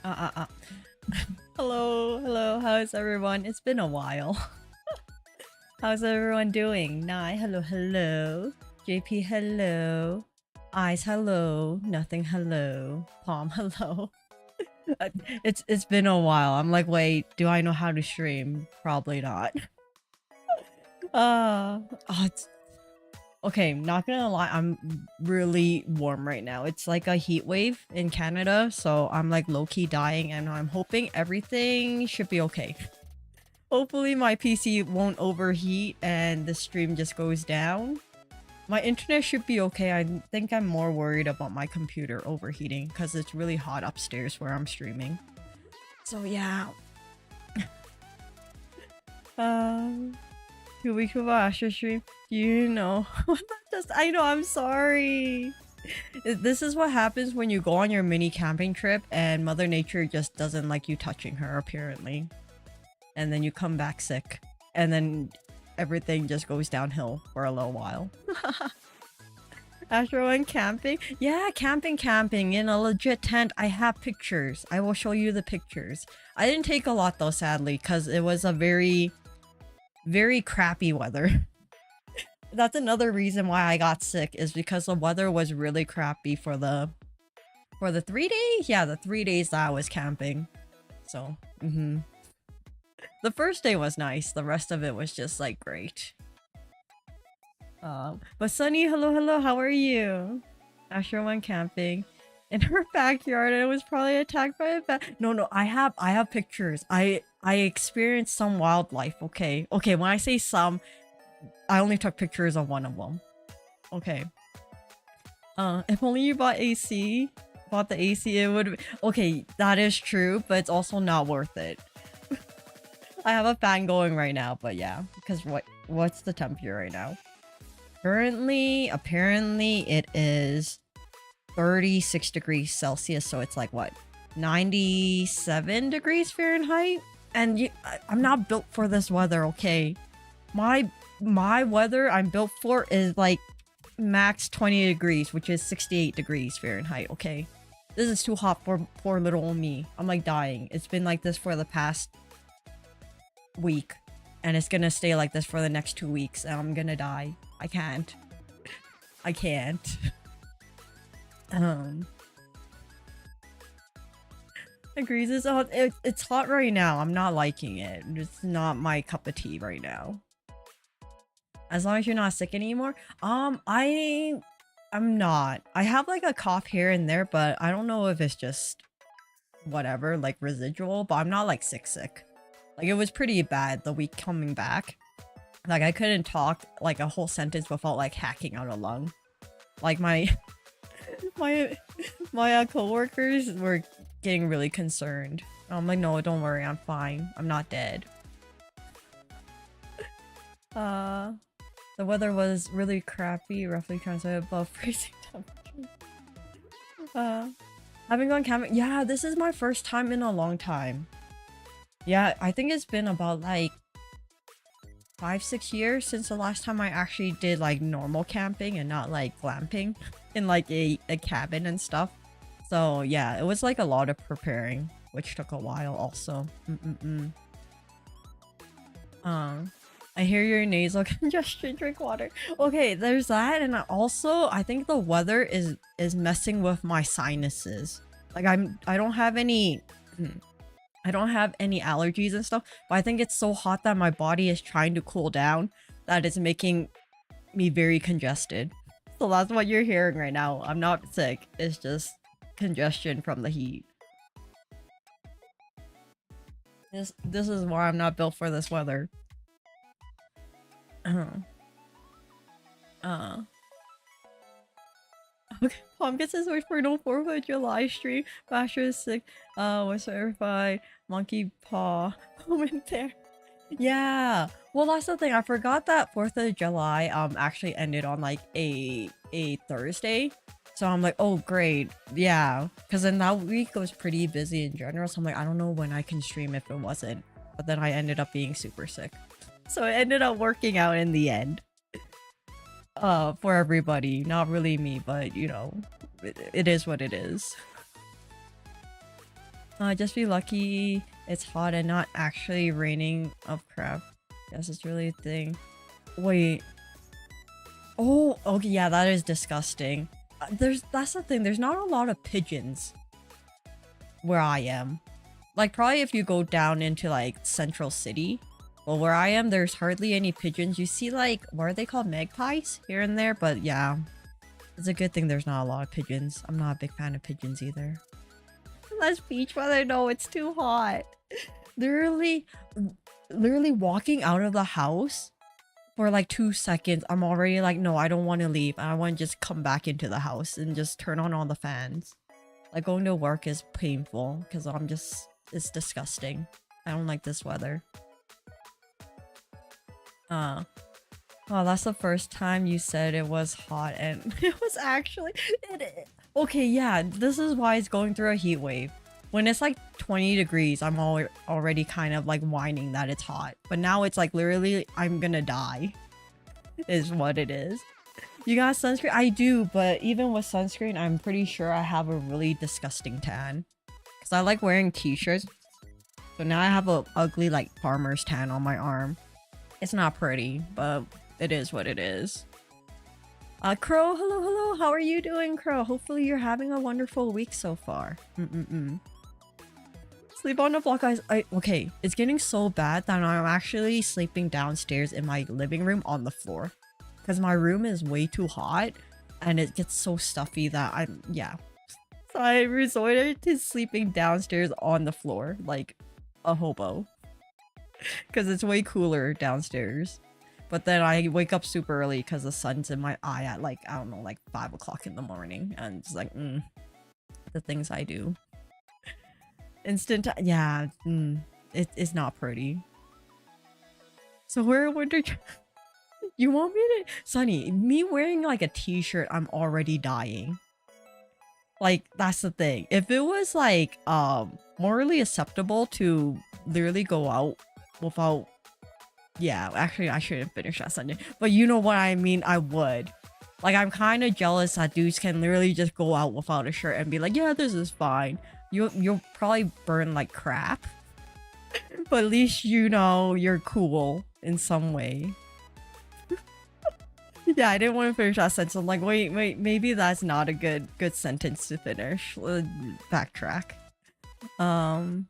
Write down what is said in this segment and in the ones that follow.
Uh, uh, uh. Hello, hello. How's everyone? It's been a while. How's everyone doing? Nai, hello, hello. JP, hello. Eyes, hello. Nothing, hello. Palm, hello. It's been a while. I'm like, wait, do I know how to stream? Probably not. It's okay, not gonna lie, I'm really warm right now. It's like a heat wave in Canada, so I'm like low-key dying and I'm hoping everything should be okay. Hopefully my PC won't overheat and the stream just goes down. My internet should be okay. I think I'm more worried about my computer overheating because it's really hot upstairs where I'm streaming. So yeah. 2 weeks of Astra stream. You know. I know, I'm sorry. This is what happens when you go on your mini camping trip and Mother Nature just doesn't like you touching her, apparently. And then you come back sick. And then everything just goes downhill for a little while. After went camping? Yeah, camping in a legit tent. I have pictures. I will show you the pictures. I didn't take a lot though, sadly, because it was a very crappy weather. That's another reason why I got sick, is because the weather was really crappy for the 3 days? Yeah, the 3 days that I was camping. So, the first day was nice. The rest of it was just like great. But Sunny, hello, how are you? Asher went camping in her backyard and was probably attacked by a bat. No, I have pictures. I experienced some wildlife, okay? Okay, when I say some, I only took pictures of one of them. Okay. If only you bought the AC, it would... Okay, that is true, but it's also not worth it. I have a fan going right now, but yeah. Because what's the temperature right now? Currently, apparently, it is 36 degrees Celsius, so it's like, what? 97 degrees Fahrenheit? And I'm not built for this weather, okay? My weather I'm built for is like max 20 degrees, which is 68 degrees Fahrenheit, okay? This is too hot for poor little old me. I'm like dying. It's been like this for the past week, and it's gonna stay like this for the next 2 weeks, and I'm gonna die. I can't. Agrees, it's hot right now. I'm not liking it. It's not my cup of tea right now. As long as you're not sick anymore. I'm not. I have like a cough here and there, but I don't know if it's just whatever, like residual, but I'm not like sick. Like it was pretty bad the week coming back. Like I couldn't talk like a whole sentence without like hacking out a lung. Like my coworkers were getting really concerned. I'm like, no, don't worry, I'm fine. I'm not dead. The weather was really crappy, roughly translated above freezing temperature. Having gone camping, yeah, this is my first time in a long time. Yeah, I think it's been about like 5-6 years since the last time I actually did like normal camping and not like glamping in like a cabin and stuff. So yeah, it was like a lot of preparing, which took a while also. I hear your nasal congestion, drink water. Okay, there's that, and also I think the weather is messing with my sinuses. Like I don't have any allergies and stuff, but I think it's so hot that my body is trying to cool down that it's making me very congested. So that's what you're hearing right now. I'm not sick, it's just congestion from the heat. This is why I'm not built for this weather. Okay, Pumpkin says wait for no 4th of July stream. Basher is sick. Was certified. Monkey paw moment there. Yeah. Well, that's the thing. I forgot that 4th of July actually ended on like a Thursday. So I'm like, oh great. Yeah. Because then that week it was pretty busy in general. So I'm like, I don't know when I can stream if it wasn't. But then I ended up being super sick. So it ended up working out in the end. For everybody. Not really me, but you know, it is what it is. Just be lucky it's hot and not actually raining of crap. Yes, it's really a thing. Wait. Oh, okay, yeah, that is disgusting. That's the thing, there's not a lot of pigeons where I am. Like, probably if you go down into, like, Central City. Well, where I am, there's hardly any pigeons. You see, like, what are they called? Magpies? Here and there, but yeah. It's a good thing there's not a lot of pigeons. I'm not a big fan of pigeons either. Less beach weather. No, it's too hot. Literally walking out of the house for like 2 seconds, I'm already like, no, I don't want to leave. I want to just come back into the house and just turn on all the fans. Like, going to work is painful because it's disgusting. I don't like this weather. Oh, that's the first time you said it was hot and it was actually... Okay, yeah, this is why it's going through a heat wave. When it's like 20 degrees, I'm already kind of like whining that it's hot. But now it's like literally, I'm gonna die. Is what it is. You got sunscreen? I do, but even with sunscreen, I'm pretty sure I have a really disgusting tan. Because I like wearing t-shirts. So now I have a ugly like farmer's tan on my arm. It's not pretty, but it is what it is. Crow, hello, how are you doing, Crow? Hopefully you're having a wonderful week so far. Sleep on the block, guys. Okay, it's getting so bad that I'm actually sleeping downstairs in my living room on the floor. Because my room is way too hot, and it gets so stuffy that yeah. So I resorted to sleeping downstairs on the floor, like a hobo. Because it's way cooler downstairs. But then I wake up super early because the sun's in my eye at like, I don't know, like 5 o'clock in the morning. And it's like, the things I do. Yeah, it's not pretty. So wear a winter... You want me to... Sunny, me wearing like a t-shirt, I'm already dying. Like, that's the thing. If it was like, morally acceptable to literally go out without... Yeah, actually, I shouldn't finish that sentence. But you know what I mean, I would. Like, I'm kind of jealous that dudes can literally just go out without a shirt and be like, yeah, this is fine. You'll probably burn like crap. But at least you know you're cool in some way. Yeah, I didn't want to finish that sentence. I'm like, wait, maybe that's not a good sentence to finish. Backtrack. The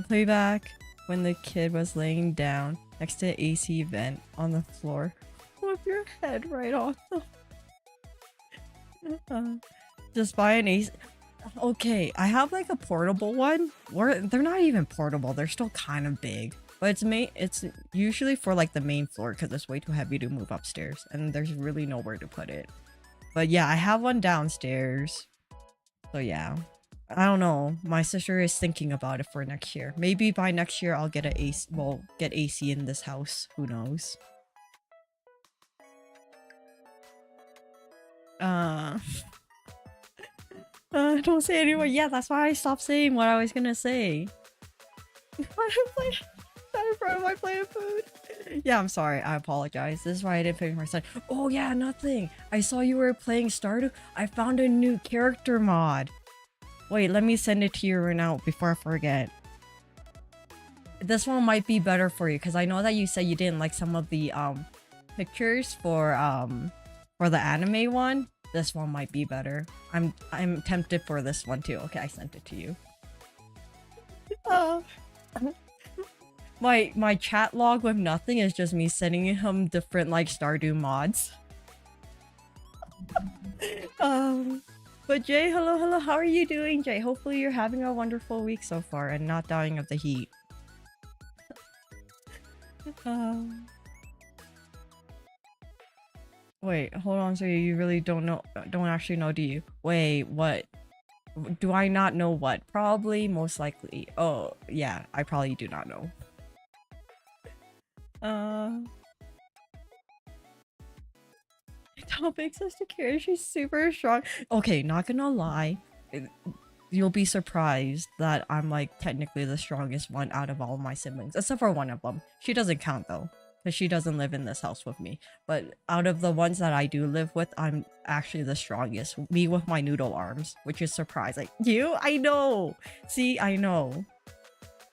playback when the kid was laying down next to the AC vent on the floor. Flip your head right off the... just buy an AC... Okay, I have like a portable one. They're not even portable. They're still kind of big. But it's usually for like the main floor because it's way too heavy to move upstairs. And there's really nowhere to put it. But yeah, I have one downstairs. So yeah. I don't know. My sister is thinking about it for next year. Maybe by next year I'll get get AC in this house. Who knows? Don't say anymore. Yeah, that's why I stopped saying what I was gonna say. Am I playing food? Yeah, I'm sorry. I apologize. This is why I didn't finish my son. Oh yeah, nothing. I saw you were playing Stardew. I found a new character mod. Wait, let me send it to you right now before I forget. This one might be better for you because I know that you said you didn't like some of the pictures for the anime one. This one might be better. I'm tempted for this one too. Okay, I sent it to you. My chat log with nothing is just me sending him different like Stardew mods. But Jay, hello, how are you doing, Jay? Hopefully you're having a wonderful week so far and not dying of the heat. Wait, hold on, so you really don't actually know, do you? Wait, what? Do I not know what? Probably, most likely. Oh, yeah, I probably do not know. Topic Sister Kira, she's super strong. Okay, not gonna lie. You'll be surprised that I'm like technically the strongest one out of all of my siblings. Except for one of them. She doesn't count though. because she doesn't live in this house with me. But out of the ones that I do live with, I'm actually the strongest. Me with my noodle arms, which is surprising. You? I know. See, I know.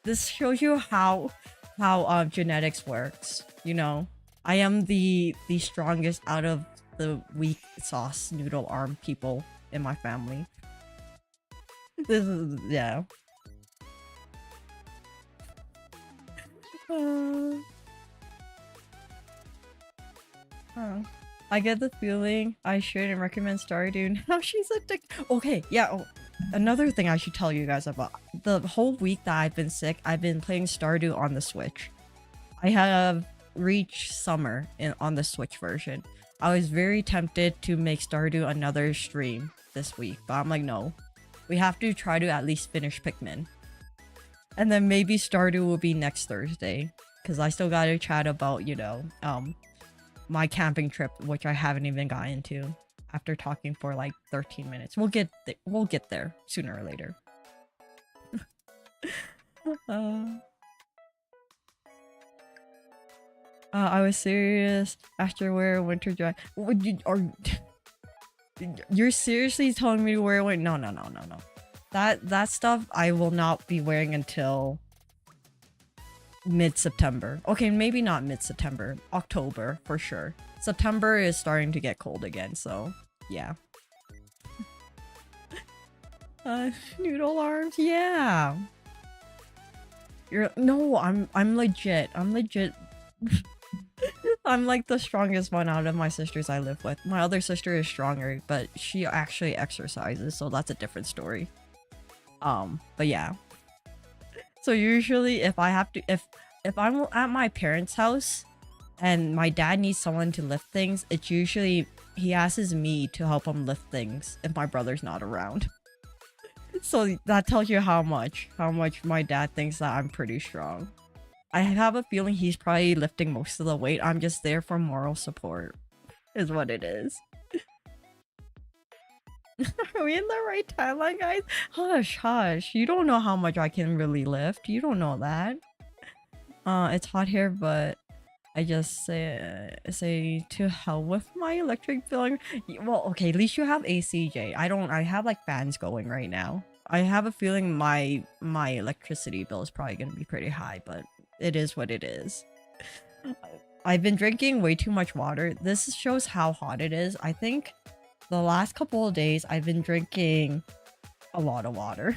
This shows you how genetics works. You know, I am the strongest out of the weak sauce noodle arm people in my family. This is, yeah. I get the feeling I shouldn't recommend Stardew. Now she's addicted. Okay, yeah. Oh, another thing I should tell you guys about. The whole week that I've been sick, I've been playing Stardew on the Switch. I have reached summer on the Switch version. I was very tempted to make Stardew another stream this week, but I'm like, no. We have to try to at least finish Pikmin. And then maybe Stardew will be next Thursday. Because I still gotta chat about, you know, my camping trip, which I haven't even gotten into after talking for like 13 minutes. We'll get there sooner or later. I was serious after wear winter jacket. You're seriously telling me to wear winter? No. That stuff I will not be wearing until mid-September. Okay, maybe not mid-September. October, for sure. September is starting to get cold again, so yeah. Noodle arms, yeah. I'm legit. I'm like the strongest one out of my sisters I live with. My other sister is stronger, but she actually exercises, so that's a different story. But yeah. So usually if I'm at my parents' house and my dad needs someone to lift things, it's usually he asks me to help him lift things if my brother's not around. So that tells you how much my dad thinks that I'm pretty strong. I have a feeling he's probably lifting most of the weight. I'm just there for moral support, is what it is. Are we in the right timeline, guys? Hush. You don't know how much I can really lift. You don't know that. It's hot here, but I just say to hell with my electric bill. Well, okay, at least you have ACJ. I have like fans going right now. I have a feeling my electricity bill is probably gonna be pretty high, but it is what it is. I've been drinking way too much water. This shows how hot it is. I think the last couple of days I've been drinking a lot of water.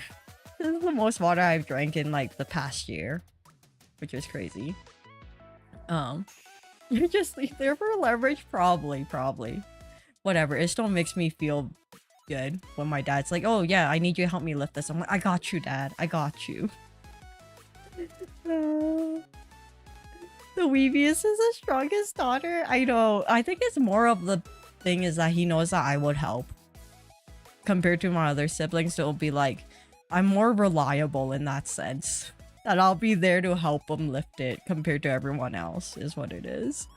This is the most water I've drank in like the past year, which is crazy. You're just there for leverage? Probably. Whatever, it still makes me feel good when my dad's like, oh yeah, I need you to help me lift this. I'm like, I got you, Dad. I got you. The Weebiest is the strongest daughter. I know. I think it's more of the thing is that he knows that I would help. Compared to my other siblings, it'll be like, I'm more reliable in that sense. That I'll be there to help him lift it compared to everyone else, is what it is.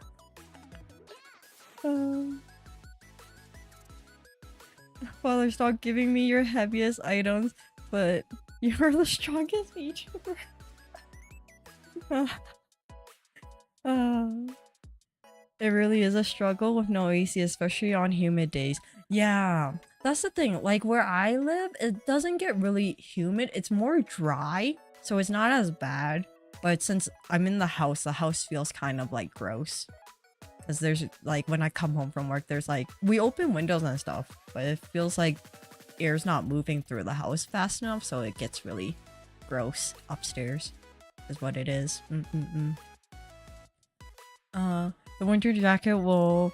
Father, stop giving me your heaviest items, but you're the strongest VTuber. It really is a struggle with no AC, especially on humid days. Yeah, that's the thing. Like where I live, it doesn't get really humid. It's more dry, so it's not as bad. But since I'm in the house feels kind of like gross. Because there's like when I come home from work, there's like we open windows and stuff, but it feels like air's not moving through the house fast enough, so it gets really gross upstairs. Is what it is. The winter jacket will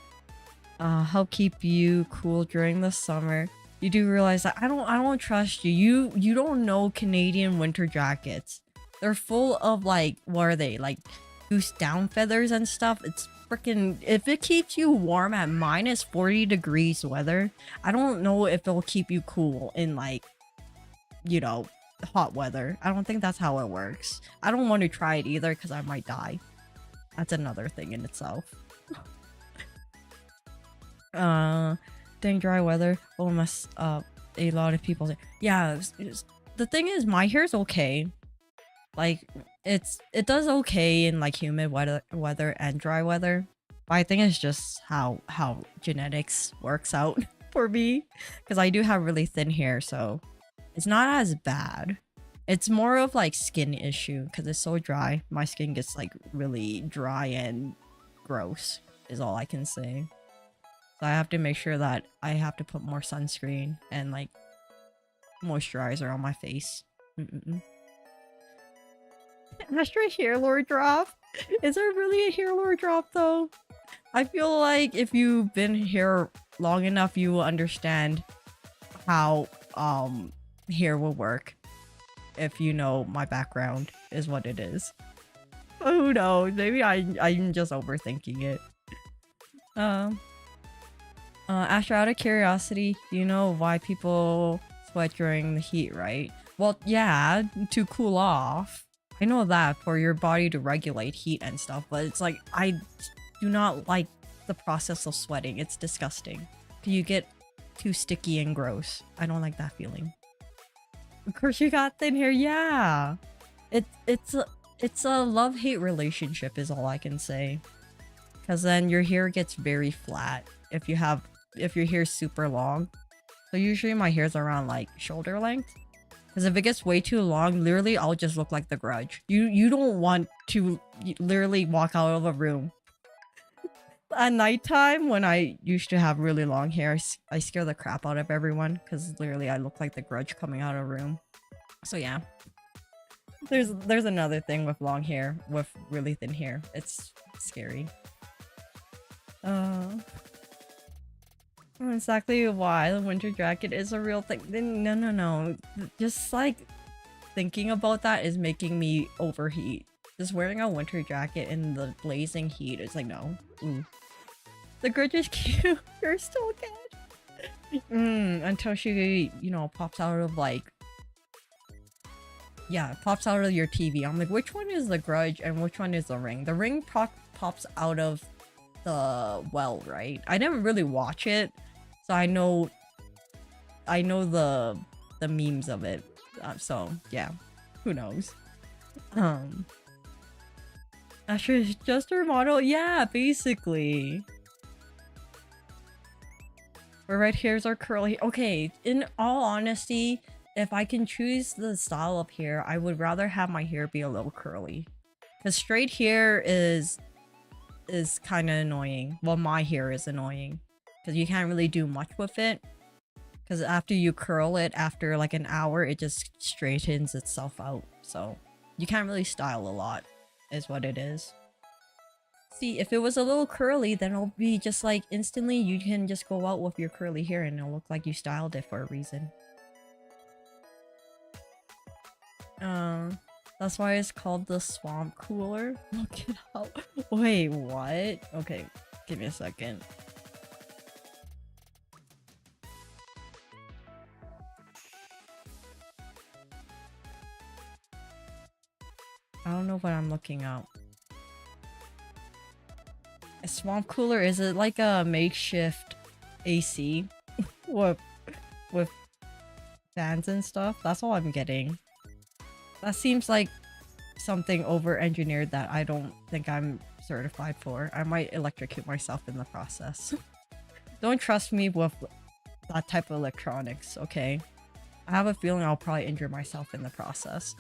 help keep you cool during the summer. You do realize that I don't trust you. You don't know Canadian winter jackets. They're full of like, what are they, like goose down feathers and stuff. It's freaking, if it keeps you warm at minus 40 degrees weather, I don't know if it'll keep you cool in like, you know, hot weather. I don't think that's how it works. I don't want to try it either because I might die. That's another thing in itself. Dang dry weather. Almost a lot of people say, yeah, the thing is my hair's okay. Like it does okay in like humid weather and dry weather. But I think it's just how genetics works out for me because I do have really thin hair, so it's not as bad. It's more of like skin issue because it's so dry. My skin gets like really dry and gross is all I can say. So I have to make sure that I have to put more sunscreen and like moisturizer on my face. Astra hair lore drop? Is there really a hair lore drop though? I feel like if you've been here long enough, you will understand how hair will work. If you know my background is what it is. Who knows? Maybe I'm just overthinking it. Astra, out of curiosity, you know why people sweat during the heat, right? Well, yeah, to cool off. I know that for your body to regulate heat and stuff, but it's like I do not like the process of sweating. It's disgusting. You get too sticky and gross. I don't like that feeling. Of course you got thin hair, yeah. It's a love-hate relationship is all I can say. Cause then your hair gets very flat if your hair's super long. So usually my hair's around like shoulder length. Cause if it gets way too long, literally I'll just look like the Grudge. You don't want to literally walk out of a room. At nighttime, when I used to have really long hair, I scare the crap out of everyone because literally I look like the Grudge coming out of a room. So yeah. There's another thing with long hair, with really thin hair. It's scary. Exactly why the winter jacket is a real thing. No. Just like thinking about that is making me overheat. Just wearing a winter jacket in the blazing heat is like, no. Ooh. The Grudge is cute. You're still good. Until she, you know, pops out of like... Yeah, pops out of your TV. I'm like, which one is the Grudge and which one is the Ring? The Ring pops out of the well, right? I never really watch it, so I know the memes of it. So yeah, who knows? Astra is just her model. Yeah, basically. Her red hairs are curly. Okay, in all honesty, if I can choose the style of hair, I would rather have my hair be a little curly. Because straight hair is kind of annoying. Well, my hair is annoying. Because you can't really do much with it. Because after you curl it, after like an hour, it just straightens itself out. So you can't really style a lot, is what it is. See, if it was a little curly, then it'll be just like instantly you can just go out with your curly hair and it'll look like you styled it for a reason. That's why it's called the swamp cooler. Look it up. Wait, what? Okay, give me a second. I don't know what I'm looking up. A swamp cooler, is it like a makeshift AC with fans and stuff? That's all I'm getting. That seems like something over-engineered that I don't think I'm certified for. I might electrocute myself in the process. Don't trust me with that type of electronics, okay? I have a feeling I'll probably injure myself in the process.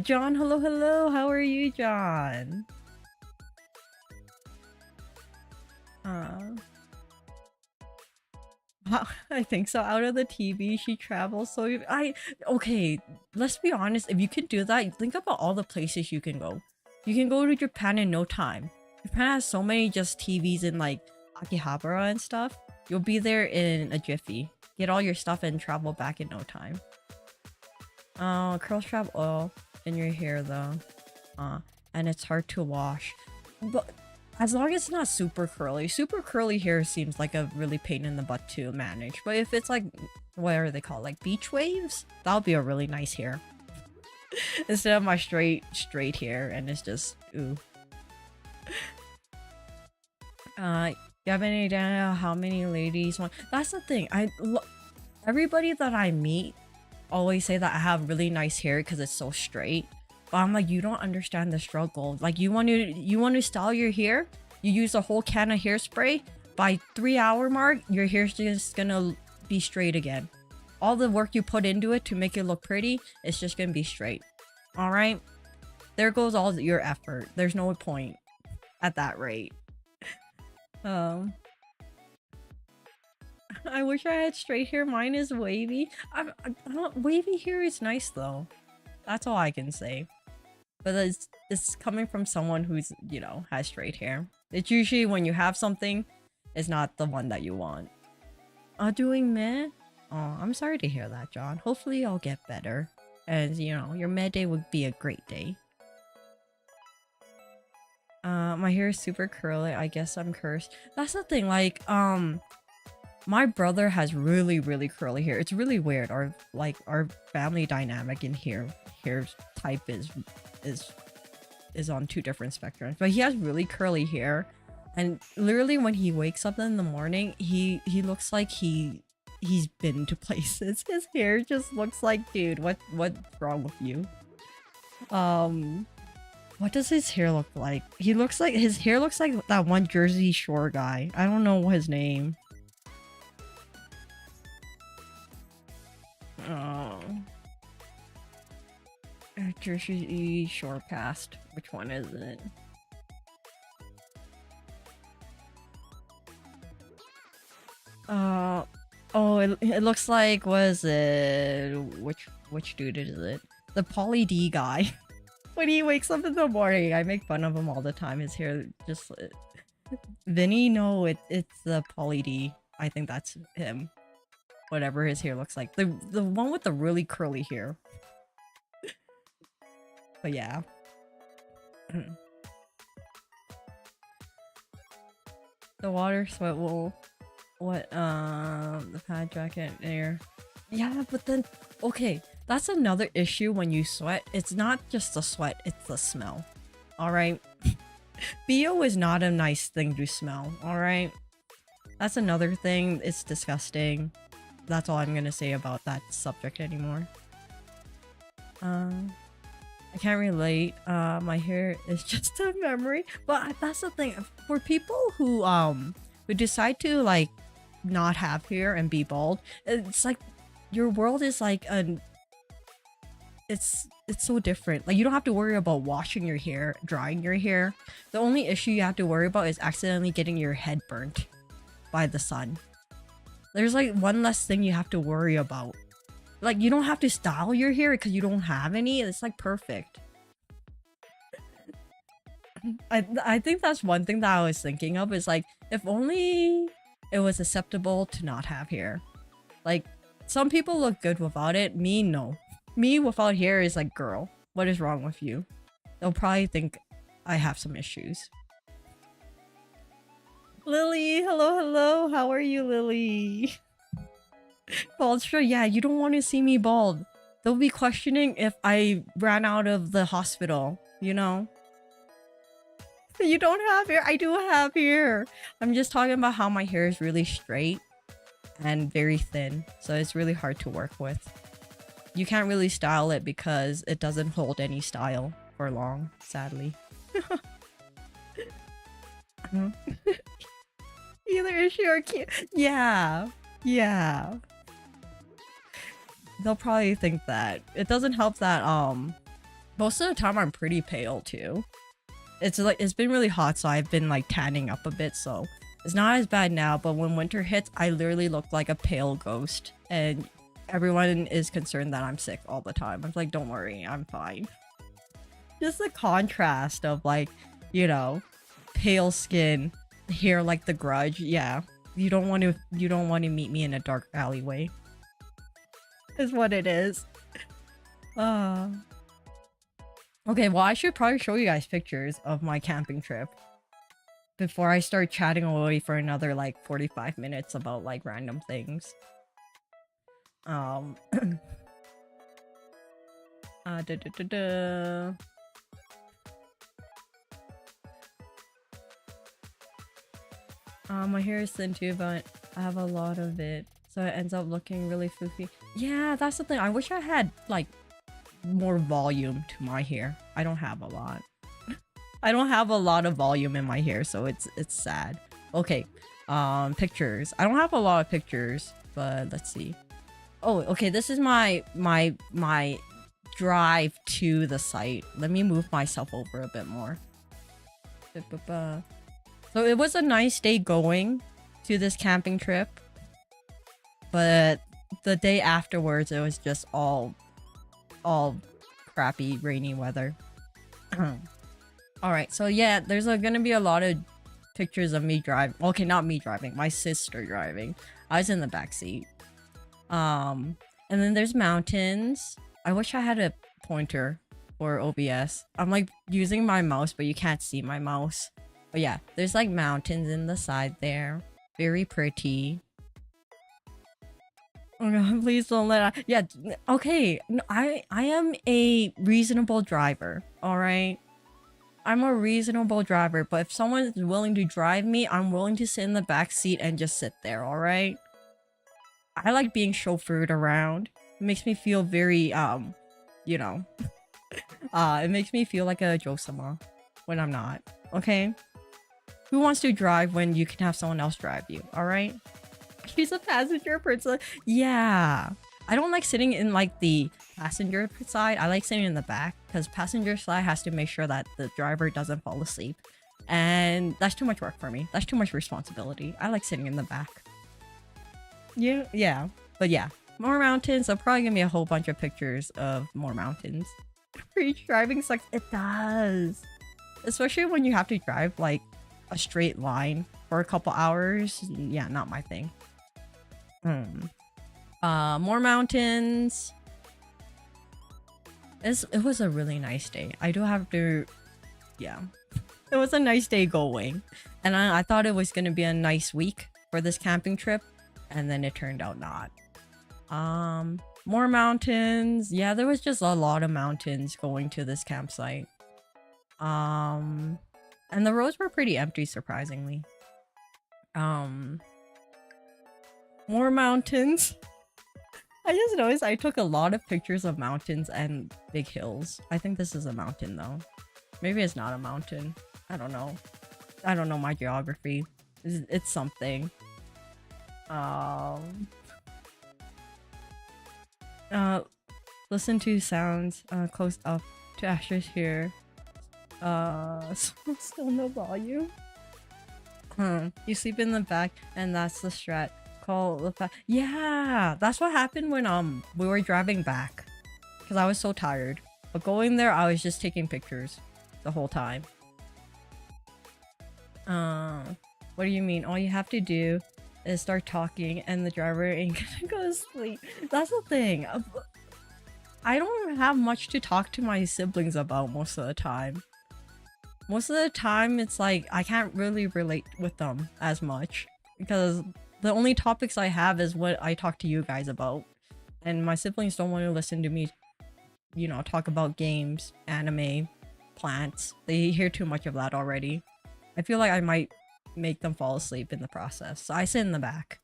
John, hello, how are you, John? I think so. Out of the TV, she travels. So okay, let's be honest. If you can do that, think about all the places you can go. You can go to Japan in no time. Japan has so many just TVs in like Akihabara and stuff. You'll be there in a jiffy. Get all your stuff and travel back in no time. Curls trap oil in your hair though. And it's hard to wash. But as long as it's not super curly hair seems like a really pain in the butt to manage. But if it's like, what are they called? Like beach waves? That'll be a really nice hair. Instead of my straight hair and it's just, ooh. You have any idea how many ladies want? That's the thing. Everybody that I meet always say that I have really nice hair because it's so straight. But I'm like, you don't understand the struggle. Like you want to style your hair, you use a whole can of hairspray. By 3 hour mark, your hair's just gonna be straight again. All the work you put into it to make it look pretty, it's just gonna be straight. All right, there goes all your effort. There's no point at that rate. Um, I wish I had straight hair. Mine is wavy. I don't, wavy hair is nice though. That's all I can say. But it's coming from someone who's, you know, has straight hair. It's usually when you have something, it's not the one that you want. Doing meh? Oh, I'm sorry to hear that, John. Hopefully I'll get better. And, you know, your meh day would be a great day. My hair is super curly. I guess I'm cursed. That's the thing, like, my brother has really, really curly hair. It's really weird. Our family dynamic in hair type is on two different spectrums. But he has really curly hair, and literally when he wakes up in the morning, he looks like he's been to places. His hair just looks like, dude, what's wrong with you? What does his hair look like? His hair looks like that one Jersey Shore guy. I don't know his name. Oh. Jersey Shore cast. Which one is it? Oh, it looks like, was it, which dude is it? The Pauly D guy. When he wakes up in the morning, I make fun of him all the time. His hair just Vinny, no, it's the Pauly D. I think that's him. Whatever his hair looks like. The one with the really curly hair. But yeah. The water sweat will the pad jacket air. Yeah, but then okay, that's another issue when you sweat. It's not just the sweat, it's the smell. Alright? BO is not a nice thing to smell, alright? That's another thing, it's disgusting. That's all I'm gonna say about that subject anymore. I can't relate. My hair is just a memory. But that's the thing. For people who decide to like not have hair and be bald, it's like your world is like it's so different. Like you don't have to worry about washing your hair, drying your hair. The only issue you have to worry about is accidentally getting your head burnt by the sun. There's like one less thing you have to worry about. Like you don't have to style your hair because you don't have any. It's like perfect. I think that's one thing that I was thinking of is like, if only it was acceptable to not have hair. Like some people look good without it. Me, no. Me without hair is like, girl, what is wrong with you? They'll probably think I have some issues. Lily, hello. How are you, Lily? Bald, sure, yeah, you don't want to see me bald. They'll be questioning if I ran out of the hospital, you know? You don't have hair. I do have hair. I'm just talking about how my hair is really straight and very thin, so it's really hard to work with. You can't really style it because it doesn't hold any style for long, sadly. Either issue or cute. Yeah. They'll probably think that. It doesn't help that most of the time I'm pretty pale too. It's like it's been really hot, so I've been like tanning up a bit, so it's not as bad now, but when winter hits, I literally look like a pale ghost, and everyone is concerned that I'm sick all the time. I'm like, don't worry, I'm fine. Just the contrast of like, you know, pale skin, hair like the Grudge. Yeah, you don't want to meet me in a dark alleyway. Is what it is. Okay, well, I should probably show you guys pictures of my camping trip before I start chatting away for another like 45 minutes about like random things. My hair is thin too, but I have a lot of it. So it ends up looking really foofy. Yeah, that's the thing. I wish I had like more volume to my hair. I don't have a lot. I don't have a lot of volume in my hair, so it's sad. Okay. Pictures. I don't have a lot of pictures, but let's see. Oh, okay, this is my drive to the site. Let me move myself over a bit more. So it was a nice day going to this camping trip, but the day afterwards it was just all crappy rainy weather. All right, so yeah, there's gonna be a lot of pictures of me driving. Okay, not me driving, my sister driving. I was in the back seat. And then there's mountains. I wish I had a pointer for OBS. I'm like using my mouse, but you can't see my mouse. But yeah, there's like mountains in the side there. Very pretty. Oh god, please don't let I... Yeah, okay. I am a reasonable driver, alright? I'm a reasonable driver, but if someone is willing to drive me, I'm willing to sit in the back seat and just sit there, alright? I like being chauffeured around. It makes me feel very, you know... it makes me feel like a Josama when I'm not, okay? Who wants to drive when you can have someone else drive you, alright? She's a passenger person. Yeah. I don't like sitting in like the passenger side. I like sitting in the back because passenger side has to make sure that the driver doesn't fall asleep. And that's too much work for me. That's too much responsibility. I like sitting in the back. Yeah. But yeah, more mountains. There'll probably gonna be a whole bunch of pictures of more mountains. Preach, driving sucks. It does. Especially when you have to drive like a straight line for a couple hours. Yeah, not my thing. More mountains. It was a really nice day. I do have to... Yeah. It was a nice day going. And I thought it was gonna be a nice week for this camping trip. And then it turned out not. More mountains. Yeah, there was just a lot of mountains going to this campsite. And the roads were pretty empty, surprisingly. More mountains. I just noticed I took a lot of pictures of mountains and big hills. I think this is a mountain though. Maybe it's not a mountain. I don't know. I don't know my geography. It's something. Listen to sounds close up to Astra's here. Still no volume. You sleep in the back and that's the strat. Call the yeah, that's what happened when we were driving back because I was so tired, but going there I was just taking pictures the whole time. What do you mean? All you have to do is start talking and the driver ain't gonna go to sleep. That's the thing. I don't have much to talk to my siblings about most of the time. Most of the time it's like I can't really relate with them as much because the only topics I have is what I talk to you guys about. And my siblings don't want to listen to me, you know, talk about games, anime, plants. They hear too much of that already. I feel like I might make them fall asleep in the process. So I sit in the back.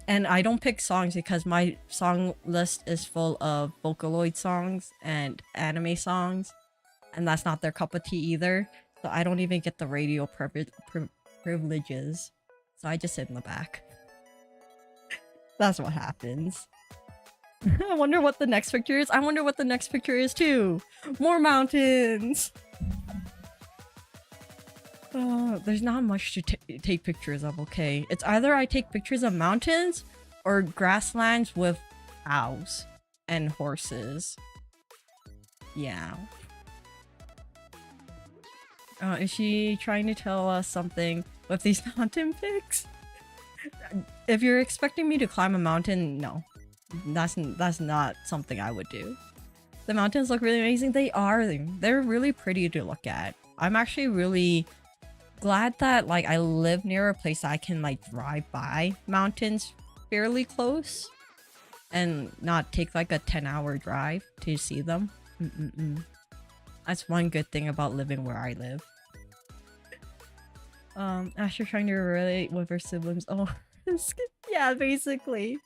And I don't pick songs because my song list is full of Vocaloid songs and anime songs. And that's not their cup of tea either. So I don't even get the radio privileges. So I just sit in the back. That's what happens. I wonder what the next picture is. I wonder what the next picture is too. More mountains. There's not much to take pictures of, okay? It's either I take pictures of mountains or grasslands with cows and horses. Yeah. Is she trying to tell us something with these mountain pics? If you're expecting me to climb a mountain, no. That's not something I would do. The mountains look really amazing. They are. They're really pretty to look at. I'm actually really glad that like I live near a place I can like drive by mountains fairly close and not take like a 10-hour drive to see them. That's one good thing about living where I live. Astra trying to relate with her siblings. Oh, Yeah, basically.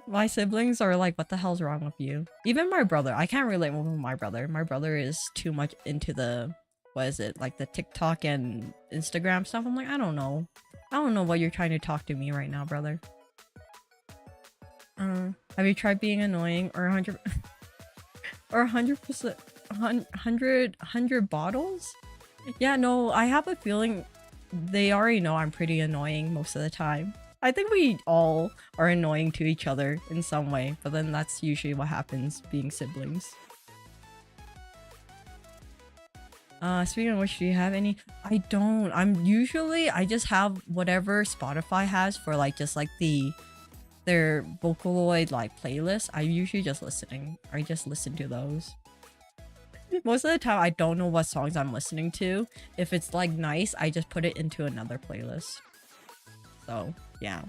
My siblings are like, what the hell's wrong with you? Even my brother, I can't relate with my brother. My brother is too much into the, what is it, like the TikTok and Instagram stuff. I'm like, I don't know. I don't know what you're trying to talk to me right now, brother. Have you tried being annoying or 100 or 100%, 100 bottles? Yeah, no, I have a feeling they already know I'm pretty annoying most of the time. I think we all are annoying to each other in some way, but then that's usually what happens being siblings. Speaking of which, do you have any? I don't. I just have whatever Spotify has for like just like their Vocaloid like playlist. I just listen to those. Most of the time I don't know what songs I'm listening to. If it's like nice, I just put it into another playlist. So yeah.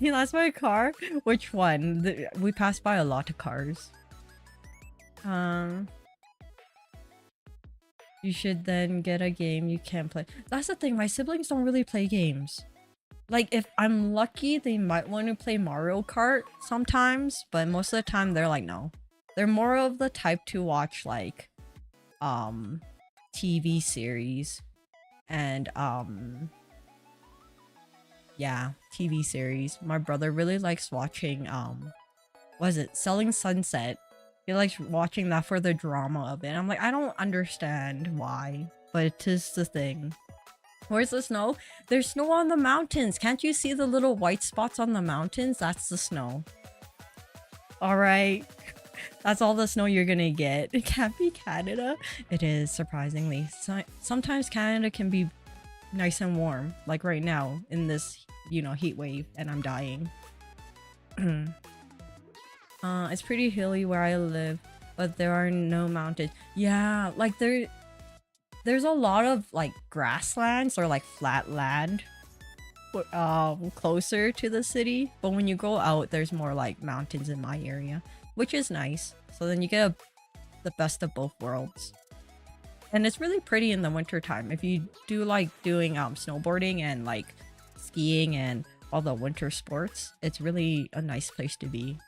He lost my car? Which one? We passed by a lot of cars. You should then get a game you can play. That's the thing, my siblings don't really play games. Like, if I'm lucky, they might want to play Mario Kart sometimes, but most of the time they're like, no. They're more of the type to watch, like, TV series. And, yeah, TV series. My brother really likes watching, what is it? Selling Sunset. He likes watching that for the drama of it. I'm like, I don't understand why, but it is the thing. Where's the snow? There's snow on the mountains. Can't you see the little white spots on the mountains? That's the snow. Alright. That's all the snow you're gonna get. It can't be Canada. It is, surprisingly. Sometimes Canada can be nice and warm. Like right now in this, you know, heat wave, and I'm dying. It's pretty hilly where I live, but there are no mountains. Yeah, like there's a lot of like grasslands or like flat land closer to the city, but when you go out there's more like mountains in my area, which is nice. So then you get the best of both worlds, and it's really pretty in the winter time if you do like doing snowboarding and like skiing and all the winter sports. It's really a nice place to be.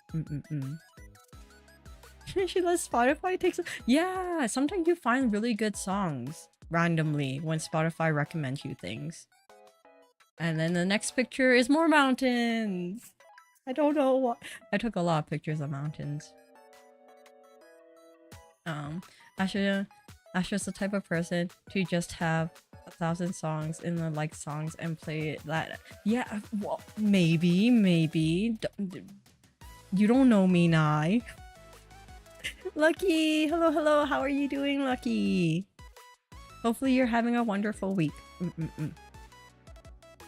She lets Spotify take some. Yeah, sometimes you find really good songs randomly when Spotify recommends you things. And then the next picture is more mountains. I don't know what. I took a lot of pictures of mountains. Astra's the type of person to just have 1,000 songs in the like songs and play that. Yeah, well, maybe. You don't know me, Nai. Lucky! Hello, how are you doing, Lucky? Hopefully you're having a wonderful week.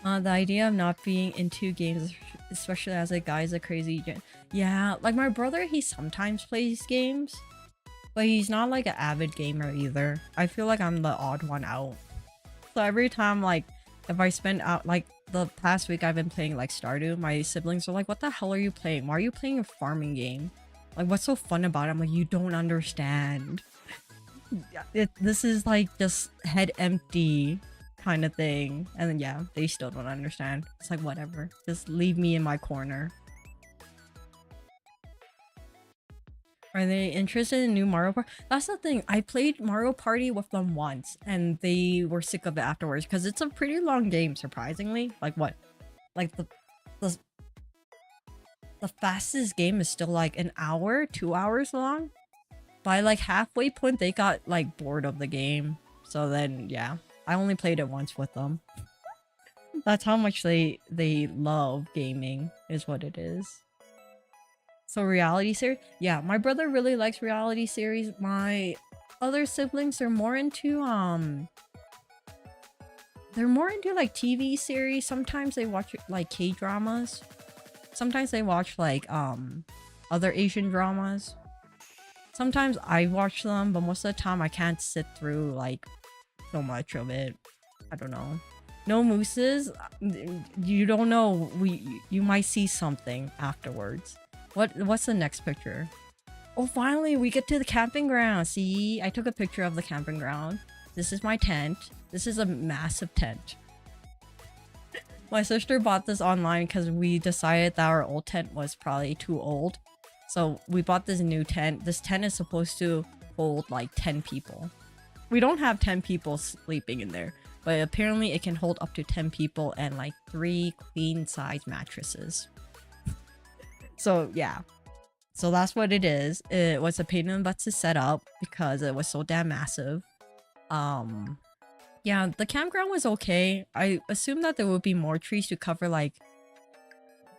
The idea of not being into games, especially as a guy, is a crazy... Yeah, like my brother, he sometimes plays games, but he's not like an avid gamer either. I feel like I'm the odd one out. So every time, like, if I spend out, like, the past week I've been playing, like, Stardew, my siblings are like, what the hell are you playing? Why are you playing a farming game? Like, what's so fun about it? I'm like, you don't understand. This is, like, just head empty kind of thing. And then, yeah, they still don't understand. It's like, whatever. Just leave me in my corner. Are they interested in new Mario Party? That's the thing. I played Mario Party with them once, and they were sick of it afterwards, because it's a pretty long game, surprisingly. Like, what? Like, the fastest game is still, like, an hour, 2 hours long? By, like, halfway point, they got, like, bored of the game. So then, yeah. I only played it once with them. That's how much they love gaming, is what it is. So reality series? Yeah, my brother really likes reality series. My other siblings are more into they're more into like TV series. Sometimes they watch like K-dramas. Sometimes they watch like other Asian dramas. Sometimes I watch them, but most of the time I can't sit through like so much of it. I don't know. No mooses. You don't know. You might see something afterwards. What's the next picture? Oh, finally we get to the camping ground. See, I took a picture of the camping ground. This is my tent. This is a massive tent. My sister bought this online because we decided that our old tent was probably too old. So we bought this new tent. This tent is supposed to hold like 10 people. We don't have 10 people sleeping in there, but apparently it can hold up to 10 people and like 3 queen size mattresses. So yeah. So that's what it is. It was a pain in the butt to set up because it was so damn massive. Yeah, the campground was okay. I assumed that there would be more trees to cover like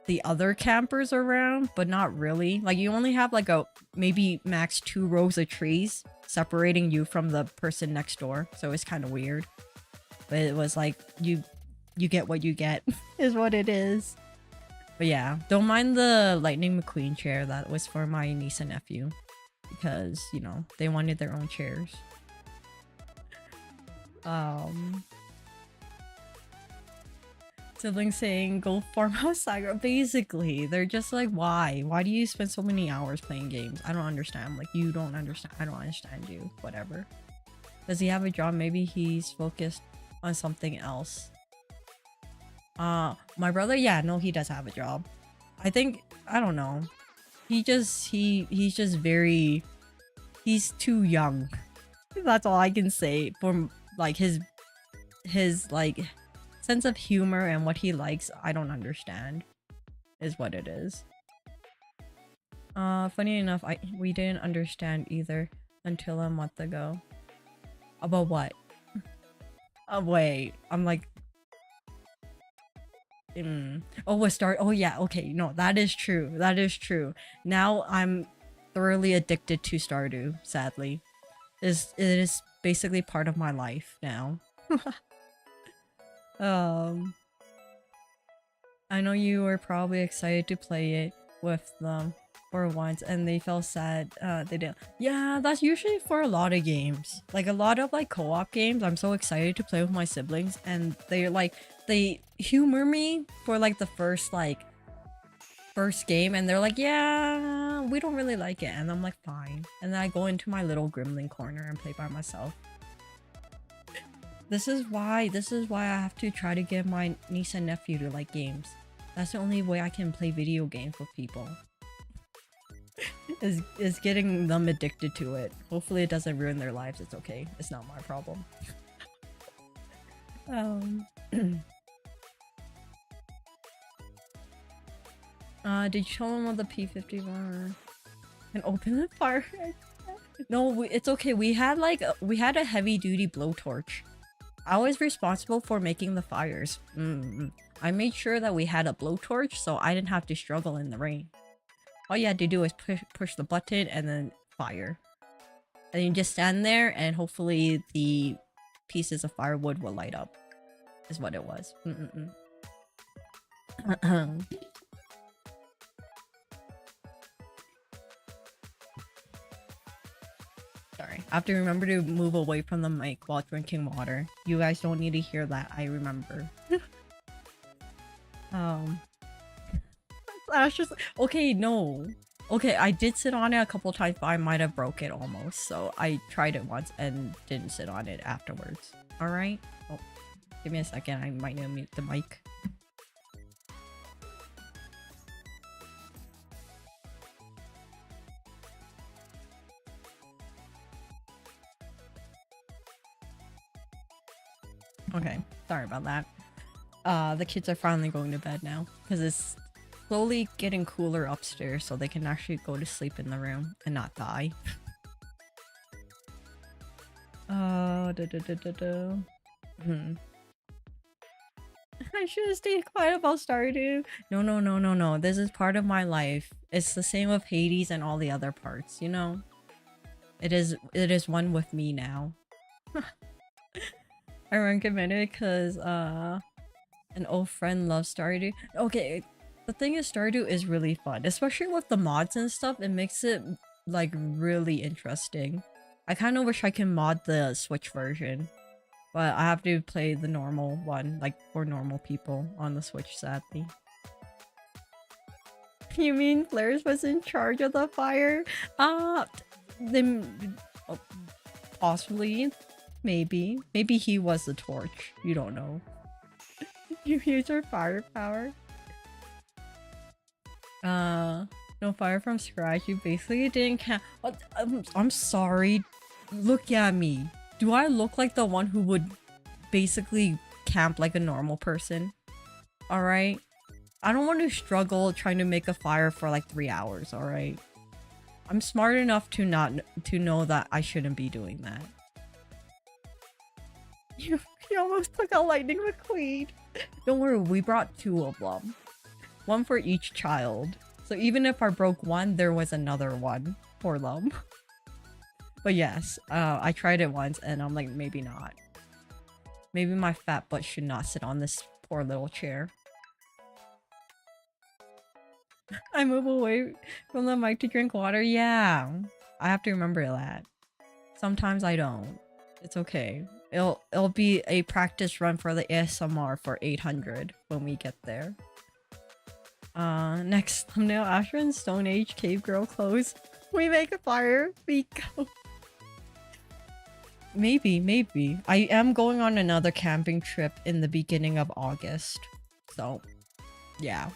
the other campers around, but not really. Like you only have like a maybe max 2 rows of trees separating you from the person next door. So it's kind of weird. But it was like you get what you get is what it is. But yeah, don't mind the Lightning McQueen chair. That was for my niece and nephew because, you know, they wanted their own chairs. Siblings saying go farmhouse saga. Basically, they're just like, why do you spend so many hours playing games? I don't understand. Like, you don't understand. I don't understand you. Whatever. Does he have a job? Maybe he's focused on something else. My brother, yeah, no, he does have a job. I think, I don't know, he's just very, he's too young. That's all I can say for like his like sense of humor and what he likes. I don't understand is what it is. Funny enough, we didn't understand either until a month ago. About what? Wait, I'm like, oh, a start. Oh yeah, okay, no, that is true. That is true. Now I'm thoroughly addicted to Stardew, sadly. It is basically part of my life now. I know you were probably excited to play it with them for once and they felt sad they didn't. Yeah, that's usually for a lot of games. Like a lot of like co-op games, I'm so excited to play with my siblings and they're like, they humor me for like the first game and they're like, yeah, we don't really like it, and I'm like, fine, and then I go into my little gremlin corner and play by myself. This is why I have to try to get my niece and nephew to like games. That's the only way I can play video games with people. is getting them addicted to it. Hopefully it doesn't ruin their lives. It's okay. It's not my problem. Did you show them what the P51 and open the fire? No, it's okay. We had a heavy duty blowtorch. I was responsible for making the fires. I made sure that we had a blowtorch so I didn't have to struggle in the rain. All you had to do is push the button and then fire. And you just stand there and hopefully the pieces of firewood will light up. Is what it was. Sorry. I have to remember to move away from the mic while drinking water. You guys don't need to hear that. I remember. Astra's okay, no. Okay, I did sit on it a couple times, but I might have broke it almost. So I tried it once and didn't sit on it afterwards. Alright? Oh, give me a second. I might need to mute the mic. Okay, sorry about that. The kids are finally going to bed now because it's slowly getting cooler upstairs so they can actually go to sleep in the room and not die. I should have stayed quiet about Stardew. No. This is part of my life. It's the same with Hades and all the other parts, you know? It is one with me now. I recommend it because an old friend loves Stardew. Okay, the thing is Stardew is really fun, especially with the mods and stuff. It makes it like really interesting. I kind of wish I can mod the Switch version, but I have to play the normal one, like for normal people on the Switch, sadly. You mean Flares was in charge of the fire? Then possibly. Maybe he was the torch. You don't know. You use your firepower. No fire from scratch. You basically didn't count. I'm sorry. Look at me. Do I look like the one who would basically camp like a normal person? Alright? I don't want to struggle trying to make a fire for like 3 hours, alright? I'm smart enough to know that I shouldn't be doing that. You almost took out Lightning McQueen. Don't worry, we brought 2 of them. 1 for each child. So even if I broke 1, there was another one for them. But yes, I tried it once and I'm like, maybe not. Maybe my fat butt should not sit on this poor little chair. I move away from the mic to drink water. Yeah, I have to remember that. Sometimes I don't. It's okay. It'll be a practice run for the ASMR for 800 when we get there. Next thumbnail, Astra and Stone Age cave girl clothes. We make a fire. We go. Maybe. I am going on another camping trip in the beginning of August. So, yeah.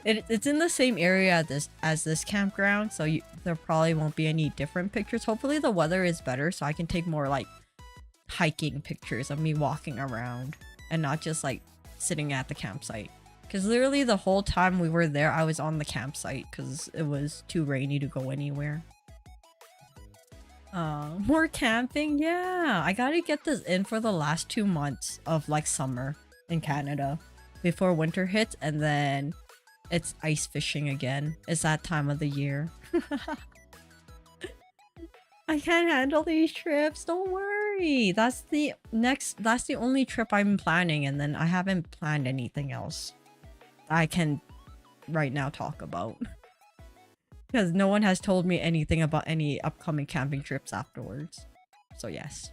It's in the same area as this campground, so there probably won't be any different pictures. Hopefully the weather is better so I can take more like hiking pictures of me walking around and not just like sitting at the campsite. Because literally the whole time we were there, I was on the campsite because it was too rainy to go anywhere. More camping? Yeah, I gotta get this in for the last 2 months of like summer in Canada before winter hits, and then it's ice fishing again. It's that time of the year. I can't handle these trips. Don't worry. That's the only trip I'm planning, and then I haven't planned anything else I can right now talk about. Because no one has told me anything about any upcoming camping trips afterwards. So yes.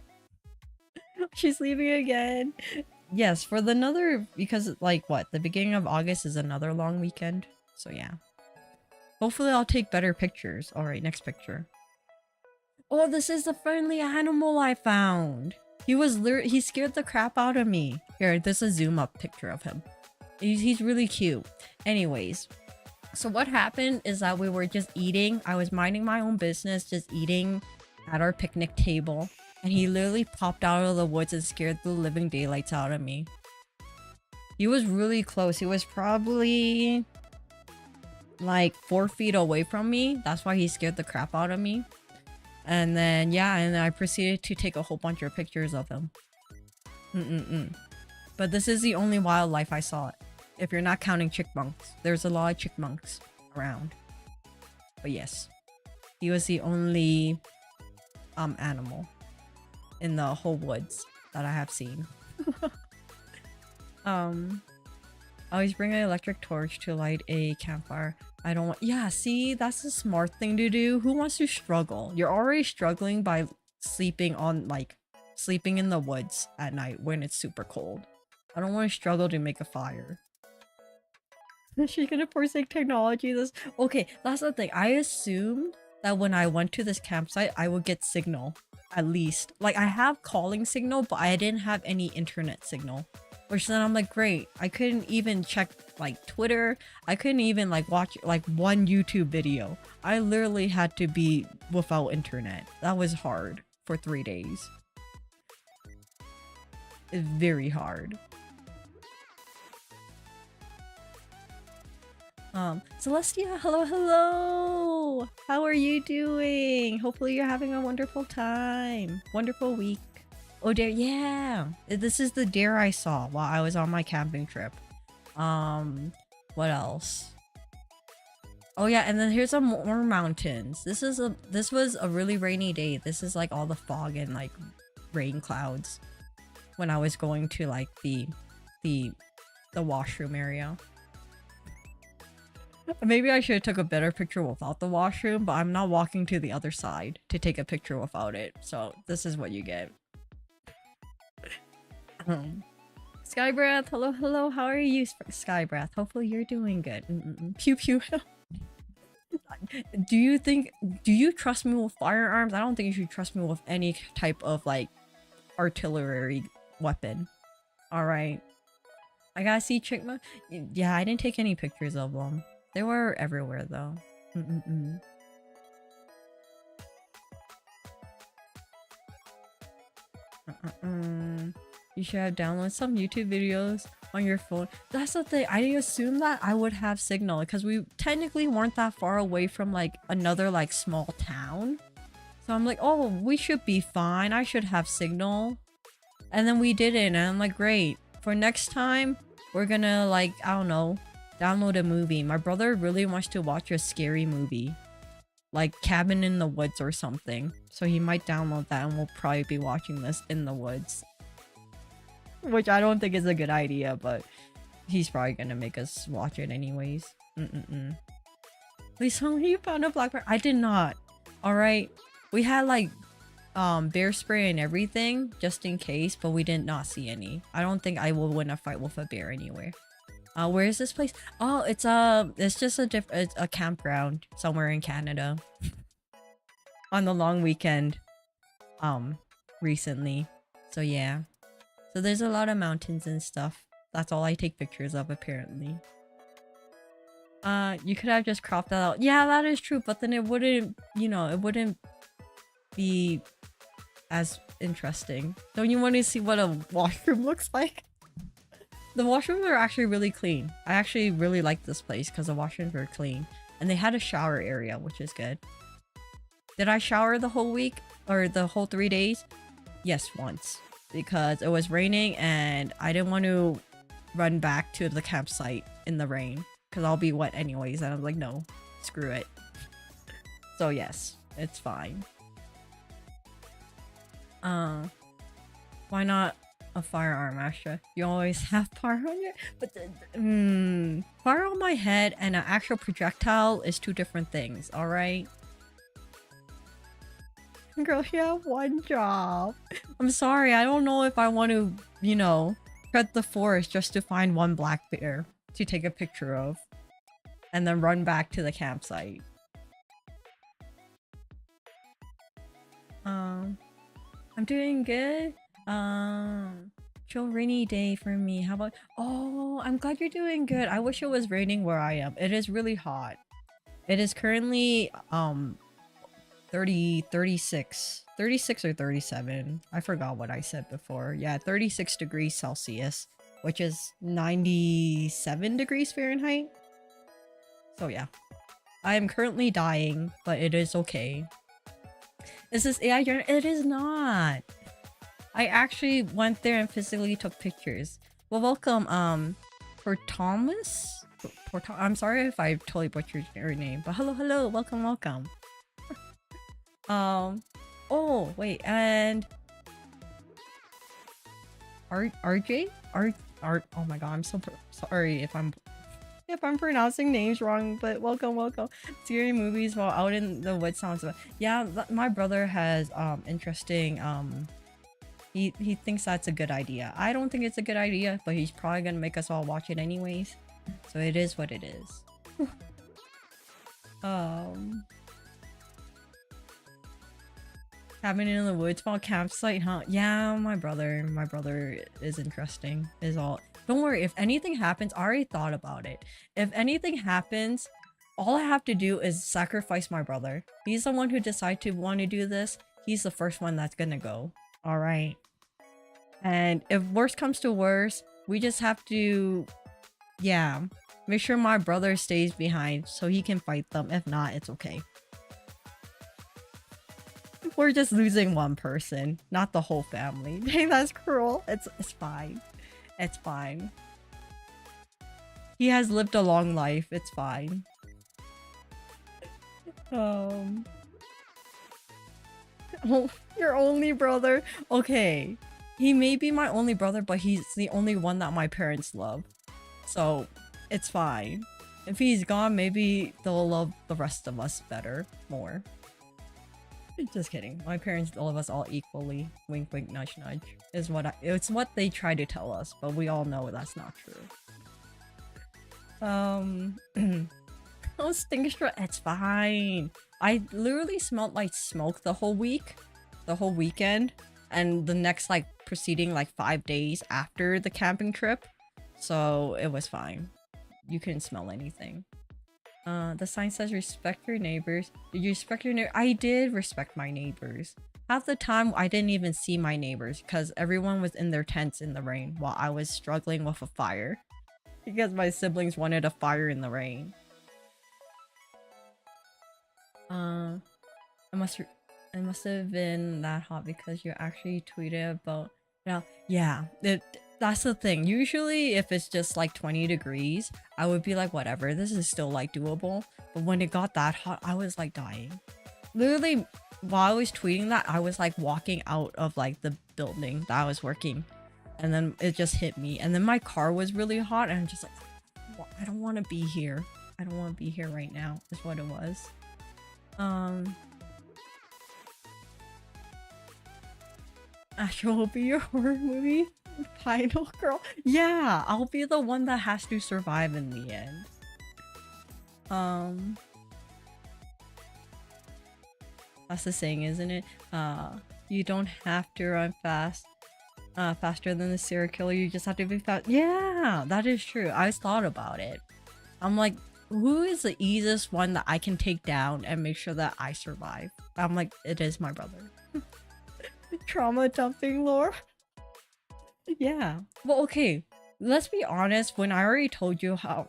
She's leaving again. Yes, for because like what? The beginning of August is another long weekend. So yeah. Hopefully I'll take better pictures. Alright, next picture. Oh, this is the friendly animal I found. He scared the crap out of me. Here, this is a zoom up picture of him. He's really cute. Anyways. So what happened is that we were just eating. I was minding my own business, just eating at our picnic table. And he literally popped out of the woods and scared the living daylights out of me. He was really close. He was probably like 4 feet away from me. That's why he scared the crap out of me. And then, yeah, and then I proceeded to take a whole bunch of pictures of him. But this is the only wildlife I saw. If you're not counting chipmunks. There's a lot of chipmunks around. But yes. He was the only animal in the whole woods that I have seen. Always bring an electric torch to light a campfire. I don't want— yeah, see, that's a smart thing to do. Who wants to struggle? You're already struggling by sleeping in the woods at night when it's super cold. I don't want to struggle to make a fire. Is she gonna forsake technology? Okay, that's the thing. I assumed that when I went to this campsite, I would get signal. At least. Like, I have calling signal, but I didn't have any internet signal. Which then I'm like, great. I couldn't even check, like, Twitter. I couldn't even, like, watch, like, one YouTube video. I literally had to be without internet. That was hard for 3 days. It's very hard. Celestia, hello! How are you doing? Hopefully you're having a wonderful time. Wonderful week. Oh, dear, yeah! This is the deer I saw while I was on my camping trip. What else? Oh yeah, and then here's some more mountains. This was a really rainy day. This is like all the fog and like rain clouds when I was going to like the washroom area. Maybe I should have took a better picture without the washroom, but I'm not walking to the other side to take a picture without it. So this is what you get. Skybreath, hello, how are you, Skybreath? Hopefully you're doing good. Pew pew. Do you trust me with firearms? I don't think you should trust me with any type of like artillery weapon. All right. I gotta see Chickma. Yeah, I didn't take any pictures of them. They were everywhere though. You should have downloaded some YouTube videos on your phone. That's the thing. I assumed that I would have signal because we technically weren't that far away from like another like small town. So I'm like, oh, we should be fine. I should have signal. And then we didn't. And I'm like, great. For next time, we're gonna like, I don't know, download a movie. My brother really wants to watch a scary movie. Like Cabin in the Woods or something. So he might download that and we'll probably be watching this in the woods. Which I don't think is a good idea, but he's probably gonna make us watch it anyways. Please tell me you found a black bear. I did not. Alright. We had like bear spray and everything just in case, but we did not see any. I don't think I will win a fight with a bear anywhere. Where is this place? Oh, it's just a campground somewhere in Canada. On the long weekend recently. So yeah. So there's a lot of mountains and stuff. That's all I take pictures of apparently. You could have just cropped that out. Yeah, that is true, but then it wouldn't, you know, it wouldn't be as interesting. Don't you want to see what a washroom looks like? The washrooms are actually really clean. I actually really like this place because the washrooms were clean. And they had a shower area, which is good. Did I shower the whole week? Or the whole 3 days? Yes, once. Because it was raining and I didn't want to run back to the campsite in the rain. Because I'll be wet anyways. And I'm like, no, screw it. So yes, it's fine. Why not a firearm, Astra? You always have fire on your... But fire on my head and an actual projectile is two different things, alright? Girl, you have one job. I'm sorry, I don't know if I want to, you know, tread the forest just to find one black bear to take a picture of. And then run back to the campsite. I'm doing good. Chill rainy day for me. How about... Oh, I'm glad you're doing good. I wish it was raining where I am. It is really hot. It is currently 36 or 37. I forgot what I said before. Yeah, 36 degrees Celsius, which is 97 degrees Fahrenheit. So yeah, I am currently dying, but it is okay. Is this AI? It is not. I actually went there and physically took pictures. Well, welcome, for Thomas. I'm sorry if I totally butchered your name, but hello, welcome. Oh wait, and RJ? Oh my god, I'm so sorry if I'm pronouncing names wrong, but welcome. Scary movies while out in the woods sounds about. Yeah, my brother has interesting he thinks that's a good idea. I don't think it's a good idea, but he's probably gonna make us all watch it anyways. So it is what it is. Cabin in the woods, small campsite, huh? Yeah, my brother is interesting. Is all. Don't worry, if anything happens, I already thought about it. If anything happens, all I have to do is sacrifice my brother. He's the one who decided to want to do this. He's the first one that's gonna go. Alright. And if worst comes to worst, we just have to... Yeah. Make sure my brother stays behind so he can fight them. If not, it's okay. We're just losing one person, not the whole family. Dang, that's cruel. It's fine. It's fine. He has lived a long life. It's fine. Oh, your only brother? Okay. He may be my only brother, but he's the only one that my parents love. So, it's fine. If he's gone, maybe they'll love the rest of us better. More. Just kidding. My parents love us all equally. Wink wink nudge nudge. It's what they try to tell us, but we all know that's not true. Oh, Stinkster, it's fine. I literally smelled like smoke the whole weekend, and the next like preceding like 5 days after the camping trip. so it was fine. You couldn't smell anything. The sign says respect your neighbors. Did you respect your neighbor? I did respect my neighbors. Half the time, I didn't even see my neighbors because everyone was in their tents in the rain while I was struggling with a fire. Because my siblings wanted a fire in the rain. It must have been that hot because you actually tweeted about. Yeah, that's the thing. Usually, if it's just like 20 degrees, I would be like, whatever, this is still like doable. But when it got that hot, I was like dying. Literally, while I was tweeting that, I was like walking out of like the building that I was working, and then it just hit me. And then my car was really hot, and I'm just like, I don't want to be here. I don't want to be here right now. Is what it was. Astra will be your horror movie final girl. Yeah, I'll be the one that has to survive in the end. That's the saying, isn't it? You don't have to run faster than the serial killer. You just have to be fast. Yeah, that is true. I thought about it. I'm like, who is the easiest one that I can take down and make sure that I survive? I'm like, it is my brother. Trauma dumping lore. Yeah. Well, okay. Let's be honest. When I already told you how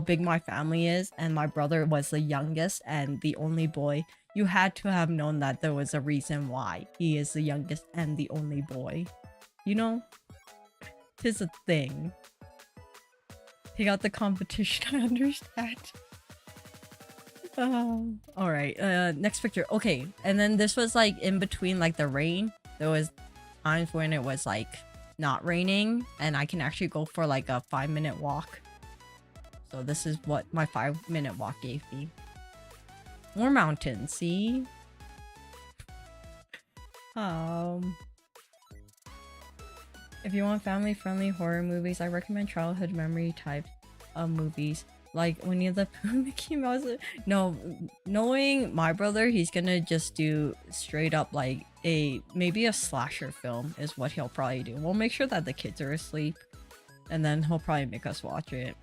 big my family is, and my brother was the youngest and the only boy, you had to have known that there was a reason why he is the youngest and the only boy. You know? 'Tis a thing. Take out the competition, I understand. Alright, next picture. Okay, and then this was like in between like the rain. There was times when it was like not raining and I can actually go for like a 5-minute walk. So this is what my 5-minute walk gave me. More mountains, see? If you want family-friendly horror movies, I recommend childhood memory type of movies. Like Winnie the Pooh, Mickey Mouse. No, knowing my brother, he's gonna just do straight up like maybe a slasher film is what he'll probably do. We'll make sure that the kids are asleep, and then he'll probably make us watch it.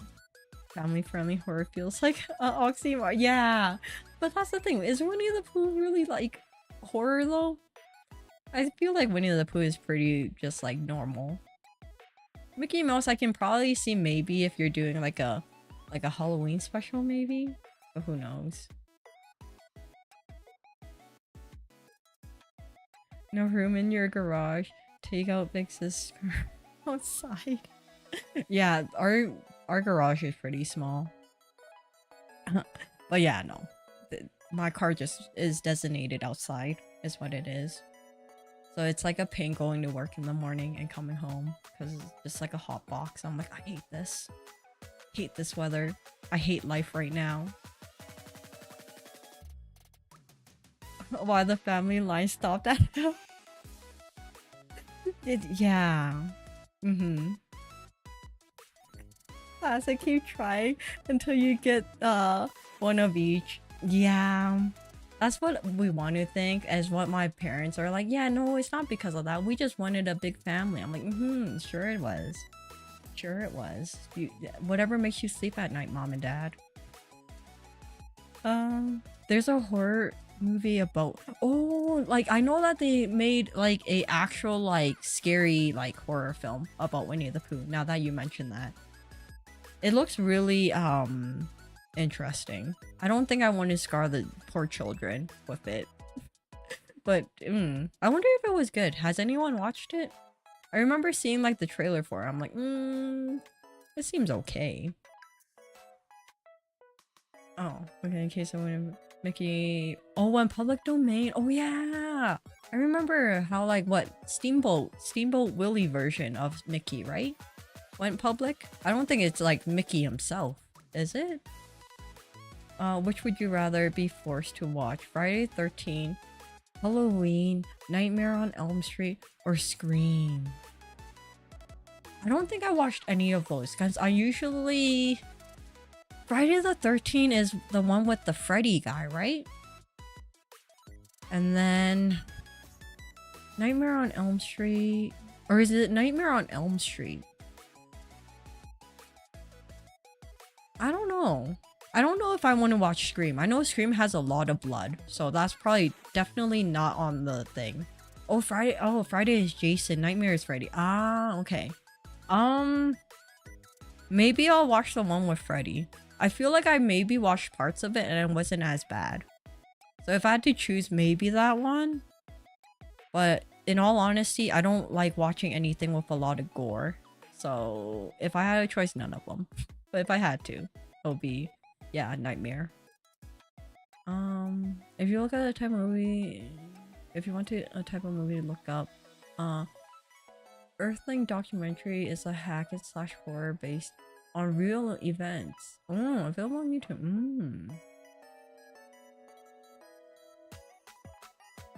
Family-friendly horror feels like oxymoron. Yeah, but that's the thing. Is Winnie the Pooh really like horror though? I feel like Winnie the Pooh is pretty just like normal. Mickey Mouse, I can probably see maybe if you're doing like a Halloween special maybe, but who knows. No room in your garage. Take out big sister outside. Yeah, our garage is pretty small. But yeah, no. My car just is designated outside is what it is. So it's like a pain going to work in the morning and coming home because it's just like a hot box. I'm like, I hate this. Hate this weather. I hate life right now. Why the family line stopped at hell? Yeah. As I keep trying until you get one of each. Yeah. That's what we want to think, as what my parents are like, yeah, no, it's not because of that. We just wanted a big family. I'm like, sure it was. Sure it was. Whatever makes you sleep at night, mom and dad. There's a horror movie about, like I know that they made like a actual like scary like horror film about Winnie the Pooh, now that you mentioned that. It looks really interesting. I don't think I want to scar the poor children with it. But I wonder if it was good. Has anyone watched it? I remember seeing like the trailer for it. I'm like, it seems okay. Oh, okay, in case I want to Mickey. Oh, went public domain. Oh yeah. I remember how like what Steamboat Willie version of Mickey, right? Went public. I don't think it's like Mickey himself, is it? Which would you rather be forced to watch? Friday the 13th, Halloween, Nightmare on Elm Street, or Scream? I don't think I watched any of those because I usually... Friday the 13th is the one with the Freddy guy, right? And then... Nightmare on Elm Street... Or is it Nightmare on Elm Street? I don't know. I don't know if I want to watch Scream. I know Scream has a lot of blood, so that's probably definitely not on the thing. Oh, Friday. Oh, Friday is Jason. Nightmare is Freddy. Ah, okay. Maybe I'll watch the one with Freddy. I feel like I maybe watched parts of it and it wasn't as bad. So if I had to choose, maybe that one. But in all honesty, I don't like watching anything with a lot of gore. So if I had a choice, none of them. But if I had to, it would be, yeah, Nightmare. If you look at a type of movie, if you want to a type of movie to look up, Earthling documentary is a hack and slash horror based on real events. Oh, available on YouTube.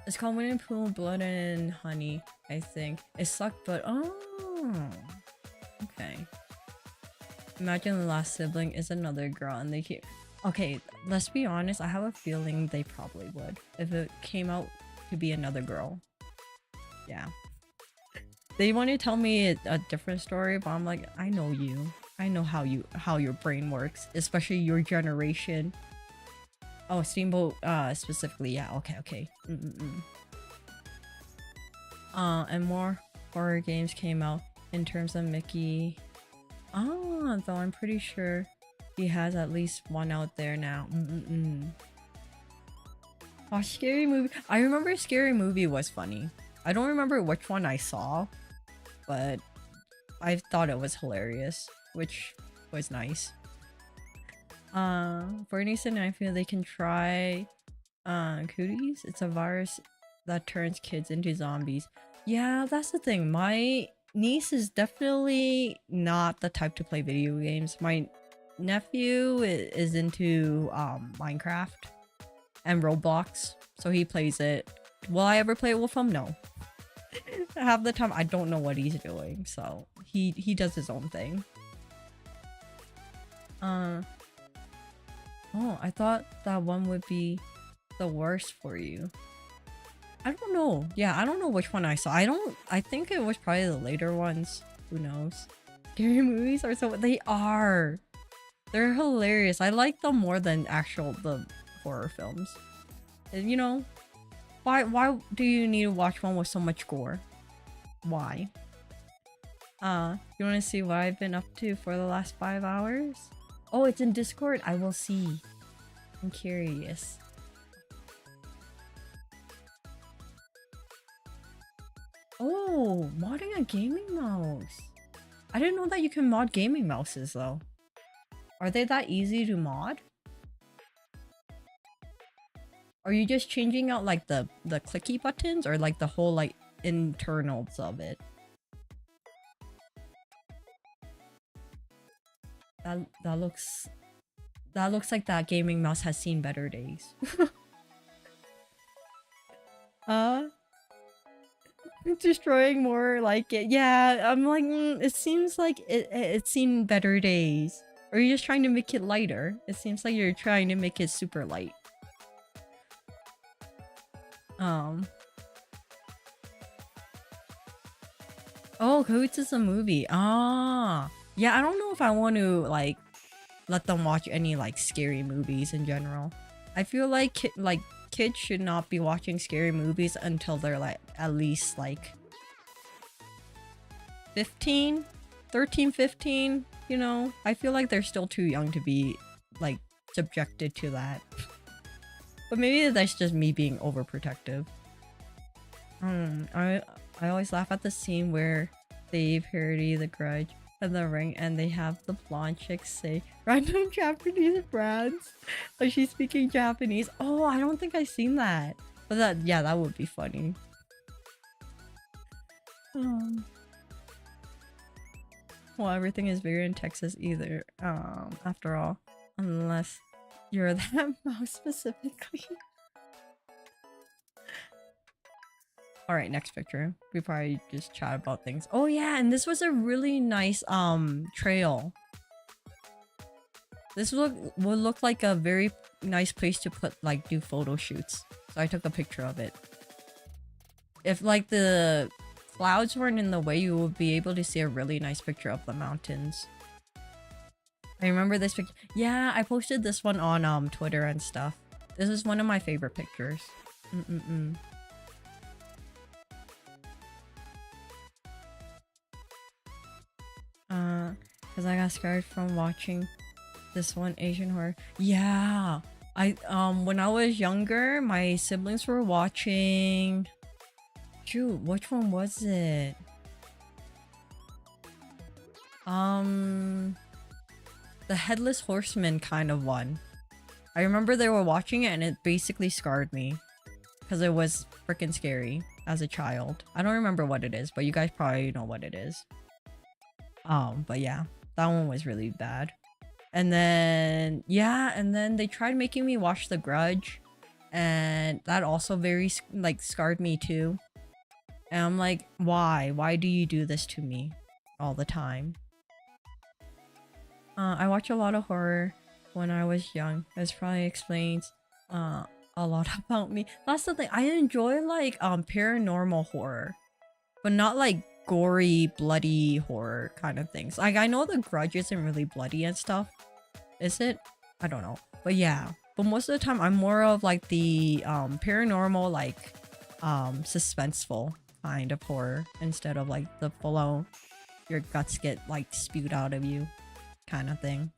It's called Winning Pool, Blood and Honey, I think. It sucked, but oh, okay. Imagine the last sibling is another girl and they keep... Okay, let's be honest, I have a feeling they probably would if it came out to be another girl. Yeah. They want to tell me a different story, but I'm like, I know you. I know how your brain works, especially your generation. Oh, Steamboat specifically, yeah, okay. And more horror games came out in terms of Mickey. Though I'm pretty sure he has at least one out there now. Oh, Scary Movie. I remember Scary Movie was funny. I don't remember which one I saw, but I thought it was hilarious, which was nice. Bernie said I feel they can try cooties. It's a virus that turns kids into zombies. Yeah, that's the thing. My niece is definitely not the type to play video games. My nephew is into Minecraft and Roblox, so he plays it. Will I ever play it with him? No. Half the time I don't know what he's doing, so he does his own thing. Oh, I thought that one would be the worst for you. I don't know. Yeah, I don't know which one I saw. I think it was probably the later ones. Who knows? Scary movies are so... They are! They're hilarious. I like them more than the horror films. And, you know, why do you need to watch one with so much gore? Why? You want to see what I've been up to for the last 5 hours? Oh, it's in Discord? I will see. I'm curious. Oh, modding a gaming mouse. I didn't know that you can mod gaming mouses though. Are they that easy to mod? Are you just changing out like the clicky buttons or like the whole like internals of it? That looks like that gaming mouse has seen better days. Destroying more like it. Yeah, I'm like, it seems like it's seen better days. Or are you just trying to make it lighter? It seems like you're trying to make it super light. Oh, Cahoots is a movie. Ah. Yeah, I don't know if I want to like let them watch any like scary movies in general. I feel like kids should not be watching scary movies until they're like at least like 15, 13, 15, you know? I feel like they're still too young to be like subjected to that. But maybe that's just me being overprotective. I always laugh at the scene where they parody The Grudge and The Ring and they have the blonde chick say random Japanese brands. Like she's speaking Japanese. Oh, I don't think I've seen that. But that would be funny. Well, everything is bigger in Texas either. After all, unless you're that mouse specifically. Alright, next picture. We probably just chat about things. Oh yeah, and this was a really nice trail. This would look like a very nice place to put like do photo shoots. So I took a picture of it. If like the clouds weren't in the way, you would be able to see a really nice picture of the mountains. I remember this picture. Yeah, I posted this one on Twitter and stuff. This is one of my favorite pictures. Because I got scared from watching this one Asian horror. Yeah, when I was younger, my siblings were watching. Shoot, which one was it? The Headless Horseman kind of one. I remember they were watching it and it basically scarred me because it was freaking scary as a child. I don't remember what it is, but you guys probably know what it is. But yeah, that one was really bad. And then yeah, and then they tried making me watch The Grudge, and that also very like scarred me too. And I'm like, why do you do this to me all the time? I watch a lot of horror when I was young. This probably explains a lot about me. That's the thing, I enjoy like paranormal horror, but not like gory, bloody horror kind of things. Like I know The Grudge isn't really bloody and stuff. Is it? I don't know. But yeah. But most of the time I'm more of like the paranormal, like suspenseful kind of horror instead of like the full on your guts get like spewed out of you kind of thing.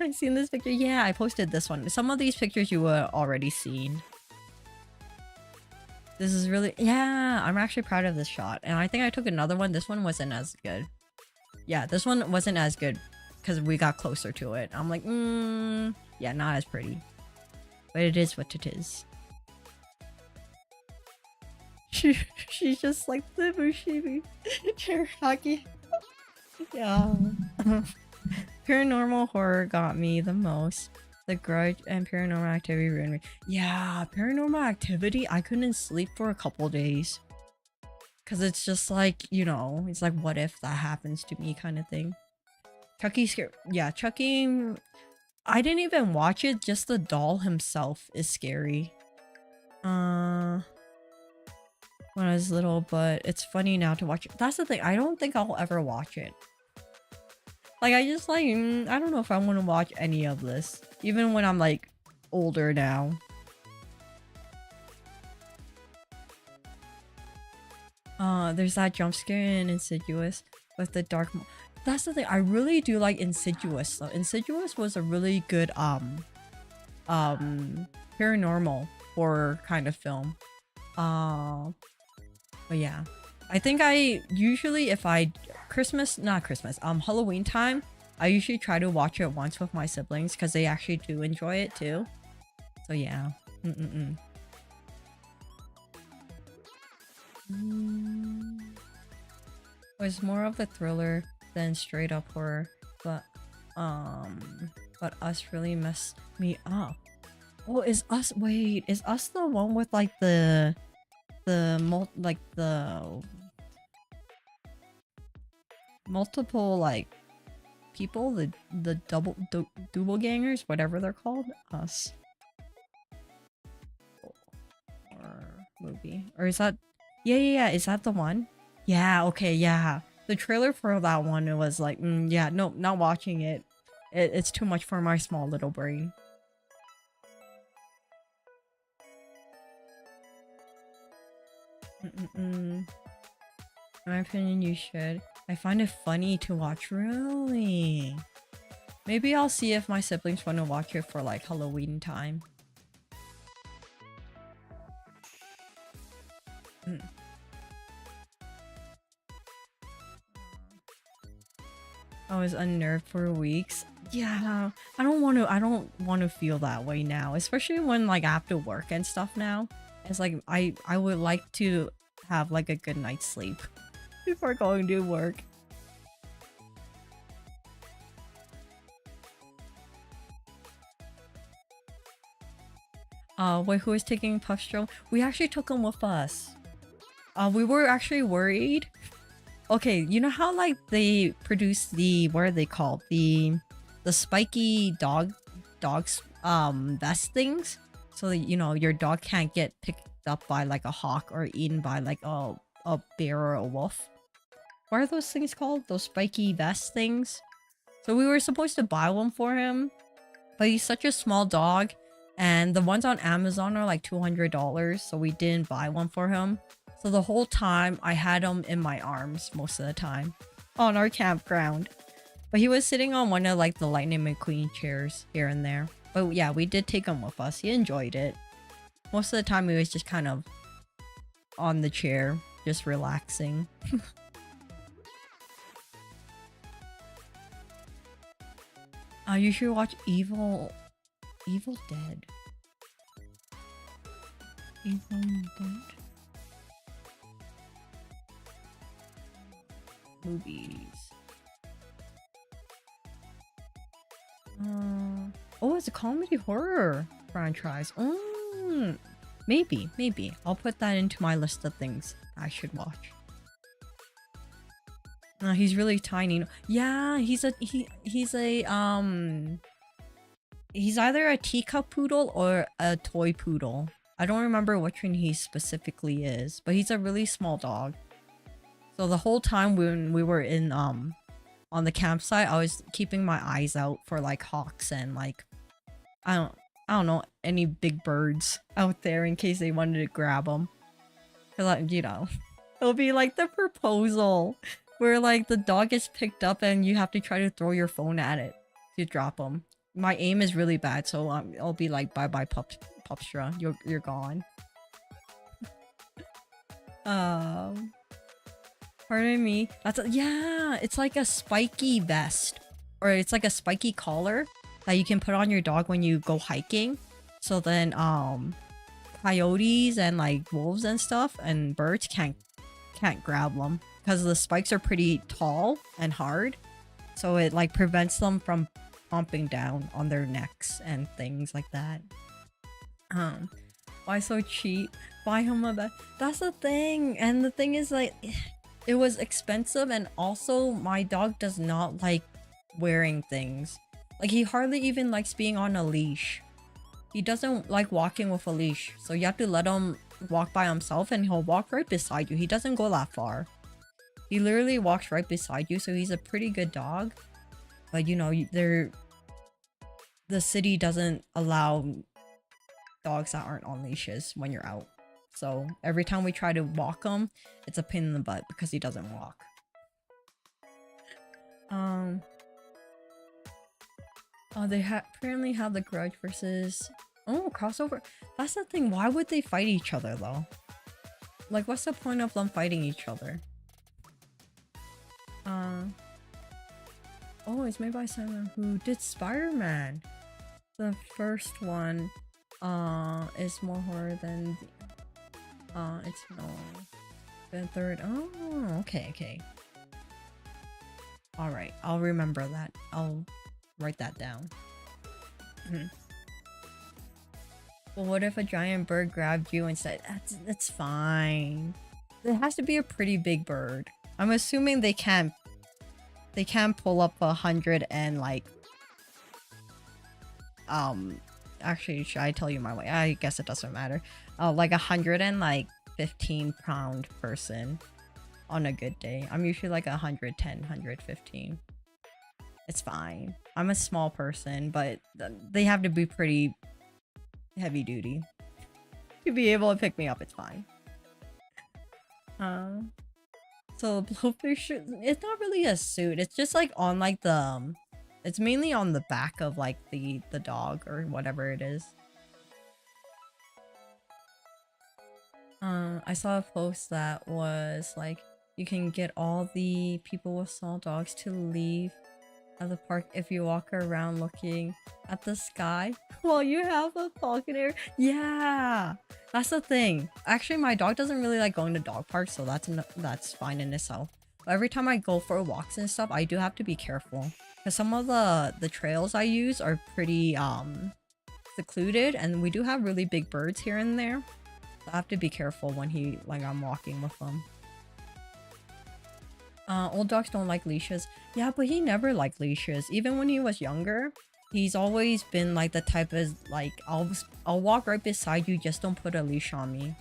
I seen this picture. Yeah, I posted this one. Some of these pictures you were already seen. This is really, yeah, I'm actually proud of this shot. And I think I took another one. This one wasn't as good. Yeah, this one wasn't as good because we got closer to it. I'm like, yeah, not as pretty. But it is what it is. She's just like the Bushibi. Cherokee. Yeah. Paranormal horror got me the most. The Grudge and Paranormal Activity ruined me. Yeah, Paranormal Activity, I couldn't sleep for a couple days. Because it's just like, you know, it's like, what if that happens to me kind of thing. Chucky scare. Yeah, Chucky. I didn't even watch it. Just the doll himself is scary. When I was little, but it's funny now to watch it. That's the thing. I don't think I'll ever watch it. Like, I just like, I don't know if I want to watch any of this. Even when I'm like older now. There's that jump scare in Insidious with the dark. That's the thing. I really do like Insidious though. Insidious was a really good paranormal horror kind of film. But yeah, I think I usually, if I Halloween time, I usually try to watch it once with my siblings because they actually do enjoy it too. So yeah. It was more of the thriller than straight up horror, but Us really messed me up. Oh, is Us the one with like the multiple like people, the double gangers, whatever they're called? Us. Or movie, or is that? Yeah, is that the one? Yeah, okay, yeah. The trailer for that one, it was like, yeah, no, not watching it. It's too much for my small little brain. In my opinion, you should. I find it funny to watch, really. Maybe I'll see if my siblings want to watch it for like Halloween time. I was unnerved for weeks. Yeah, I don't want to feel that way now, especially when like I have to work and stuff now. It's like I would like to have like a good night's sleep before going to work. Wait, who is taking Puffstro? We actually took him with us. We were actually worried. Okay, you know how like they produce the, what are they called? The spiky dogs vest things? So that, you know, your dog can't get picked up by like a hawk or eaten by like a bear or a wolf. What are those things called? Those spiky vest things? So we were supposed to buy one for him, but he's such a small dog, and the ones on Amazon are like $200, so we didn't buy one for him. So the whole time I had him in my arms most of the time on our campground. But he was sitting on one of like the Lightning McQueen chairs here and there. But yeah, we did take him with us. He enjoyed it. Most of the time he was just kind of on the chair, just relaxing. You should watch Evil Dead. Evil Dead movies. Oh, it's a comedy horror franchise. Maybe. I'll put that into my list of things I should watch. He's really tiny. Yeah, he's either a teacup poodle or a toy poodle. I don't remember which one he specifically is, but he's a really small dog. So the whole time when we were in on the campsite, I was keeping my eyes out for like hawks and like I don't know, any big birds out there in case they wanted to grab them. Like, you know, it'll be like the proposal where like the dog gets picked up and you have to try to throw your phone at it to drop them. My aim is really bad, so I'll be like, bye bye Pupstra, you're gone. Pardon me. Yeah, it's like a spiky vest, or it's like a spiky collar that you can put on your dog when you go hiking. So then coyotes and like wolves and stuff and birds can't grab them because the spikes are pretty tall and hard. So it like prevents them from pumping down on their necks and things like that. Why so cheap? Buy him a bed. That's the thing. And the thing is like, it was expensive, and also my dog does not like wearing things. Like he hardly even likes being on a leash. He doesn't like walking with a leash. So you have to let him walk by himself and he'll walk right beside you. He doesn't go that far. He literally walks right beside you, so he's a pretty good dog. But you know, the city doesn't allow dogs that aren't on leashes when you're out. So every time we try to walk him, it's a pain in the butt because he doesn't walk. Oh, they apparently have the Grudge versus... Oh, crossover. That's the thing. Why would they fight each other though? Like, what's the point of them fighting each other? Oh, it's made by someone who did Spider-Man. The first one is more horror than the, it's no. The third, oh, okay. Alright, I'll remember that. I'll write that down. Well, what if a giant bird grabbed you and said, that's fine. It has to be a pretty big bird. I'm assuming they can't pull up 100 and like actually, should I tell you my weight? I guess it doesn't matter. Like 115-pound person on a good day. I'm usually like 110, 115. It's fine. I'm a small person, but they have to be pretty heavy duty to be able to pick me up. It's fine. So blowfish, it's not really a suit. It's just like on like the it's mainly on the back of like the dog or whatever it is. I saw a post that was like, you can get all the people with small dogs to leave at the park if you walk around looking at the sky while you have a falconer. Yeah, that's the thing. Actually, my dog doesn't really like going to dog parks, so that's fine in itself. But every time I go for walks and stuff, I do have to be careful because some of the trails I use are pretty secluded, and we do have really big birds here and there. So I have to be careful when I'm walking with them. Old dogs don't like leashes. Yeah, but he never liked leashes. Even when he was younger, he's always been like the type of like, I'll walk right beside you, just don't put a leash on me.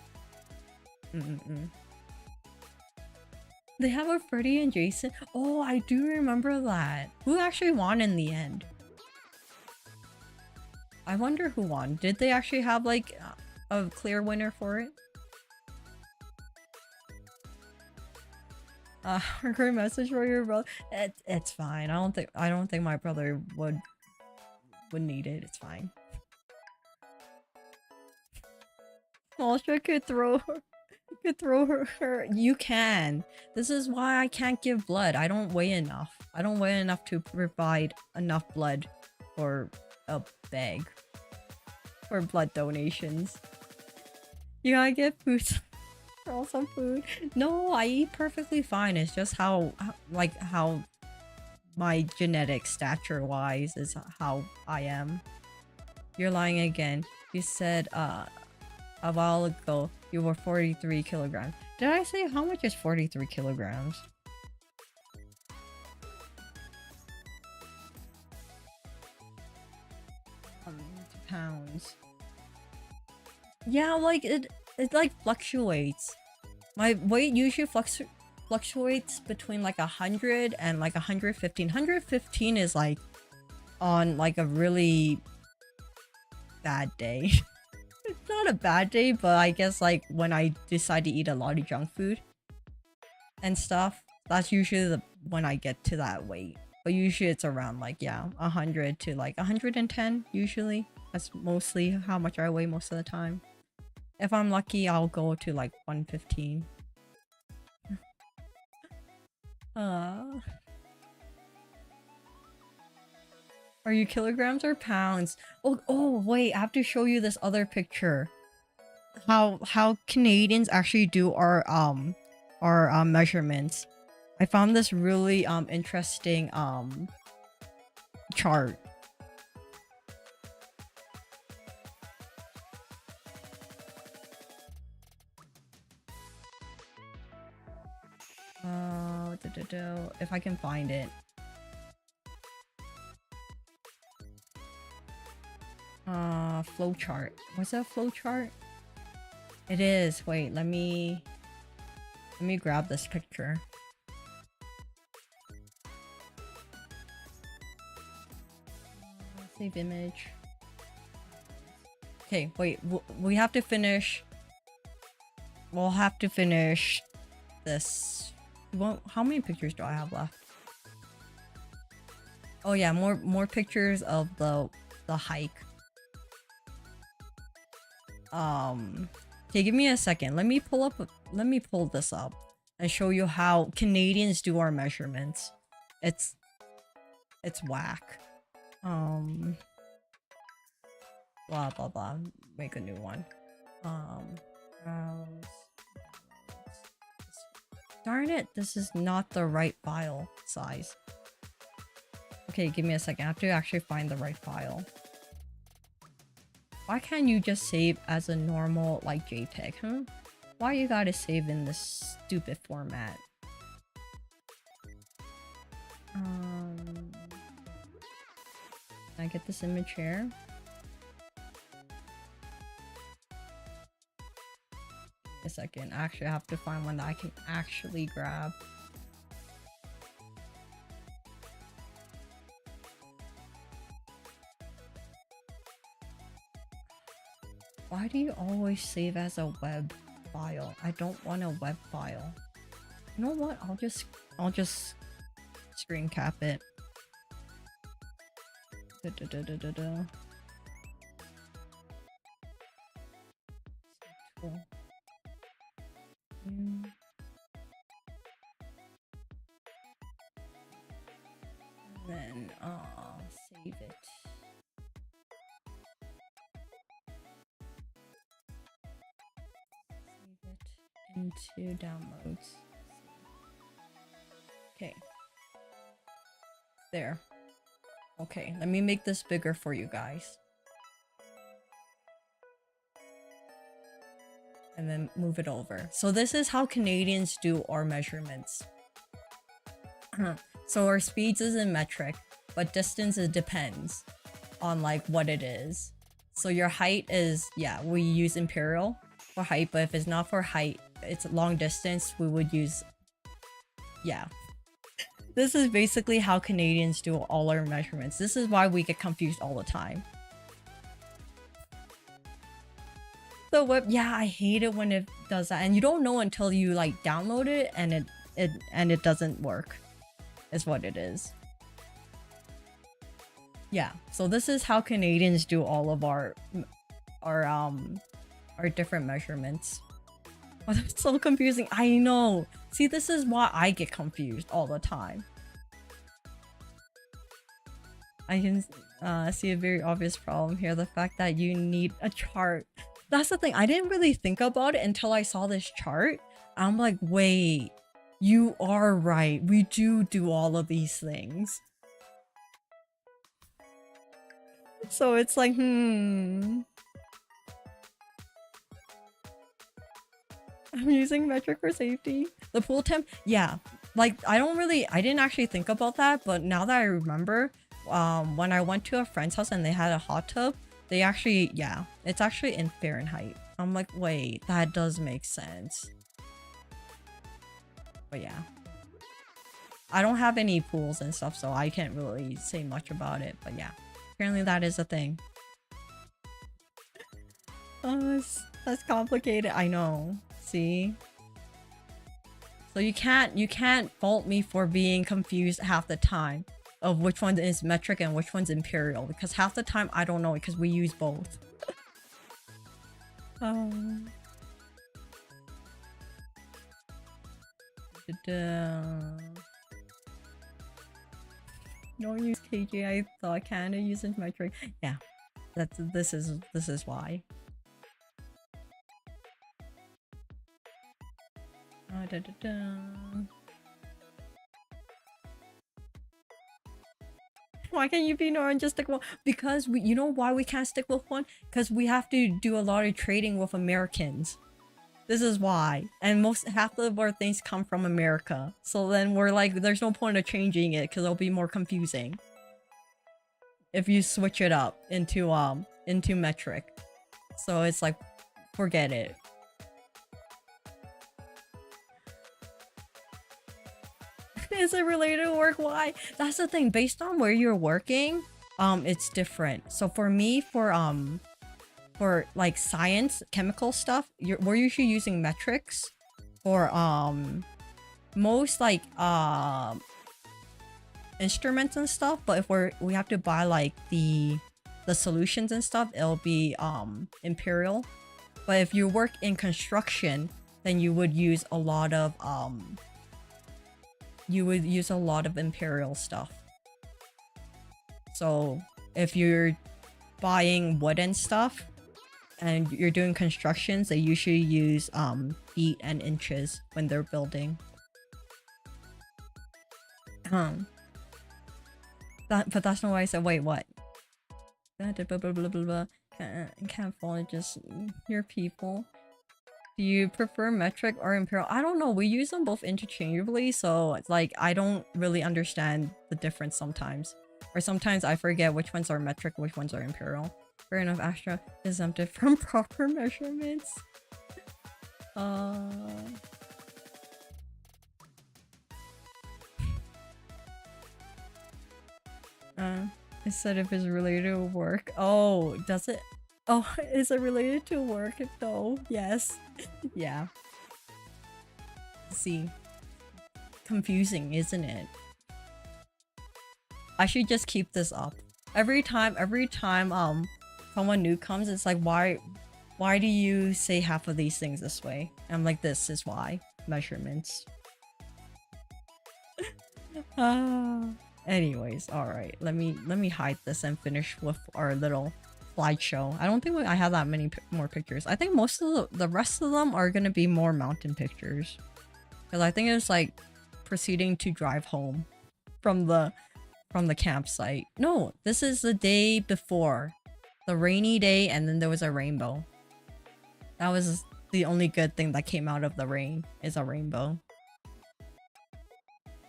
They have a Freddy and Jason. Oh, I do remember that. Who actually won in the end? I wonder who won. Did they actually have like a clear winner for it? Great message for your brother. It's fine. I don't think my brother would need it. It's fine. Astra could throw her. Could throw her. You can. This is why I can't give blood. I don't weigh enough. I don't weigh enough to provide enough blood for a bag for blood donations. You gotta get food. Throw some food. No, I eat perfectly fine. It's just how my genetic stature wise is how I am. You're lying again. You said a while ago you were 43 kilograms. Did I say how much is 43 kilograms? Pounds. Yeah, like it like fluctuates. My weight usually fluctuates between like 100 and like 115. 115 is like on like a really bad day. It's not a bad day, but I guess like when I decide to eat a lot of junk food and stuff, that's usually when I get to that weight. But usually it's around like, yeah, 100 to like 110 usually. That's mostly how much I weigh most of the time. If I'm lucky, I'll go to like 115. Are you kilograms or pounds? Oh wait, I have to show you this other picture. How Canadians actually do our measurements. I found this really interesting chart. If I can find it. Flow chart. What's that flow chart? It is. Wait, let me grab this picture. Save image. Okay, wait. We have to finish. We'll have to finish this. Well, how many pictures do I have left? Oh yeah, more pictures of the hike. Okay, give me a second. Let me pull this up and show you how Canadians do our measurements. It's whack. Blah blah blah. Make a new one. Darn it, this is not the right file size. Okay, give me a second. I have to actually find the right file. Why can't you just save as a normal, like, JPEG, huh? Why you gotta save in this stupid format? Can I get this image here? A second. Actually, I have to find one that I can actually grab. Why do you always save as a web file? I don't want a web file. You know what? I'll just screen cap it. Cool. Then save it. Into downloads. Okay. There. Okay, let me make this bigger for you guys. And then move it over. So this is how Canadians do our measurements. So our speeds is in metric, but distance, it depends on like what it is. So your height is, yeah, we use imperial for height, but if it's not for height, it's long distance, we would use Yeah. This is basically how Canadians do all our measurements. This is why we get confused all the time. The web, yeah, I hate it when it does that, and you don't know until you like download it and it doesn't work. Is what it is. Yeah, so this is how Canadians do all of our different measurements. Oh, that's so confusing. I know. See, this is why I get confused all the time. I can see a very obvious problem here. The fact that you need a chart. That's the thing. I didn't really think about it until I saw this chart. I'm like, wait, you are right. We do all of these things. So it's like, I'm using metric for safety. The pool temp, yeah. Like, I didn't actually think about that, but now that I remember, when I went to a friend's house and they had a hot tub, they actually, yeah, it's actually in Fahrenheit. I'm like, wait, that does make sense. But yeah. I don't have any pools and stuff, so I can't really say much about it, but yeah. Apparently that is a thing. Oh, that's complicated. I know. See? So you can't fault me for being confused half the time of which one is metric and which one's imperial, because half the time I don't know because we use both. Don't use KJ. I thought Canada uses metric. Yeah, this is why. Why can't you be no and just stick with one? Because you know why we can't stick with one? Because we have to do a lot of trading with Americans. This is why. And half of our things come from America. So then we're like, there's no point of changing it because it'll be more confusing if you switch it up into metric. So it's like, forget it. Is it related to work? Why? That's the thing. Based on where you're working, it's different. So for me, for like science, chemical stuff, we're usually using metrics. For most like instruments and stuff. But if we have to buy like the solutions and stuff, it'll be imperial. But if you work in construction, then you would use a lot of imperial stuff. So if you're buying wood and stuff and you're doing constructions, they usually use feet and inches when they're building. But that's not why I said, wait, what? Can't follow just your people. Do you prefer metric or imperial? I don't know. We use them both interchangeably, so it's like I don't really understand the difference sometimes. Or sometimes I forget which ones are metric, which ones are imperial. Fair enough, Astra is exempted from proper measurements. It said if it's related to work. Oh, does it? Oh, is it related to work though? Yes. Yeah. See. Confusing, isn't it? I should just keep this up. Every time someone new comes, it's like, why do you say half of these things this way? I'm like, this is why. Measurements. Anyways, alright. Let me hide this and finish with our little slideshow. I don't think I have that many more pictures. I think most of the rest of them are gonna be more mountain pictures. Because I think it's like proceeding to drive home from the campsite. No, this is the day before. The rainy day, and then there was a rainbow. That was the only good thing that came out of the rain, is a rainbow.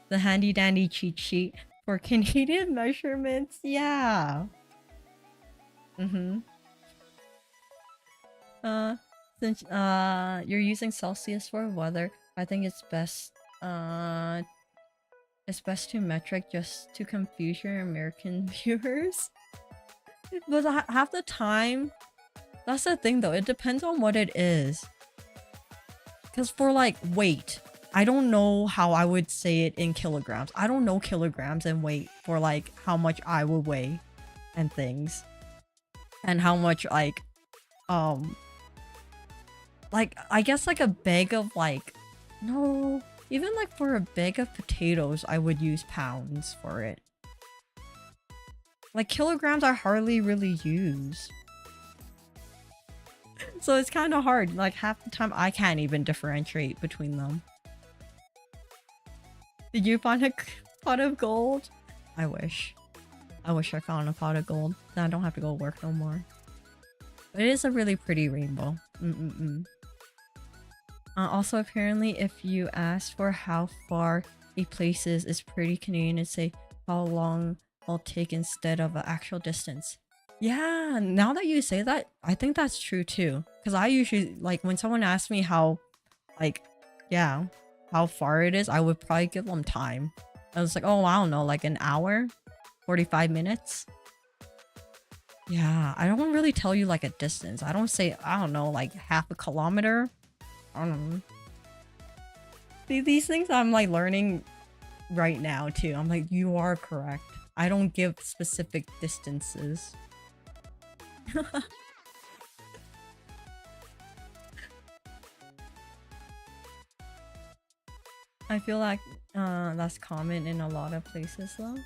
The handy dandy cheat sheet for Canadian measurements. Yeah. Since you're using Celsius for weather, I think it's best It's best to metric just to confuse your American viewers. But half the time, that's the thing though, it depends on what it is. Because for like weight, I don't know how I would say it in kilograms. I don't know kilograms and weight for like how much I would weigh and things. And how much like I guess like a bag of like, no, even like for a bag of potatoes, I would use pounds for it. Like kilograms I hardly really use. So it's kind of hard. Like half the time I can't even differentiate between them. Did you find a pot of gold? I wish. I wish I found a pot of gold. Then I don't have to go work no more. But it is a really pretty rainbow. Also, apparently, if you ask for how far a place is, it's pretty Canadian to say how long I'll take instead of an actual distance. Yeah, now that you say that, I think that's true too. Because I usually, like, when someone asks me how, like, yeah, how far it is, I would probably give them time. I was like, oh, I don't know, like an hour? 45 minutes? Yeah, I don't really tell you like a distance. I don't say, I don't know, like half a kilometer. I don't know. See, these things I'm like learning right now too. I'm like, you are correct. I don't give specific distances. I feel like that's common in a lot of places though.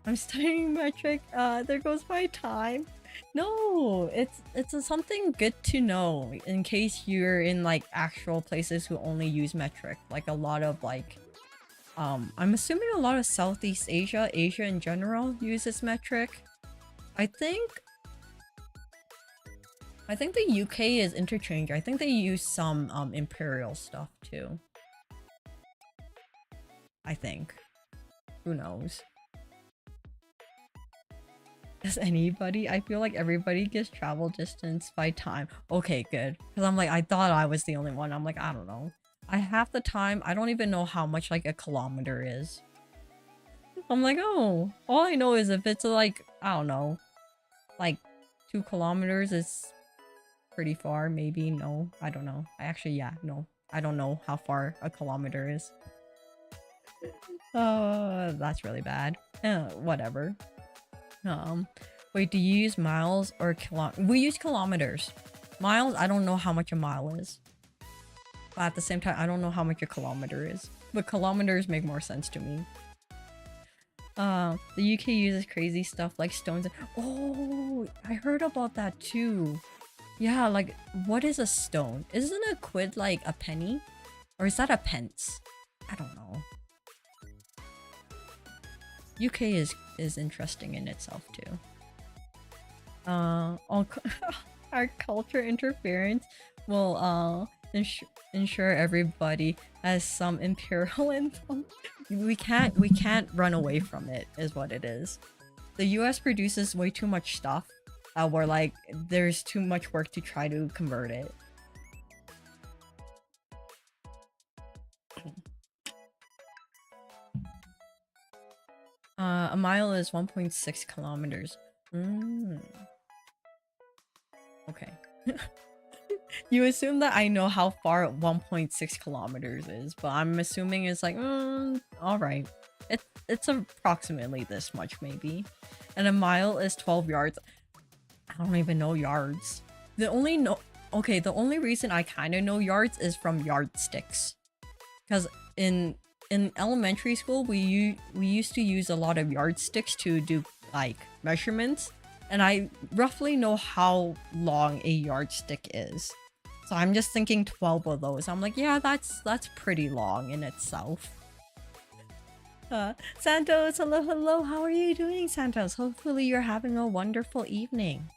I'm studying metric. There goes my time. No, it's something good to know in case you're in like actual places who only use metric. Like a lot of like, I'm assuming a lot of Southeast Asia, Asia in general uses metric. I think the UK is interchange. I think they use some imperial stuff too. I think. Who knows? Does anybody? I feel like everybody gets travel distance by time. Okay, good. Because I'm like, I thought I was the only one. I'm like, I don't know. Half the time, I don't even know how much like a kilometer is. I'm like, oh, all I know is if it's like, I don't know, like 2 kilometers is pretty far. Maybe, no, I don't know. Yeah, no, I don't know how far a kilometer is. Oh, that's really bad. Whatever. Wait, do you use miles or we use kilometers. Miles, I don't know how much a mile is. But at the same time, I don't know how much a kilometer is. But kilometers make more sense to me. The UK uses crazy stuff like stones and— oh, I heard about that too. Yeah, like, what is a stone? Isn't a quid like a penny? Or is that a pence? I don't know. UK is interesting in itself too. Our culture interference will ensure everybody has some imperial info. We can't run away from it, is what it is. The US produces way too much stuff where like there's too much work to try to convert it. A mile is 1.6 kilometers. Okay. You assume that I know how far 1.6 kilometers is, but I'm assuming it's like, alright. It's approximately this much, maybe. And a mile is 12 yards. I don't even know yards. The only reason I kind of know yards is from yardsticks. Because in elementary school, we used to use a lot of yardsticks to do like measurements, and I roughly know how long a yardstick is. So I'm just thinking 12 of those. I'm like, yeah, that's pretty long in itself. Santos, hello, how are you doing, Santos? Hopefully you're having a wonderful evening.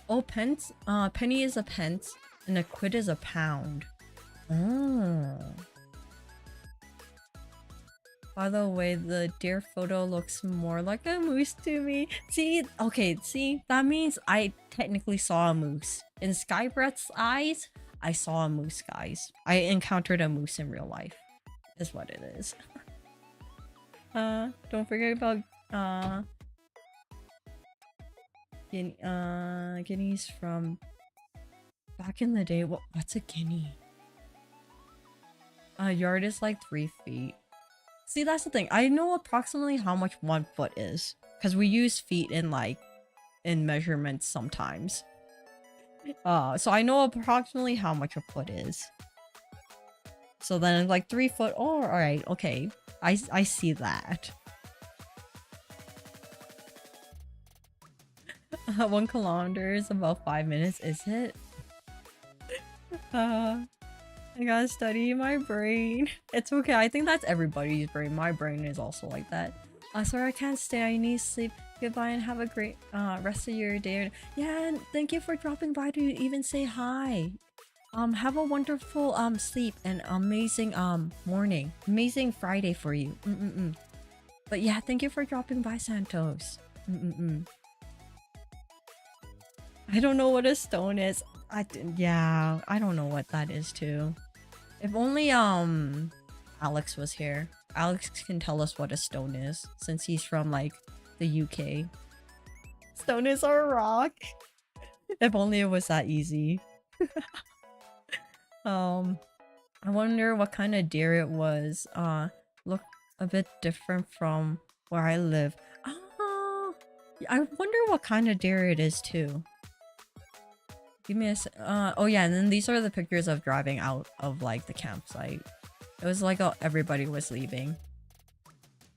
Oh, pence? Penny is a pence, and a quid is a pound. Oh. By the way, the deer photo looks more like a moose to me. See, that means I technically saw a moose. In Skybreath's eyes, I saw a moose, guys. I encountered a moose in real life. is what it is. Don't forget about guineas from back in the day. What's a guinea? A yard is like 3 feet. See, that's the thing. I know approximately how much 1 foot is because we use feet in measurements sometimes. So I know approximately how much a foot is. So then like 3 foot. Oh, all right, okay. I see that. 1 kilometer is about 5 minutes, is it? I gotta study my brain. It's okay. I think that's everybody's brain. My brain is also like that. Sorry, I can't stay. I need sleep. Goodbye and have a great rest of your day. Yeah, and thank you for dropping by to even say hi. Have a wonderful sleep and amazing morning. Amazing Friday for you. But yeah, thank you for dropping by, Santos. I don't know what a stone is. Yeah, I don't know what that is too. If only Alex was here. Alex can tell us what a stone is since he's from like the UK. Stone is our rock. If only it was that easy. I wonder what kind of deer it was. Look a bit different from where I live. I wonder what kind of deer it is too. Give me a oh yeah, and then these are the pictures of driving out of like the campsite. It was like everybody was leaving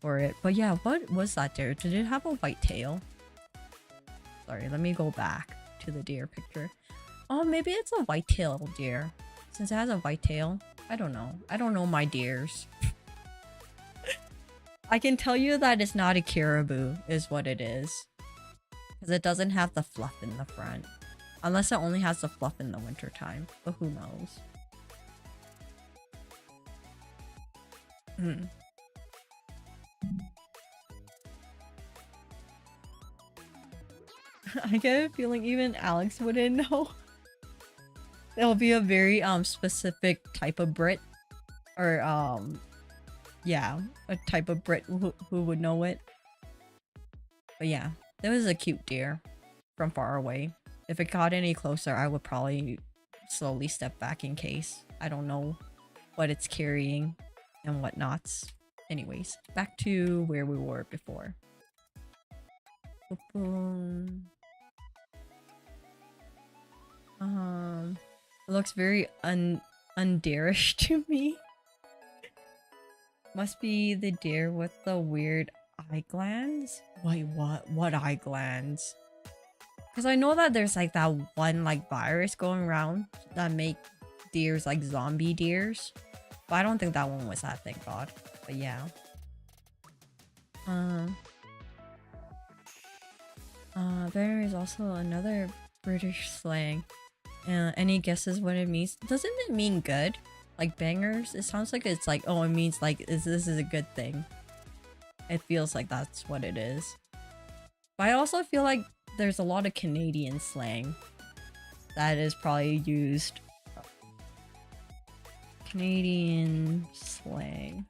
for it. But yeah, what was that deer? Did it have a white tail? Sorry, let me go back to the deer picture. Oh, maybe it's a white-tailed deer. Since it has a white tail. I don't know. I don't know my deers. I can tell you that it's not a caribou is what it is. Because it doesn't have the fluff in the front. Unless it only has the fluff in the wintertime. But who knows? I get a feeling even Alex wouldn't know. It'll be a very specific type of Brit. Or yeah, a type of Brit who would know it. But yeah, it was a cute deer from far away. If it got any closer, I would probably slowly step back in case. I don't know what it's carrying and whatnots. Anyways, back to where we were before. It looks very undeerish to me. Must be the deer with the weird eye glands? Wait, what? What eye glands? Because I know that there's like that one like virus going around that make deers like zombie deers. But I don't think that one was that, thank god. But yeah. There is also another British slang. Any guesses what it means? Doesn't it mean good? Like bangers? It sounds like it's like, oh, it means like this is a good thing. It feels like that's what it is. But I also feel like there's a lot of Canadian slang that is probably used. Canadian slang.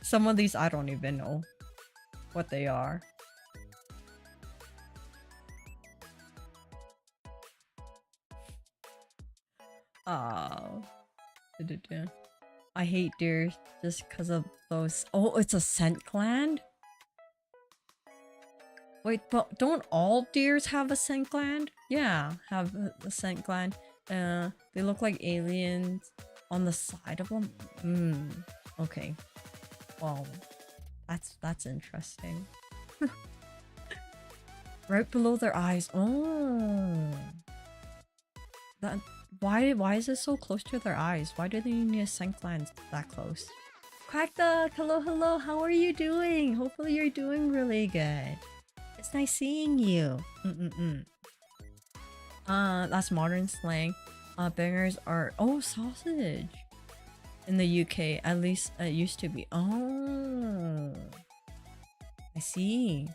Some of these I don't even know what they are. I hate deer just because of those. Oh, it's a scent gland? Wait, but don't all deers have a scent gland? Yeah, have a scent gland. They look like aliens on the side of them. Okay. Well, that's interesting. Right below their eyes. Oh. That why is it so close to their eyes? Why do they need a scent gland that close? Quackduck, hello, how are you doing? Hopefully you're doing really good. It's nice seeing you. That's modern slang. Bangers are sausage. In the UK, at least it used to be. Oh, I see.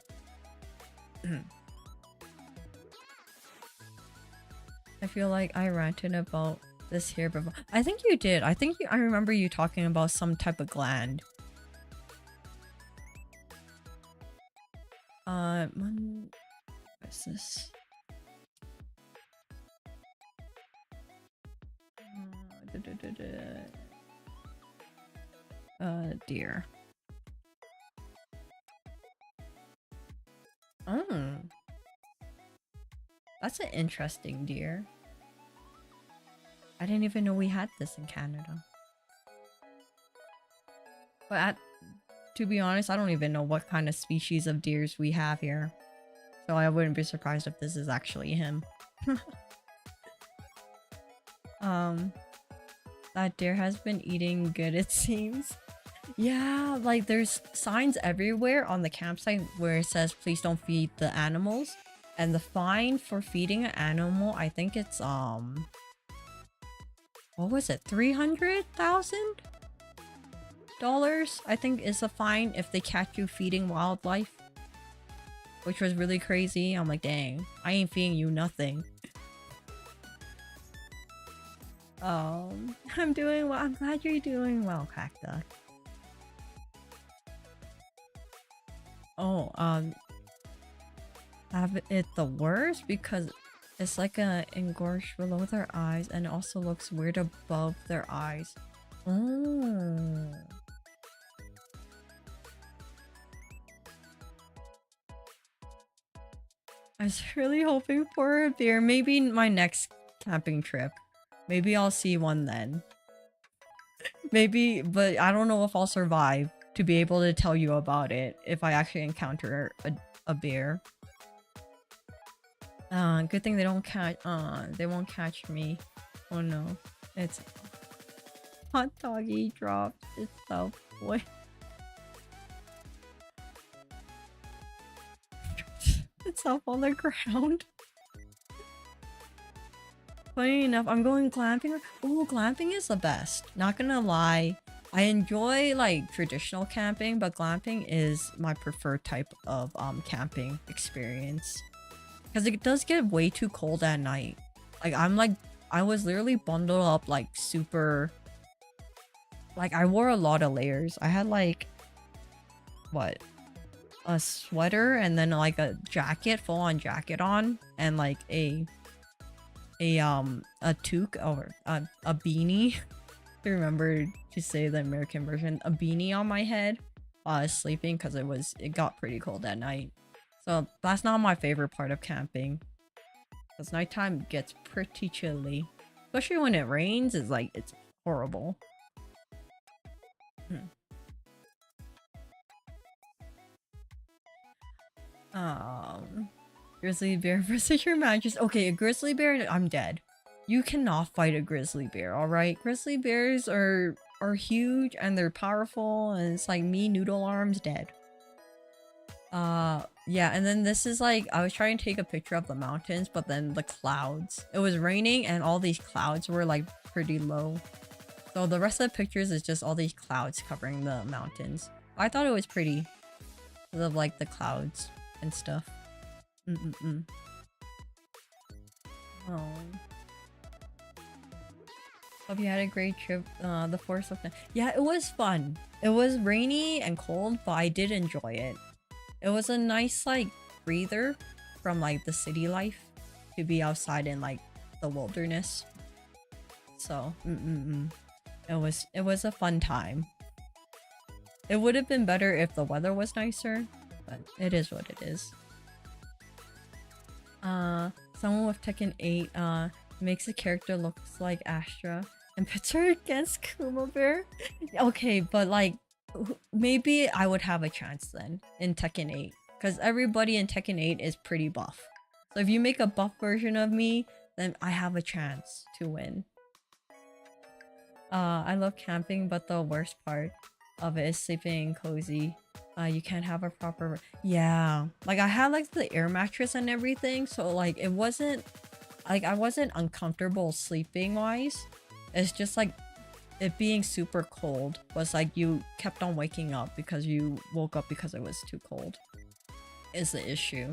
I feel like I ranted about this here before. I think you did. I remember you talking about some type of gland. What's this? Deer. Oh. That's an interesting deer. I didn't even know we had this in Canada. But to be honest, I don't even know what kind of species of deers we have here. So I wouldn't be surprised if this is actually him. That deer has been eating good, it seems. Yeah, like there's signs everywhere on the campsite where it says please don't feed the animals. And the fine for feeding an animal, I think it's what was it, $300,000 I think is a fine if they catch you feeding wildlife, which was really crazy. I'm like, dang, I ain't feeding you nothing. I'm doing well. I'm glad you're doing well, Cacta. Oh, have it the worst because it's like a engorged below their eyes and it also looks weird above their eyes. Oh. I was really hoping for a beer. Maybe my next camping trip. Maybe I'll see one then. Maybe, but I don't know if I'll survive to be able to tell you about it if I actually encounter a bear. Good thing they don't catch, they won't catch me. Oh no. It's hot doggy dropped itself. What? Itself on the ground. Funny enough, I'm going glamping. Oh, glamping is the best. Not gonna lie. I enjoy like traditional camping, but glamping is my preferred type of camping experience. Because it does get way too cold at night. Like I was literally bundled up like super. Like I wore a lot of layers. I had like what? A sweater and then like a jacket, full on jacket on, and like a toque or a beanie. I remember to say the American version, a beanie on my head while I was sleeping because it got pretty cold at night. So that's not my favorite part of camping, because nighttime gets pretty chilly, especially when it rains. It's horrible. Grizzly bear versus your mattress. Okay, a grizzly bear, I'm dead. You cannot fight a grizzly bear, alright? Grizzly bears are huge and they're powerful, and it's like me, noodle arms, dead. Yeah, and then this is like, I was trying to take a picture of the mountains, but then the clouds. It was raining and all these clouds were like pretty low. So the rest of the pictures is just all these clouds covering the mountains. I thought it was pretty. Because of like the clouds and stuff. Oh. Hope you had a great trip. The forest looked nice. Yeah, it was fun. It was rainy and cold, but I did enjoy it. It was a nice like breather from like the city life to be outside in like the wilderness. So, it was a fun time. It would have been better if the weather was nicer, but it is what it is. Someone with Tekken 8 makes a character looks like Astra and pits her against Kuma Bear. Okay, but like maybe I would have a chance then in Tekken 8, because everybody in Tekken 8 is pretty buff. So if you make a buff version of me, then I have a chance to win. I love camping, but the worst part of it is sleeping cozy. You can't have a proper... Yeah, like I had like the air mattress and everything, so like it wasn't... Like I wasn't uncomfortable sleeping wise. It's just like it being super cold was like you kept on waking up because you woke up because it was too cold is the issue.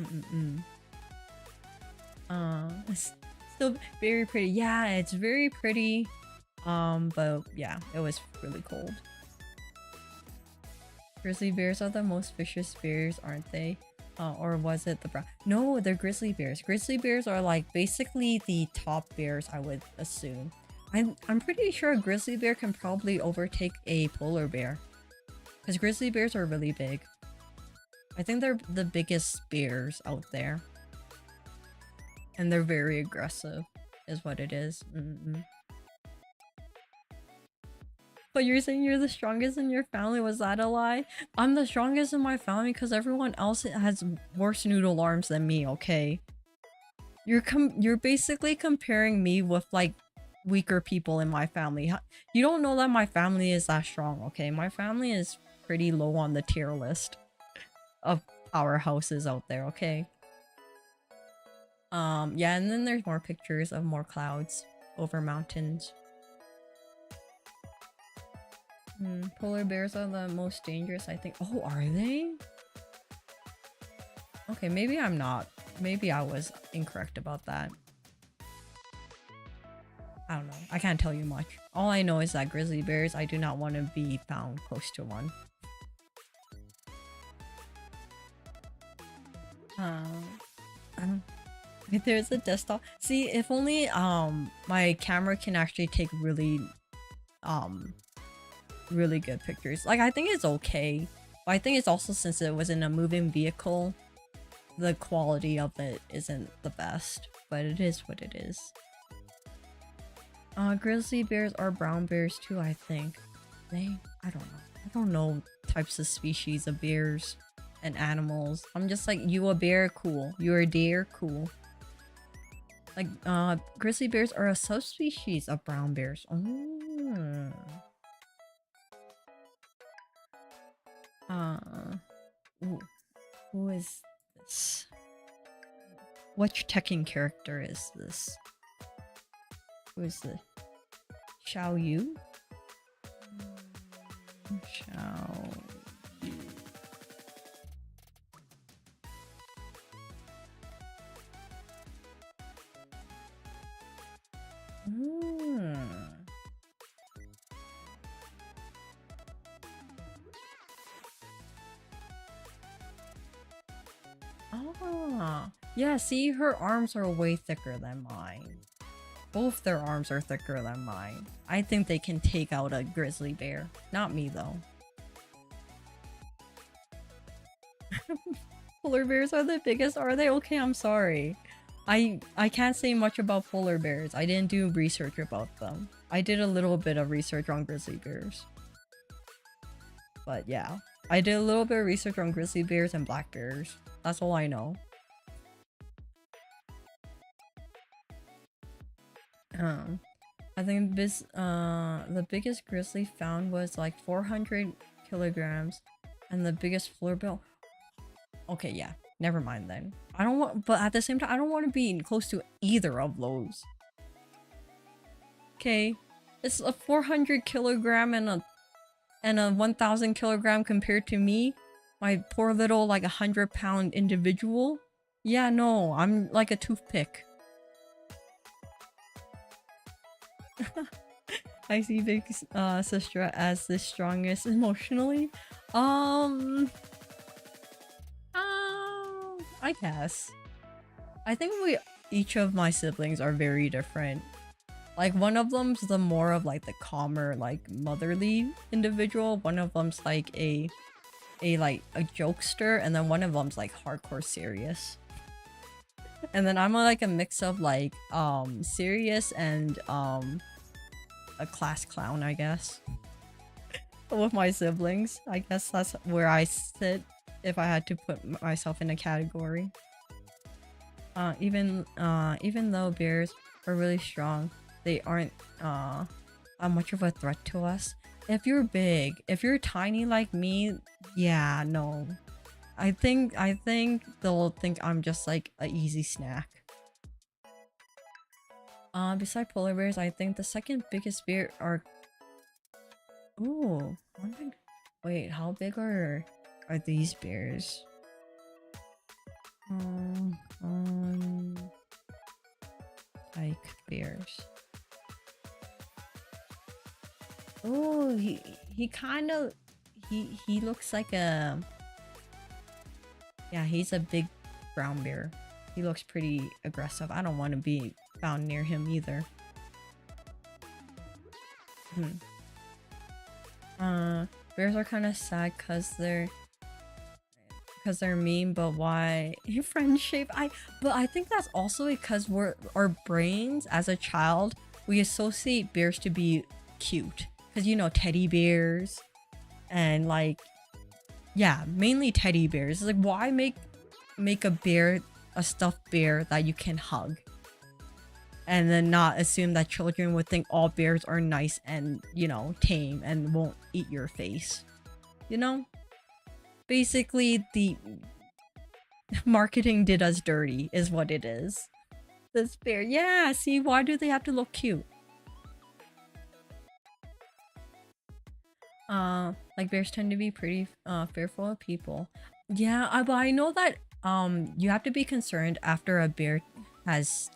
Mm-mm-mm. It's still very pretty. Yeah, it's very pretty. But yeah, it was really cold. Grizzly bears are the most vicious bears, aren't they? Or was it the brown? No, they're grizzly bears. Grizzly bears are like basically the top bears, I would assume. I'm pretty sure a grizzly bear can probably overtake a polar bear. Because grizzly bears are really big. I think they're the biggest bears out there. And they're very aggressive, is what it is. But you're saying you're the strongest in your family, was that a lie? I'm the strongest in my family because everyone else has worse noodle arms than me, okay? You're basically comparing me with like weaker people in my family. You don't know that my family is that strong, okay? My family is pretty low on the tier list of powerhouses out there, okay? Yeah, and then there's more pictures of more clouds over mountains. Polar bears are the most dangerous, I think. Oh, are they? Okay, maybe I'm not. Maybe I was incorrect about that. I don't know. I can't tell you much. All I know is that grizzly bears, I do not want to be found close to one. There's a desktop. See, if only my camera can actually take really really good pictures. Like, I think it's okay. But I think it's also, since it was in a moving vehicle, the quality of it isn't the best. But it is what it is. Grizzly bears are brown bears too, I think. I don't know. I don't know types of species of bears and animals. I'm just like, you a bear, cool. You're a deer, cool. Like, grizzly bears are a subspecies of brown bears. Oh. Ooh. Who is this? Which Tekken character is this? Who is this? Xiao Yu? Xiao Yu. Ah, yeah, see, her arms are way thicker than mine. Both their arms are thicker than mine. I think they can take out a grizzly bear. Not me, though. Polar bears are the biggest, are they? Okay, I'm sorry. I can't say much about polar bears. I didn't do research about them. I did a little bit of research on grizzly bears. But yeah, I did a little bit of research on grizzly bears and black bears. That's all I know. I think this the biggest grizzly found was like 400 kilograms, and the biggest floorball. Okay, yeah, never mind then. I don't want, but at the same time, I don't want to be close to either of those. Okay, it's a 400 kilogram and a 1,000 kilogram compared to me, my poor little like 100-pound individual. Yeah, no, I'm like a toothpick. I see big sister as the strongest emotionally. I guess. I think each of my siblings are very different. Like, one of them's the more of like the calmer, like motherly individual. One of them's like a jokester, and then one of them's like hardcore serious. And then I'm like a mix of like serious and a class clown, I guess. With my siblings, I guess that's where I sit if I had to put myself in a category. Even though bears are really strong, they aren't much of a threat to us. If you're big, if you're tiny like me, yeah, no. I think they'll think I'm just like an easy snack. Beside polar bears, I think the second biggest bear are... Ooh, wait, how big are these bears? On like bears. Oh, he kind of he looks like a, yeah, he's a big brown bear. He looks pretty aggressive. I don't want to be found near him either. Bears are kind of sad because they're mean, but why friend shape? But I think that's also because our brains as a child, we associate bears to be cute, because you know, teddy bears and like, yeah, mainly teddy bears. It's like, why make a bear a stuffed bear that you can hug, and then not assume that children would think all bears are nice and, you know, tame and won't eat your face, you know? Basically, the marketing did us dirty is what it is. This bear, yeah, see, why do they have to look cute? Like, bears tend to be pretty fearful of people. Yeah, but I know that you have to be concerned after a bear has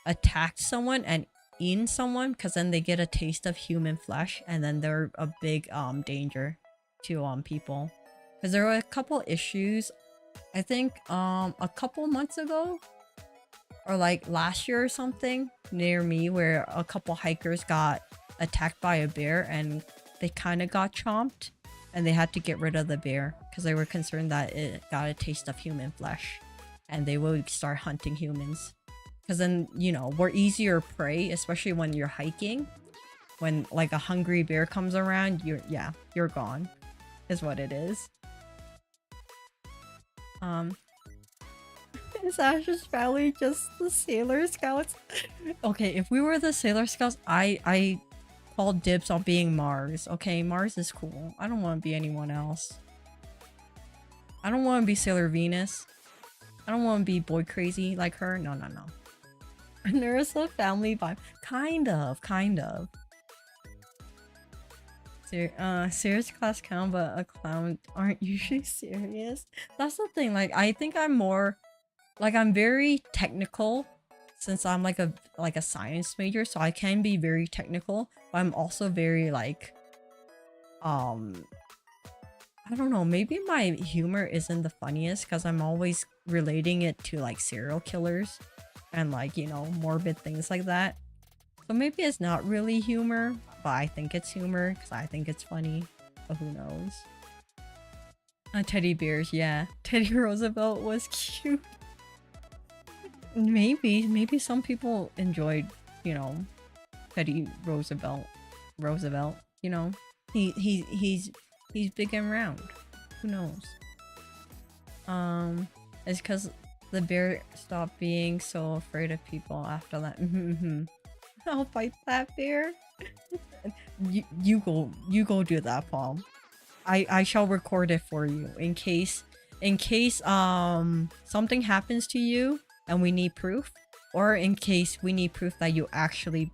attacked someone and eaten someone, because then they get a taste of human flesh, and then they're a big danger to people. Because there were a couple issues, I think a couple months ago, or like last year or something, near me, where a couple hikers got attacked by a bear and they kind of got chomped, and they had to get rid of the bear because they were concerned that it got a taste of human flesh and they would start hunting humans. Because then, you know, we're easier prey, especially when you're hiking. When like a hungry bear comes around, you're gone, is what it is. Is Ash's family just the Sailor Scouts? Okay, if we were the Sailor Scouts, I called dibs on being Mars. Okay, Mars is cool. I don't want to be anyone else. I don't want to be Sailor Venus. I don't want to be boy crazy like her. No, no, no. There's a family vibe. Kind of. Serious class clown, but a clown aren't usually serious. That's the thing. Like, I think I'm more, like, I'm very technical, since I'm like a science major, so I can be very technical, but I'm also very like, I don't know, maybe my humor isn't the funniest because I'm always relating it to like serial killers and like, you know, morbid things like that. So maybe it's not really humor, but I think it's humor because I think it's funny, but who knows. Teddy bears, yeah. Teddy Roosevelt was cute. Maybe some people enjoyed, you know, Teddy Roosevelt, you know. He's big and round. Who knows? It's because the bear stopped being so afraid of people after that. I'll fight that bear. you go do that, Paul. I shall record it for you in case something happens to you and we need proof, or in case we need proof that you actually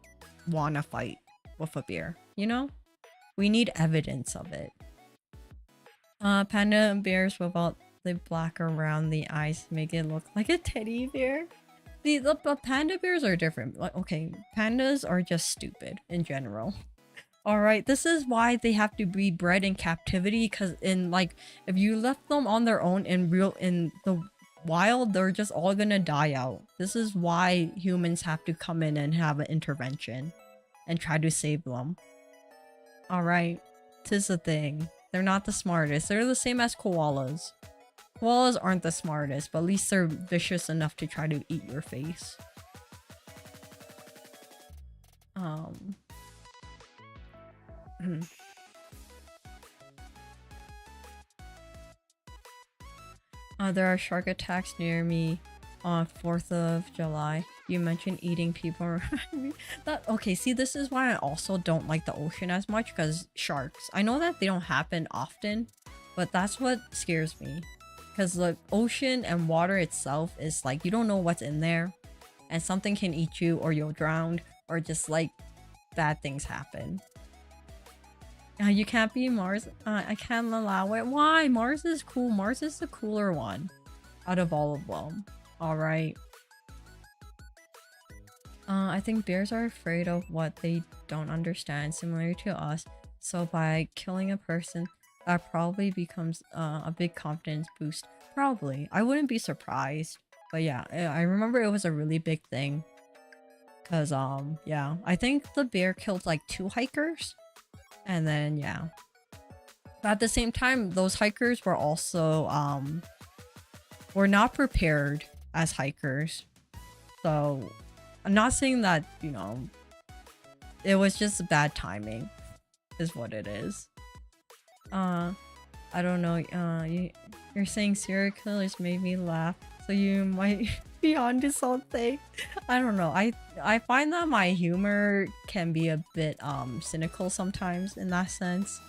wanna fight with a bear, you know? We need evidence of it. Panda and bears without the black around the eyes make it look like a teddy bear. The panda bears are different. Like, okay, pandas are just stupid in general. Alright, this is why they have to be bred in captivity, because in like, if you left them on their own in the wild, they're just all gonna die out. This is why humans have to come in and have an intervention and try to save them. Alright, 'tis the thing. They're not the smartest. They're the same as koalas. Koalas aren't the smartest, but at least they're vicious enough to try to eat your face. There are shark attacks near me on 4th of July. You mentioned eating people around me. Okay, see, this is why I also don't like the ocean as much, because sharks. I know that they don't happen often, but that's what scares me. Because the ocean and water itself is like, you don't know what's in there, and something can eat you, or you'll drown, or just like bad things happen. You can't be Mars. I can't allow it. Why? Mars is cool. Mars is the cooler one. out of all of them. All right. I think bears are afraid of what they don't understand, similar to us. So by killing a person, that probably becomes a big confidence boost. Probably. I wouldn't be surprised. But yeah, I remember it was a really big thing. Cause yeah, I think the bear killed like 2 hikers. And then yeah. But at the same time, those hikers were also were not prepared as hikers. So I'm not saying that, you know, it was just bad timing is what it is. I don't know, you're saying serial killers made me laugh, so you might be onto something. I don't know. I find that my humor can be a bit cynical sometimes in that sense,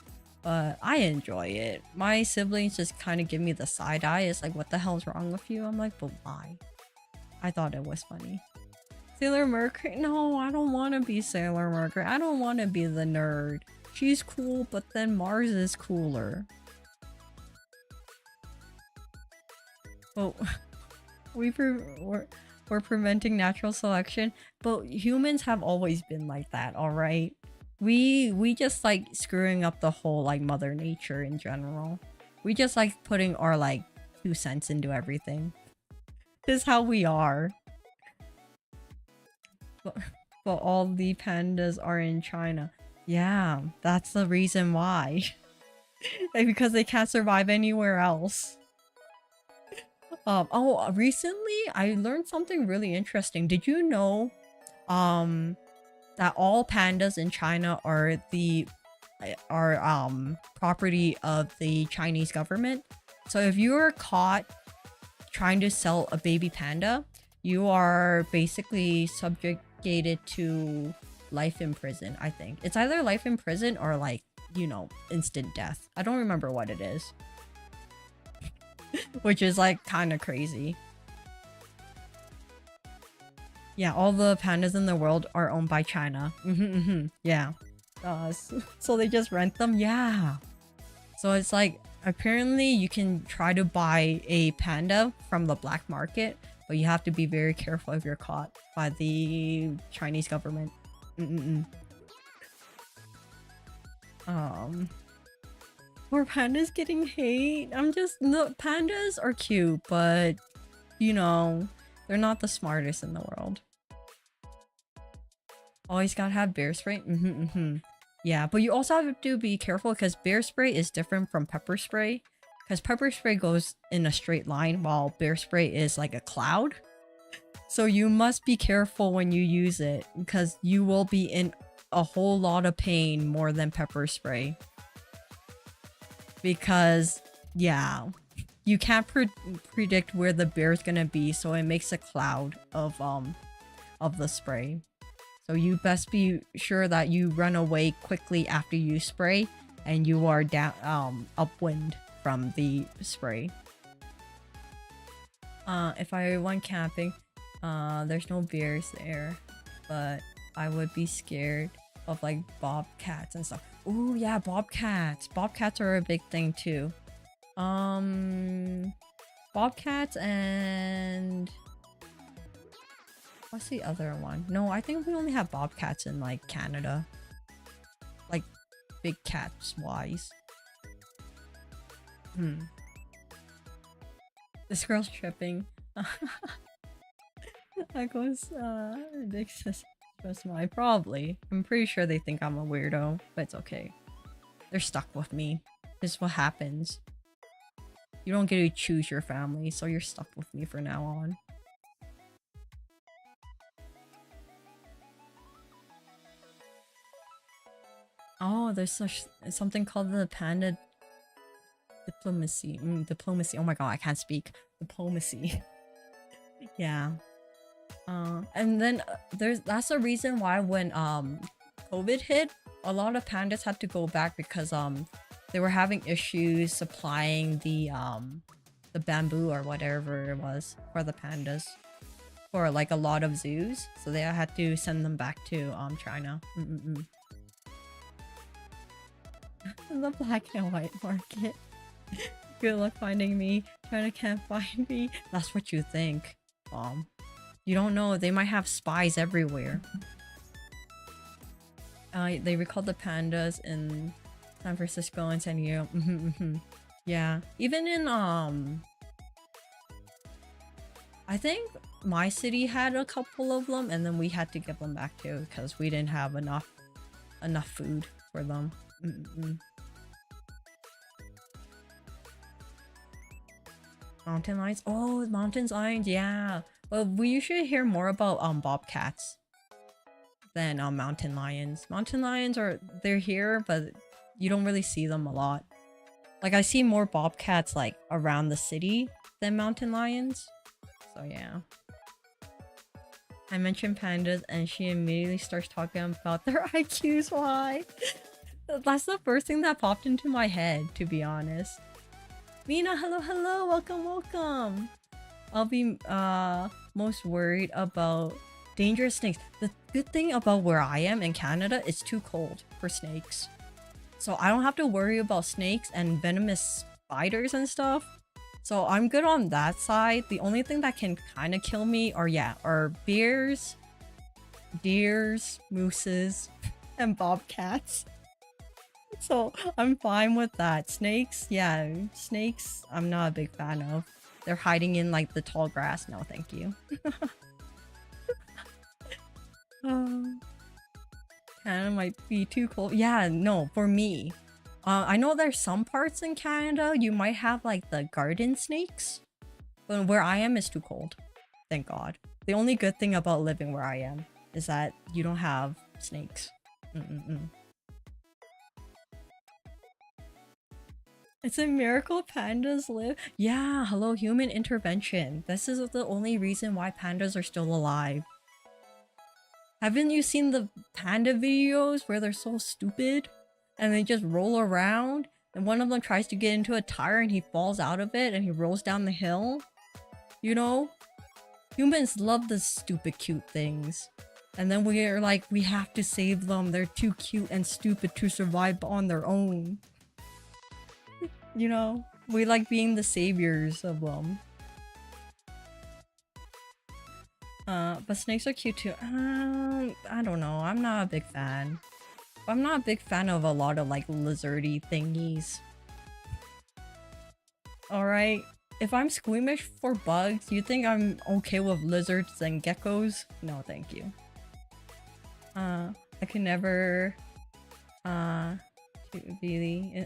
but I enjoy it. My siblings just kind of give me the side eye. It's like, what the hell's wrong with you? I'm like, but why? I thought it was funny. Sailor Mercury? No, I don't want to be Sailor Mercury. I don't want to be the nerd. She's cool, but then Mars is cooler. Oh, we're preventing natural selection, but humans have always been like that, alright? We just like screwing up the whole like Mother Nature in general. We just like putting our like 2 cents into everything. This is how we are. But all the pandas are in China. Yeah, that's the reason why. Because they can't survive anywhere else. Oh, recently I learned something really interesting. Did you know that all pandas in China are property of the Chinese government? So if you are caught trying to sell a baby panda, you are basically subjugated to life in prison, I think. It's either life in prison or like, you know, instant death. I don't remember what it is. Which is like kind of crazy. Yeah, all the pandas in the world are owned by China. Yeah. So they just rent them? Yeah. So it's like, apparently you can try to buy a panda from the black market, but you have to be very careful if you're caught by the Chinese government. Poor pandas getting hate. No, pandas are cute, but you know, they're not the smartest in the world. Always gotta have bear spray. Yeah, but you also have to be careful because bear spray is different from pepper spray. Because pepper spray goes in a straight line while bear spray is like a cloud. So you must be careful when you use it because you will be in a whole lot of pain more than pepper spray. Because, yeah, you can't predict where the bear is gonna be, so it makes a cloud of the spray. So you best be sure that you run away quickly after you spray and you are down upwind from the spray. If I went camping, there's no bears there, but I would be scared of like bobcats and stuff. Ooh, yeah, bobcats. Bobcats are a big thing too. Bobcats and what's the other one? No, I think we only have bobcats in like Canada. Like big cats wise. This girl's tripping. That goes ridiculous. Trust me, probably. I'm pretty sure they think I'm a weirdo, but it's okay. They're stuck with me. This is what happens. You don't get to choose your family, so you're stuck with me for now on. Oh, there's something called the panda diplomacy. Diplomacy. Oh my god, I can't speak. Diplomacy. Yeah. And then that's the reason why when COVID hit, a lot of pandas had to go back because they were having issues supplying the bamboo or whatever it was for the pandas for like a lot of zoos, so they had to send them back to China. The black and white market. Good luck finding me. Panda can't find me. That's what you think, Mom. You don't know. They might have spies everywhere. They recalled the pandas in San Francisco and San Diego. Yeah. Even in I think my city had a couple of them, and then we had to give them back too because we didn't have enough food for them. Mountain lions. Oh, mountain lions. Yeah. Well, we usually hear more about bobcats than mountain lions. Mountain lions they're here, but you don't really see them a lot. Like I see more bobcats like around the city than mountain lions. So yeah. I mentioned pandas and she immediately starts talking about their IQs. Why? That's the first thing that popped into my head, to be honest. Mina, hello, welcome. I'll be most worried about dangerous snakes. The good thing about where I am in Canada, it's too cold for snakes. So I don't have to worry about snakes and venomous spiders and stuff. So I'm good on that side. The only thing that can kind of kill me are bears, deers, mooses, and bobcats. So I'm fine with that. Snakes, yeah, snakes I'm not a big fan of. They're hiding in like the tall grass. No, thank you. Canada might be too cold. Yeah, no, for me. I know there's some parts in Canada you might have like the garden snakes, but where I am is too cold. Thank God. The only good thing about living where I am is that you don't have snakes. It's a miracle pandas live. Yeah, hello, human intervention. This is the only reason why pandas are still alive. Haven't you seen the panda videos where they're so stupid and they just roll around and one of them tries to get into a tire and he falls out of it and he rolls down the hill? You know? Humans love the stupid cute things. And then we're like, we have to save them. They're too cute and stupid to survive on their own. You know? We like being the saviors of them. But snakes are cute too. I don't know. I'm not a big fan. I'm not a big fan of a lot of like lizardy thingies. Alright. If I'm squeamish for bugs, you think I'm okay with lizards and geckos? No, thank you. I can never be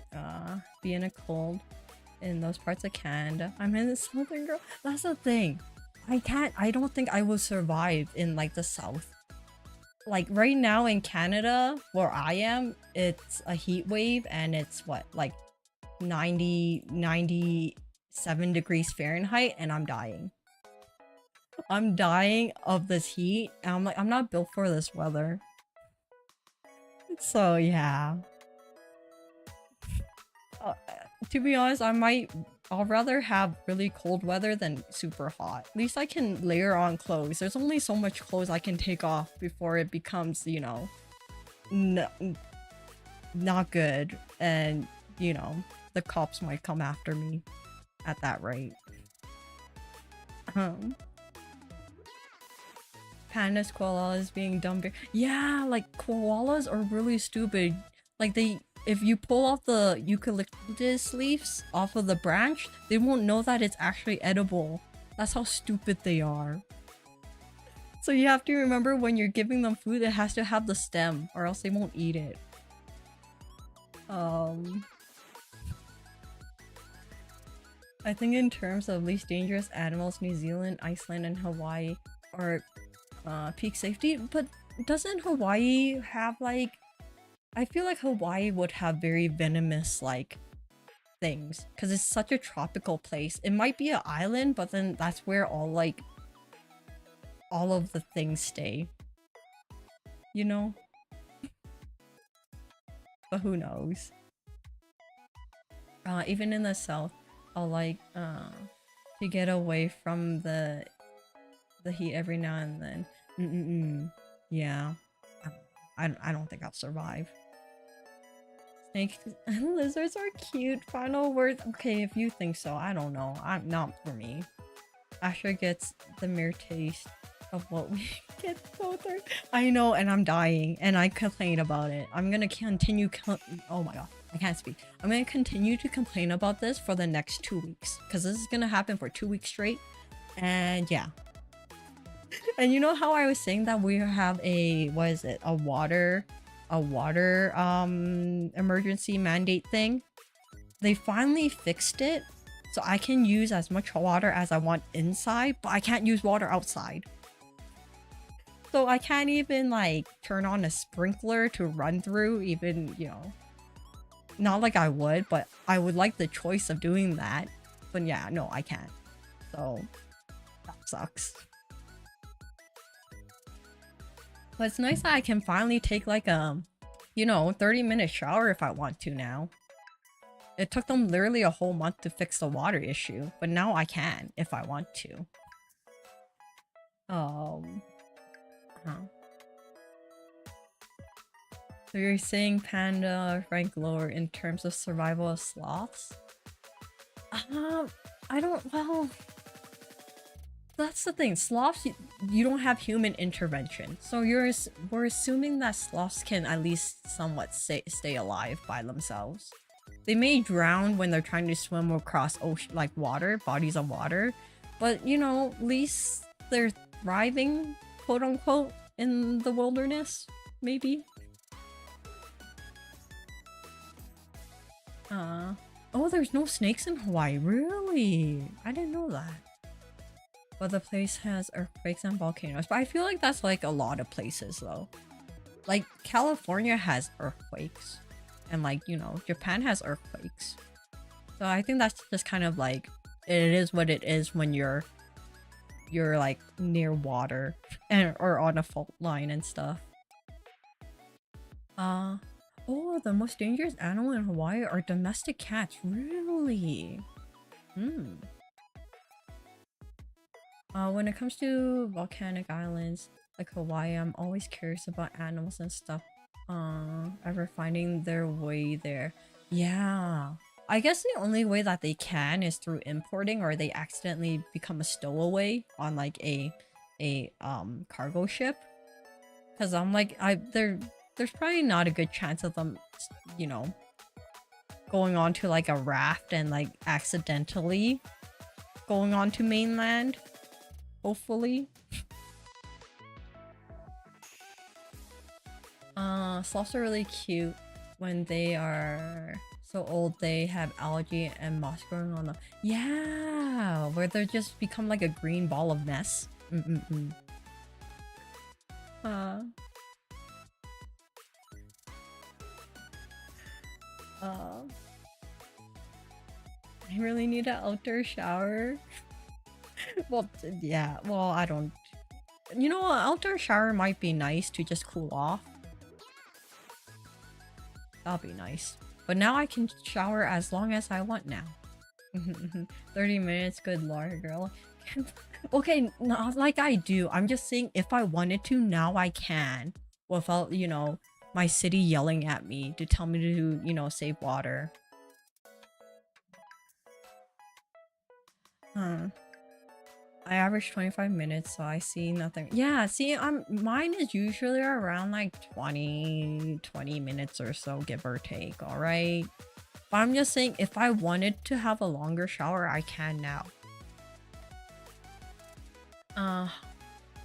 in a cold in those parts of Canada. I'm in the southern girl. That's the thing. I don't think I will survive in like the south. Like right now in Canada, where I am, it's a heat wave and it's what, like 97 degrees Fahrenheit and I'm dying. I'm dying of this heat and I'm like, I'm not built for this weather. So yeah. To be honest, I'll rather have really cold weather than super hot. At least I can layer on clothes. There's only so much clothes I can take off before it becomes, you know, not good. And, you know, the cops might come after me at that rate. Pandas, koalas being dumb. Yeah, like koalas are really stupid. Like if you pull off the eucalyptus leaves off of the branch, they won't know that it's actually edible. That's how stupid they are. So you have to remember when you're giving them food, it has to have the stem or else they won't eat it. I think in terms of least dangerous animals, New Zealand, Iceland, and Hawaii are peak safety. But doesn't Hawaii have like... I feel like Hawaii would have very venomous like things because it's such a tropical place. It might be an island, but then that's where all of the things stay. You know? But who knows? Even in the south, I'll like to get away from the heat every now and then. Yeah. I don't think I'll survive. Like, lizards are cute. Final words. Okay, if you think so, I don't know. I'm not for me. Astra gets the mere taste of what we get both are. I know, and I'm dying, and I complain about it. I'm gonna continue. Oh my god, I can't speak. I'm gonna continue to complain about this for the next 2 weeks because this is gonna happen for 2 weeks straight. And yeah. And you know how I was saying that we have a what is it? A water emergency mandate thing. They finally fixed it. So I can use as much water as I want inside, but I can't use water outside. So I can't even like turn on a sprinkler to run through, even, you know, not like I would, but I would like the choice of doing that. But yeah, no, I can't. So that sucks. But it's nice that I can finally take like a, you know, 30-minute shower if I want to now. It took them literally a whole month to fix the water issue, but now I can if I want to. So you're saying panda rank lower in terms of survival of sloths? I don't, well, that's the thing. Sloths, you don't have human intervention. So we're assuming that sloths can at least somewhat stay alive by themselves. They may drown when they're trying to swim across ocean, like water, bodies of water, but you know, at least they're thriving, quote unquote, in the wilderness, maybe. Oh, there's no snakes in Hawaii, really? I didn't know that. But the place has earthquakes and volcanoes, but I feel like that's like a lot of places though. Like California has earthquakes. And like, you know, Japan has earthquakes. So I think that's just kind of like, it is what it is when you're like near water and or on a fault line and stuff. Oh, the most dangerous animal in Hawaii are domestic cats. Really? When it comes to volcanic islands like Hawaii, I'm always curious about animals and stuff. Ever finding their way there. Yeah. I guess the only way that they can is through importing, or they accidentally become a stowaway on like a cargo ship. Cause I'm like, there's probably not a good chance of them, you know, going onto like a raft and like accidentally going onto mainland. Hopefully. Sloths are really cute when they are so old they have algae and moss growing on them. Yeah, where they just become like a green ball of mess. I really need an outdoor shower. Well, yeah, well, I don't... You know, an outdoor shower might be nice to just cool off. That'll be nice. But now I can shower as long as I want now. 30 minutes, good lord, girl. Okay, not like I do. I'm just saying if I wanted to, now I can. Without, you know, my city yelling at me to tell me to, you know, save water. I average 25 minutes, so I see nothing. Yeah, see, mine is usually around like 20 minutes or so, give or take, alright? But I'm just saying, if I wanted to have a longer shower, I can now.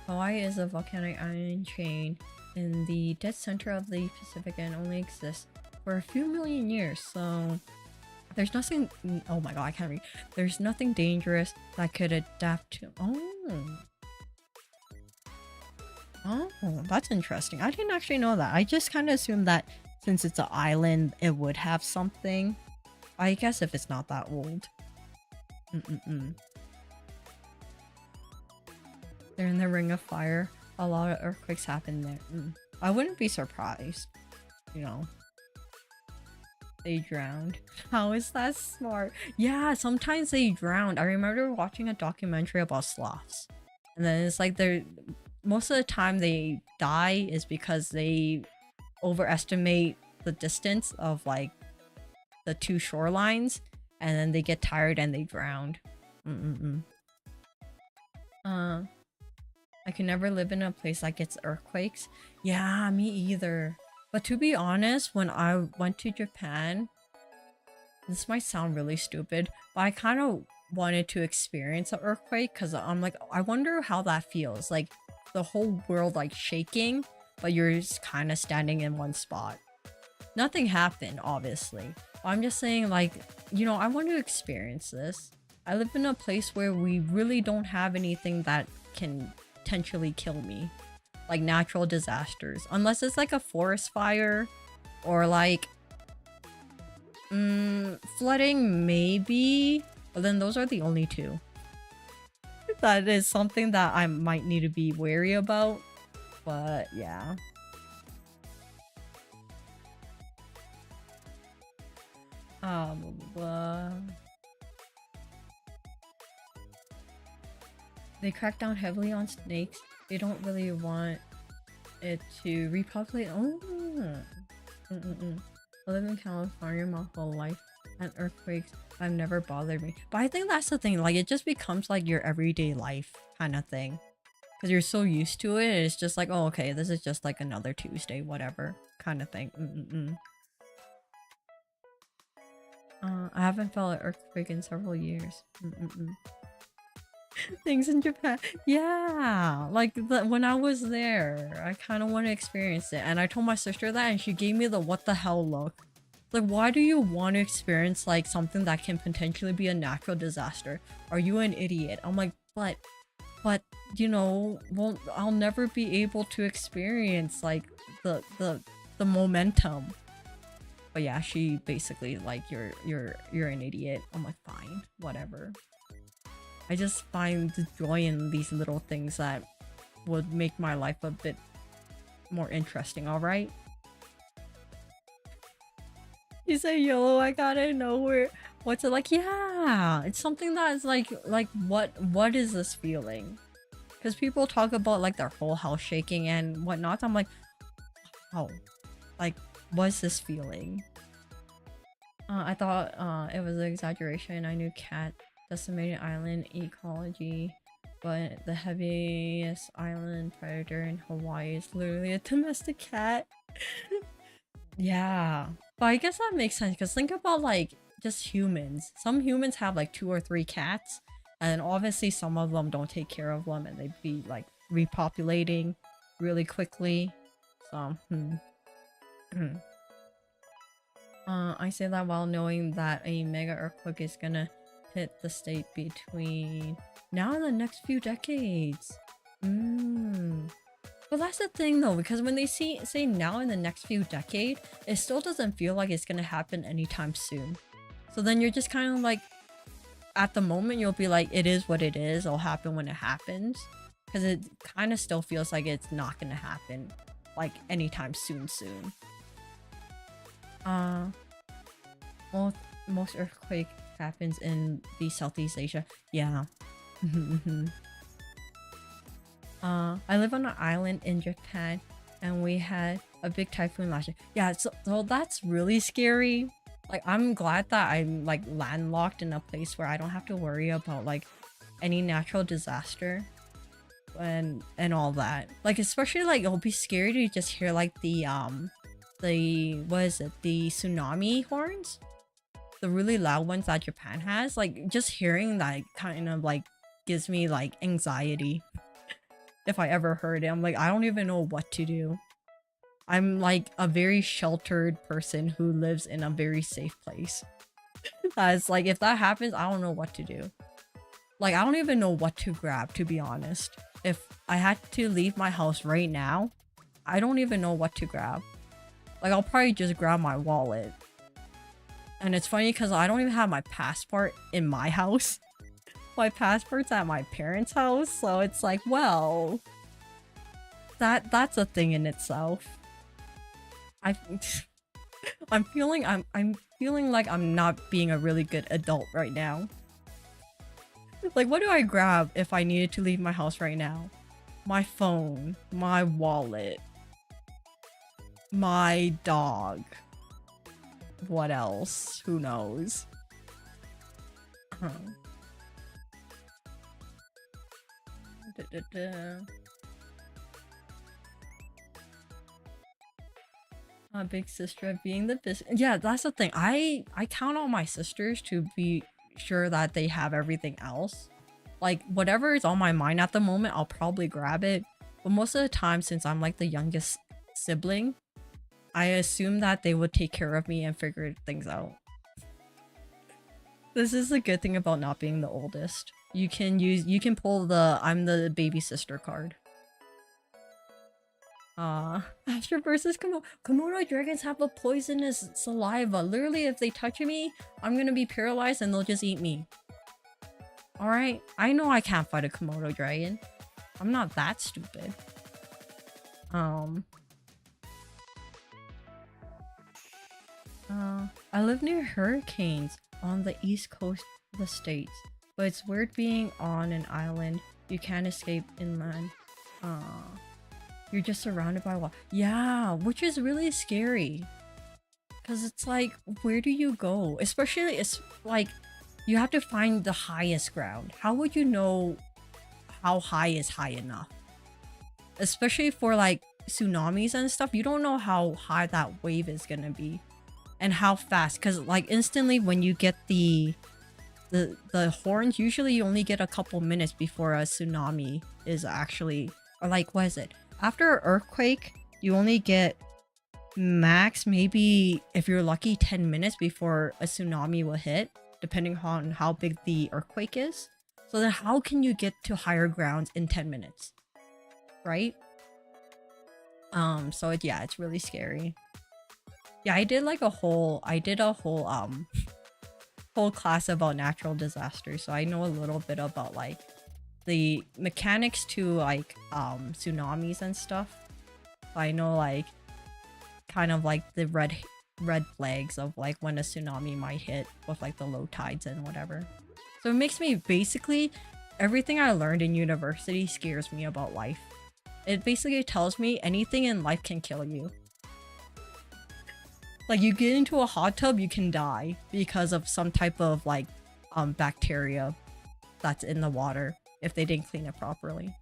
Hawaii is a volcanic island chain in the dead center of the Pacific and only exists for a few million years, so... There's nothing... Oh my god, I can't read. There's nothing dangerous that could adapt to... Oh, that's interesting. I didn't actually know that. I just kind of assumed that since it's an island, it would have something. I guess if it's not that old. They're in the Ring of Fire. A lot of earthquakes happen there. I wouldn't be surprised. You know. They drowned. How is that smart? Yeah, sometimes they drowned. I remember watching a documentary about sloths. And then it's like they're... Most of the time they die is because they overestimate the distance of like the two shorelines, and then they get tired and they drown. I can never live in a place that gets earthquakes. Yeah, me either. But to be honest, when I went to Japan, this might sound really stupid, but I kind of wanted to experience an earthquake because I'm like, I wonder how that feels. Like the whole world like shaking, but you're just kind of standing in one spot. Nothing happened, obviously. I'm just saying, like, you know, I want to experience this. I live in a place where we really don't have anything that can potentially kill me. Like natural disasters. Unless it's like a forest fire or like flooding, maybe. But then those are the only two. That is something that I might need to be wary about. But yeah. Blah, blah. They crack down heavily on snakes. They don't really want it to repopulate. Oh. I live in California my whole life, and earthquakes have never bothered me. But I think that's the thing. Like, it just becomes like your everyday life kind of thing. Because you're so used to it, it's just like, oh, okay, this is just like another Tuesday, whatever kind of thing. I haven't felt an earthquake in several years. Things in Japan. Yeah, like when I was there, I kind of want to experience it. And I told my sister that, and she gave me the what the hell look. Like, why do you want to experience like something that can potentially be a natural disaster? Are you an idiot? I'm like, but you know, well, I'll never be able to experience like the momentum. But yeah, she basically like, you're an idiot. I'm like, fine, whatever. I just find the joy in these little things that would make my life a bit more interesting, alright? You say YOLO, I gotta know where. What's it like? Yeah, it's something that is like what is this feeling? Because people talk about like their whole house shaking and whatnot. I'm like, oh, like, what's this feeling? I thought it was an exaggeration. I knew cat decimated island ecology, but the heaviest island predator in Hawaii is literally a domestic cat. Yeah, but I guess that makes sense because think about like just humans. Some humans have like 2 or 3 cats, and obviously some of them don't take care of them and they'd be like repopulating really quickly. So I say that while knowing that a mega earthquake is gonna hit the state between now and the next few decades. But that's the thing though, because when they say now in the next few decades, it still doesn't feel like it's gonna happen anytime soon. So then you're just kind of like, at the moment you'll be like, it is what it is, it'll happen when it happens. Because it kind of still feels like it's not gonna happen like anytime soon. Most earthquake happens in the Southeast Asia. Yeah. I live on an island in Japan, and we had a big typhoon last year. Yeah, so that's really scary. Like, I'm glad that I'm like landlocked in a place where I don't have to worry about like any natural disaster and all that. Like, especially like it'll be scary to just hear like the what is it, the tsunami horns, the really loud ones that Japan has. Like, just hearing that kind of like gives me like anxiety. If I ever heard it, I'm like, I don't even know what to do. I'm like a very sheltered person who lives in a very safe place. It's like, if that happens, I don't know what to do. Like, I don't even know what to grab, to be honest. If I had to leave my house right now, I don't even know what to grab. Like, I'll probably just grab my wallet. And it's funny because I don't even have my passport in my house. My passport's at my parents' house, so it's like, well, that's a thing in itself. I'm feeling like I'm not being a really good adult right now. Like, what do I grab if I needed to leave my house right now? My phone, my wallet, my dog, what else? Who knows? Big sister being the best. Yeah, that's the thing. I count on my sisters to be sure that they have everything else. Like whatever is on my mind at the moment, I'll probably grab it. But most of the time, since I'm like the youngest sibling, I assume that they would take care of me and figure things out. This is the good thing about not being the oldest. You can pull the I'm the baby sister card. Astra versus Komodo. Komodo dragons have a poisonous saliva. Literally, if they touch me, I'm gonna be paralyzed and they'll just eat me. Alright? I know I can't fight a Komodo dragon. I'm not that stupid. I live near hurricanes on the east coast of the states. But it's weird being on an island. You can't escape inland. You're just surrounded by water. Yeah, which is really scary. Because it's like, where do you go? Especially, it's like, you have to find the highest ground. How would you know how high is high enough? Especially for like tsunamis and stuff. You don't know how high that wave is gonna be. And how fast. Because like instantly when you get the horns, usually you only get a couple minutes before a tsunami is actually, or like, what is it? After an earthquake, you only get max, maybe if you're lucky, 10 minutes before a tsunami will hit, depending on how big the earthquake is. So then how can you get to higher grounds in 10 minutes? Right? So yeah, it's really scary. Yeah, I did a whole whole class about natural disasters, so I know a little bit about like the mechanics to like tsunamis and stuff. I know like kind of like the red flags of like when a tsunami might hit with like the low tides and whatever. So it makes me basically everything I learned in university scares me about life. It basically tells me anything in life can kill you. Like you get into a hot tub, you can die because of some type of like bacteria that's in the water if they didn't clean it properly.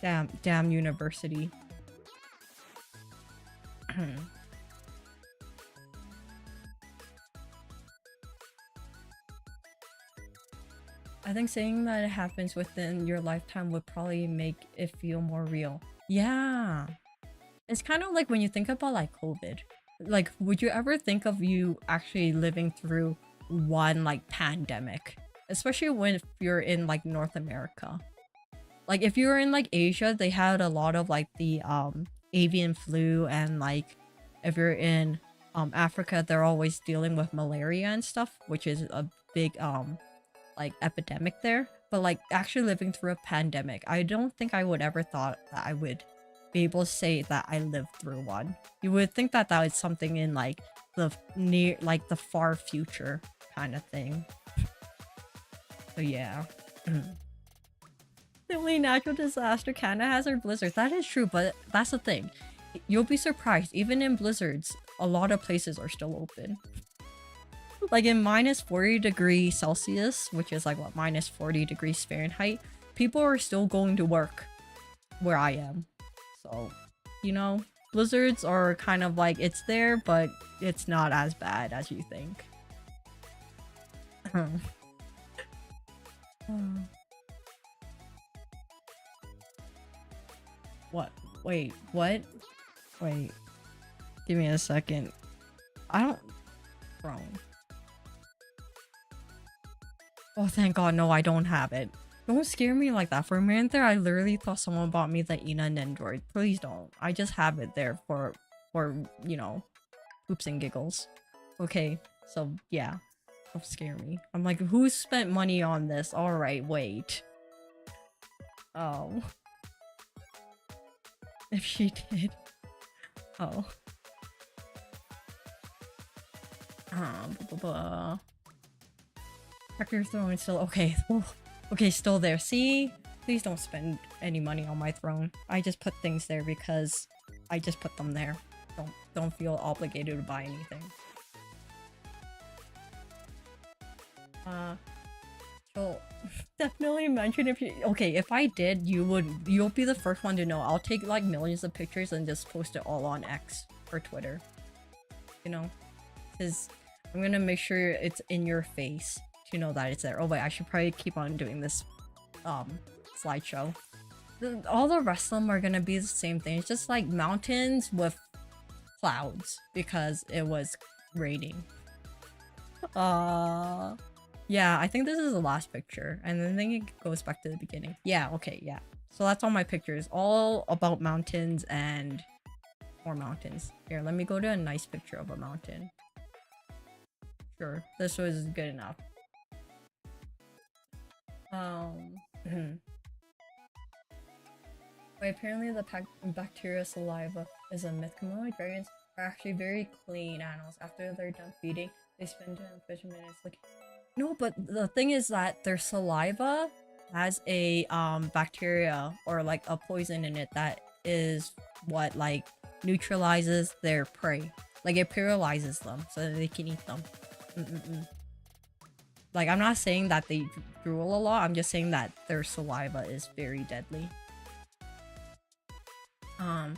Damn university. I think saying that it happens within your lifetime would probably make it feel more real. Yeah. It's kind of like when you think about like COVID. Like, would you ever think of you actually living through one like pandemic? Especially when you're in like North America. Like if you were in like Asia, they had a lot of like the avian flu, and like if you're in Africa, they're always dealing with malaria and stuff, which is a big like epidemic there. But like actually living through a pandemic, I don't think I would ever thought that I would be able to say that I lived through one. You would think that that was something in like the near, like the far future kind of thing. So yeah. The only natural disaster Canada has are blizzards. That is true, but that's the thing. You'll be surprised, even in blizzards, a lot of places are still open. Like in minus 40 degrees Celsius, which is like what, minus 40 degrees Fahrenheit, people are still going to work where I am. So, you know, blizzards are kind of like, it's there, but it's not as bad as you think. What? Wait, what? Wait. Give me a second. I don't... Bro. Oh, thank God, no, I don't have it. Don't scare me like that. For a minute there, I literally thought someone bought me the Ina Nendroid. Please don't. I just have it there for, you know, oops and giggles. Okay, so yeah. Don't scare me. I'm like, who spent money on this? Alright, wait. Oh. If she did. Oh. Check your throne still. Okay. Okay, still there. See? Please don't spend any money on my throne. I just put things there because I just put them there. don't feel obligated to buy anything. So definitely mention if you okay, if I did, you'll be the first one to know. I'll take like millions of pictures and just post it all on X or Twitter. You know? Because I'm gonna make sure it's in your face to know that it's there. Oh wait, I should probably keep on doing this slideshow. All the rest of them are gonna be the same thing. It's just like mountains with clouds because it was raining. Yeah, I think this is the last picture, and then I think it goes back to the beginning. Yeah, okay, yeah. So that's all my pictures, all about mountains and more mountains. Here, let me go to a nice picture of a mountain. Sure, this was good enough. But apparently the bacteria saliva is a myth. Komodo dragons are actually very clean animals. After they're done feeding, they spend 10 to 15 minutes looking. No, but the thing is that their saliva has a bacteria or like a poison in it that is what like neutralizes their prey. Like it paralyzes them so that they can eat them. Like I'm not saying that they drool a lot, I'm just saying that their saliva is very deadly. I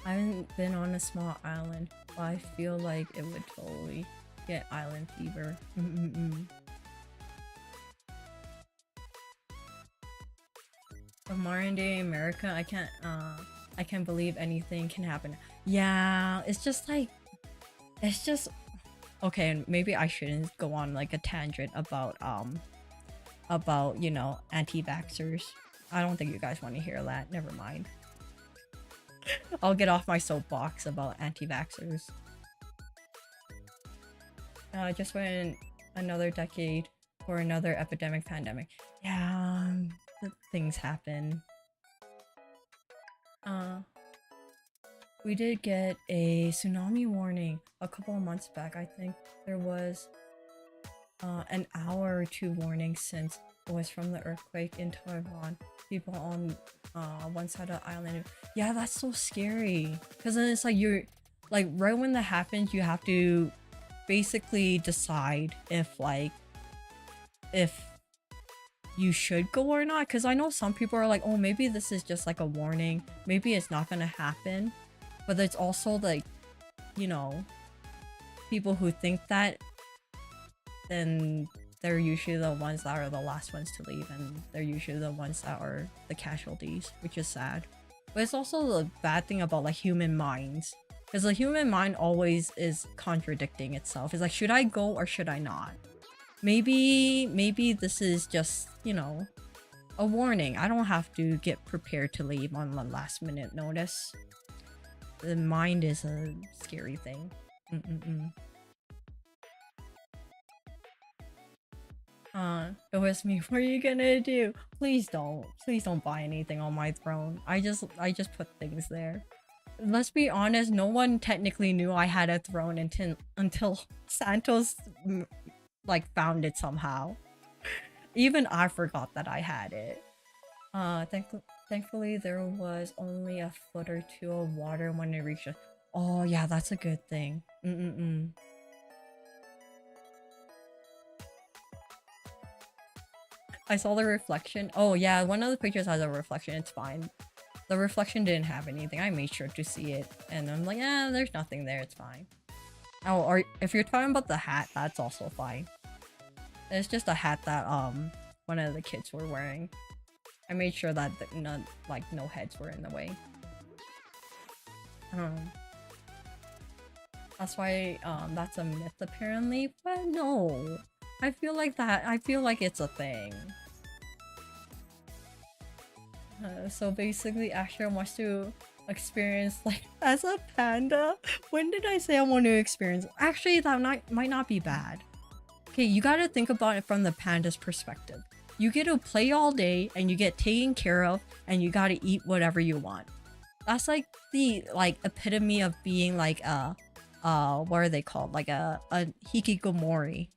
haven't been on a small island, but I feel like it would totally get island fever. Of modern day America, I can't believe anything can happen. Yeah, it's just like, it's just okay. Maybe I shouldn't go on like a tangent about you know, anti-vaxxers. I don't think you guys want to hear that. Never mind. I'll get off my soapbox about anti-vaxxers. Just went another decade for another epidemic pandemic. Yeah, things happen. We did get a tsunami warning a couple of months back. I think there was an hour or two warning since it was from the earthquake in Taiwan. People on one side of the island. Yeah, that's so scary. Because then it's like you're like right when that happens, you have to basically decide if like if you should go or not. Because I know some people are like, oh, maybe this is just like a warning. Maybe it's not gonna happen. But there's also like, you know, people who think that, then they're usually the ones that are the last ones to leave, and they're usually the ones that are the casualties, which is sad. But it's also the bad thing about like human minds, because the human mind always is contradicting itself. It's like, should I go or should I not? Maybe this is just, you know, a warning. I don't have to get prepared to leave on the last minute notice. The mind is a scary thing. It was me. What are you gonna do? Please don't buy anything on my throne. I just put things there. Let's be honest, no one technically knew I had a throne until Santos like found it somehow. Even I forgot that I had it. Thankfully there was only a foot or two of water when it reached us. Oh yeah, that's a good thing. I saw the reflection. Oh yeah, one of the pictures has a reflection. It's fine. The reflection didn't have anything. I made sure to see it, and I'm like, yeah, there's nothing there. It's fine. Oh, or if you're talking about the hat, that's also fine. It's just a hat that one of the kids were wearing. I made sure that no heads were in the way. That's why that's a myth apparently, but no. I feel like it's a thing. So basically Astra wants to experience like as a panda. When did I say I want to experience? Actually, that might not be bad. Okay, you gotta think about it from the panda's perspective. You get to play all day and you get taken care of and you gotta eat whatever you want. That's like the epitome of being like a what are they called? Like a hikikomori.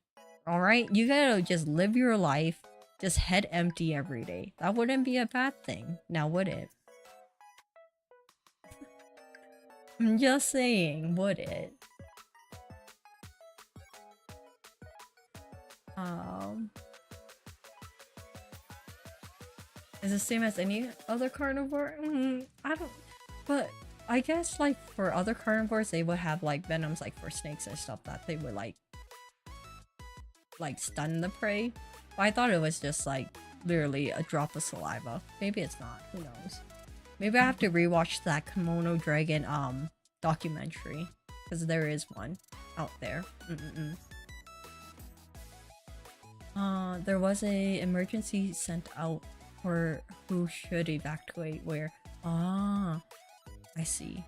Alright? You gotta just live your life, just head empty every day. That wouldn't be a bad thing, now would it? I'm just saying, would it? Um, is the same as any other carnivore? I don't. But I guess like for other carnivores, they would have like venoms like for snakes and stuff that they would like stun the prey. But I thought it was just like literally a drop of saliva. Maybe it's not. Who knows? Maybe I have to rewatch that Kimono Dragon documentary because there is one out there. There was a emergency sent out for who should evacuate where. Ah, I see.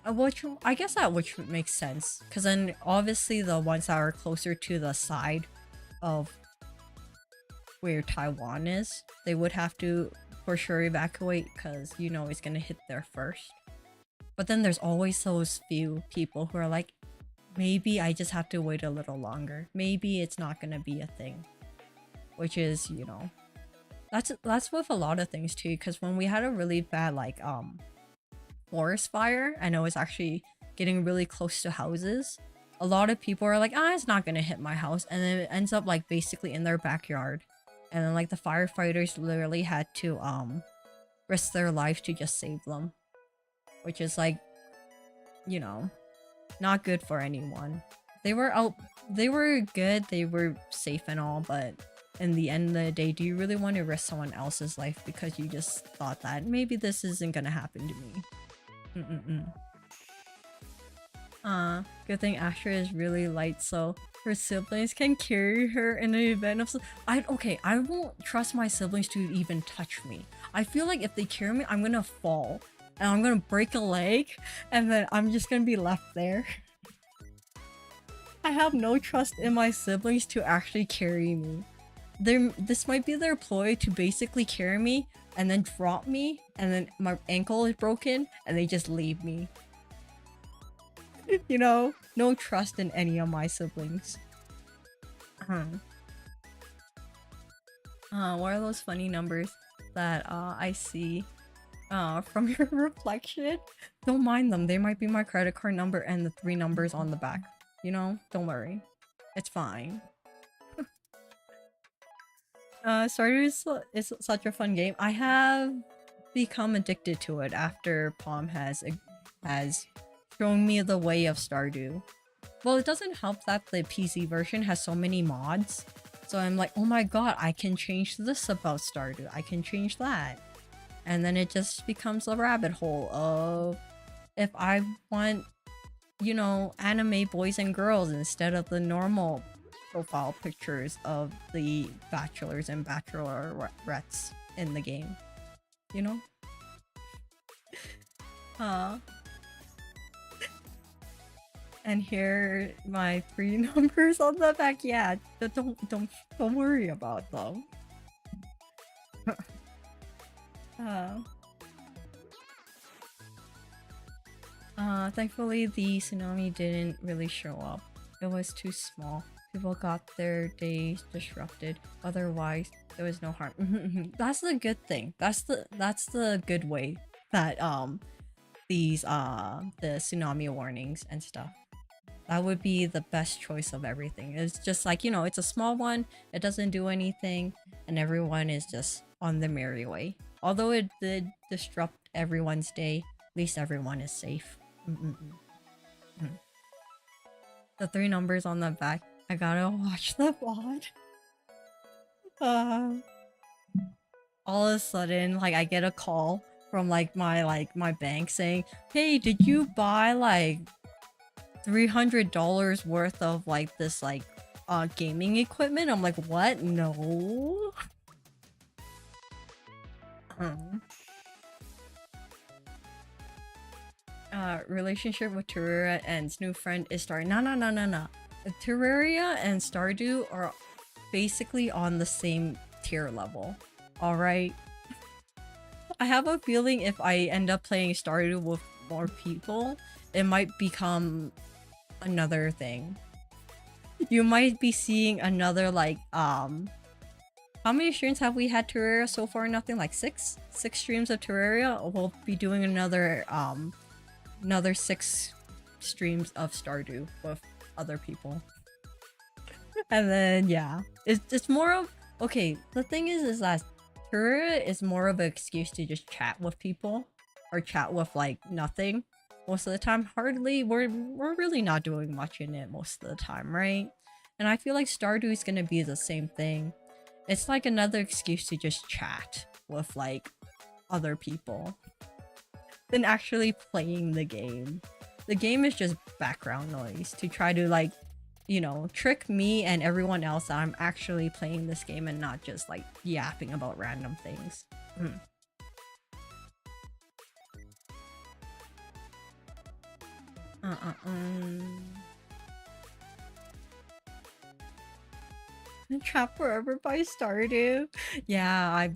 Which I guess that which makes sense because then obviously the ones that are closer to the side of where Taiwan is, they would have to for sure evacuate because you know it's gonna hit there first. But then there's always those few people who are like, maybe I just have to wait a little longer. Maybe it's not gonna be a thing. Which is, you know, that's with a lot of things too, because when we had a really bad like forest fire and it was actually getting really close to houses, a lot of people are like, ah, it's not gonna hit my house, and then it ends up like basically in their backyard. And then like the firefighters literally had to risk their life to just save them. Which is like, you know, not good for anyone. They were good, they were safe and all, but in the end of the day, do you really want to risk someone else's life because you just thought that maybe this isn't gonna happen to me? Good thing Astra is really light, so her siblings can carry her in the event of. Okay, I won't trust my siblings to even touch me. I feel like if they carry me, I'm gonna fall and I'm gonna break a leg, and then I'm just gonna be left there. I have no trust in my siblings to actually carry me. This might be their ploy to basically carry me and then drop me, and then my ankle is broken and they just leave me. You know, no trust in any of my siblings. What are those funny numbers that I see from your reflection? Don't mind them. They might be my credit card number and the 3 numbers on the back. You know, don't worry. It's fine. Stardew is such a fun game. I have become addicted to it after Palm has shown me the way of Stardew. Well, it doesn't help that the PC version has so many mods. So I'm like, oh my god, I can change this about Stardew. I can change that. And then it just becomes a rabbit hole of if I want, you know, anime boys and girls instead of the normal profile pictures of the bachelors and bachelorettes in the game. You know? And here my 3 numbers on the back. Yeah, don't worry about them. Thankfully the tsunami didn't really show up. It was too small. People got their days disrupted. Otherwise, there was no harm. That's the good thing. That's the good way that these the tsunami warnings and stuff. That would be the best choice of everything. It's just like, you know, it's a small one, it doesn't do anything, and everyone is just on the merry way. Although it did disrupt everyone's day, at least everyone is safe. The 3 numbers on the back. I gotta watch the VOD. All of a sudden, like, I get a call from like my bank saying, hey, did you buy like $300 worth of like this like gaming equipment? I'm like, what? No. Relationship with Terraria ends. New friend is starting. No. Terraria and Stardew are basically on the same tier level. Alright? I have a feeling if I end up playing Stardew with more people, it might become another thing. You might be seeing another like how many streams have we had Terraria so far? Nothing, like 6 streams of Terraria. We'll be doing another another 6 streams of Stardew with other people. And then yeah, it's more of, okay, the thing is that Terraria is more of an excuse to just chat with people or chat with like nothing most of the time. Hardly, we're really not doing much in it most of the time, right? And I feel like Stardew is gonna be the same thing. It's like another excuse to just chat with like other people than actually playing the game. The game is just background noise to try to like, you know, trick me and everyone else that I'm actually playing this game and not just like yapping about random things. Trapped forever by Stardew. Yeah,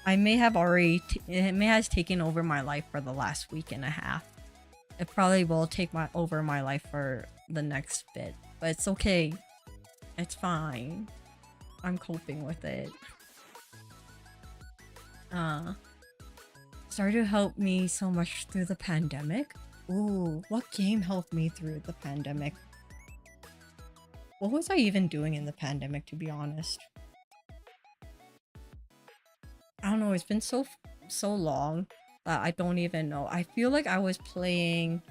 I may have already it may have taken over my life for the last week and a half. It probably will take over my life for the next bit, but it's okay. It's fine. I'm coping with it. Stardew helped me so much through the pandemic. Ooh, what game helped me through the pandemic? What was I even doing in the pandemic, to be honest? I don't know, it's been so long that I don't even know. I feel like I was playing...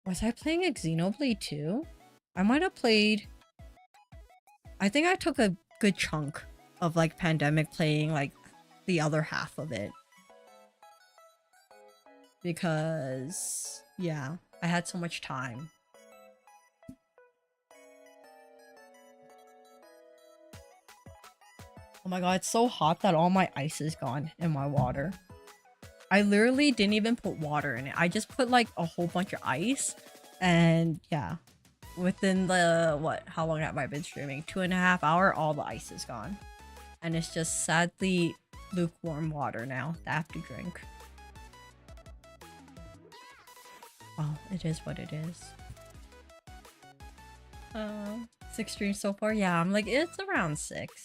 Was I playing Xenoblade 2? I might have played... I think I took a good chunk of like pandemic playing like the other half of it. Because, yeah, I had so much time. Oh my god, it's so hot that all my ice is gone in my water. I literally didn't even put water in it. I just put like a whole bunch of ice. And yeah, within the, what, how long have I been streaming? 2.5 hours, all the ice is gone. And it's just sadly lukewarm water now that I have to drink. Oh, it is what it is. 6 streams so far? Yeah, I'm like, it's around 6.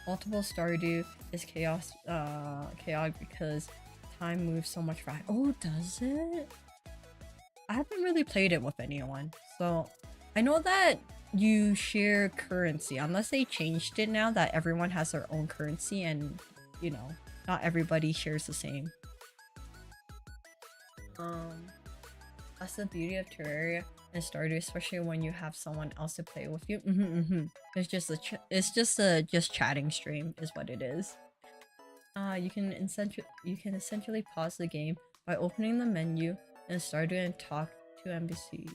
Multiple Stardew is chaotic because time moves so much faster. Oh, does it? I haven't really played it with anyone, so I know that you share currency unless they changed it now that everyone has their own currency and, you know, not everybody shares the same. That's the beauty of Terraria and Stardew, especially when you have someone else to play with you. It's just a chatting stream is what it is. You can essentially pause the game by opening the menu and Stardew and talk to NPCs.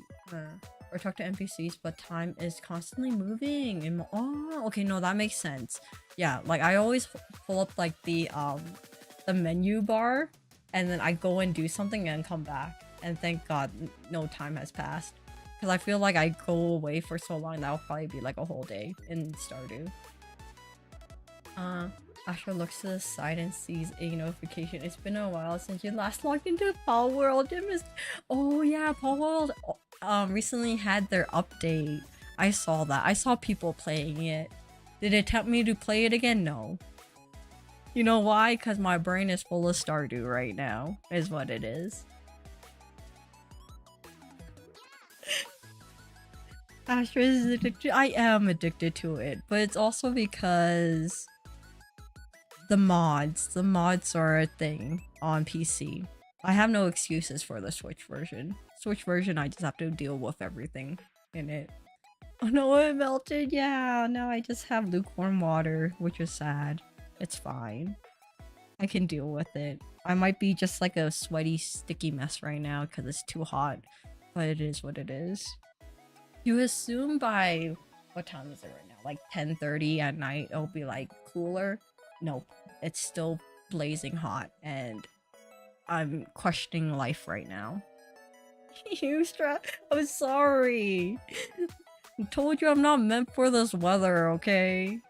Or talk to NPCs, but time is constantly moving. Oh, okay, no, that makes sense. Yeah, like I always pull up like the menu bar, and then I go and do something and come back. And thank God no time has passed. Because I feel like I go away for so long, that'll probably be like a whole day in Stardew. Astra looks to the side and sees a notification. It's been a while since you last logged into Paul World. Oh yeah, Paul World recently had their update. I saw that. I saw people playing it. Did it tempt me to play it again? No. You know why? Because my brain is full of Stardew right now, is what it is. Astra is addicted. I am addicted to it, but it's also because the mods are a thing on PC. I have no excuses for the Switch version. Switch version, I just have to deal with everything in it. Oh no, it melted. Yeah, now I just have lukewarm water, which is sad. It's fine. I can deal with it. I might be just like a sweaty, sticky mess right now because it's too hot, but it is what it is. You assume by, what time is it right now? Like 10:30 at night, it'll be like cooler. Nope, it's still blazing hot and I'm questioning life right now. I'm sorry. I told you I'm not meant for this weather, okay?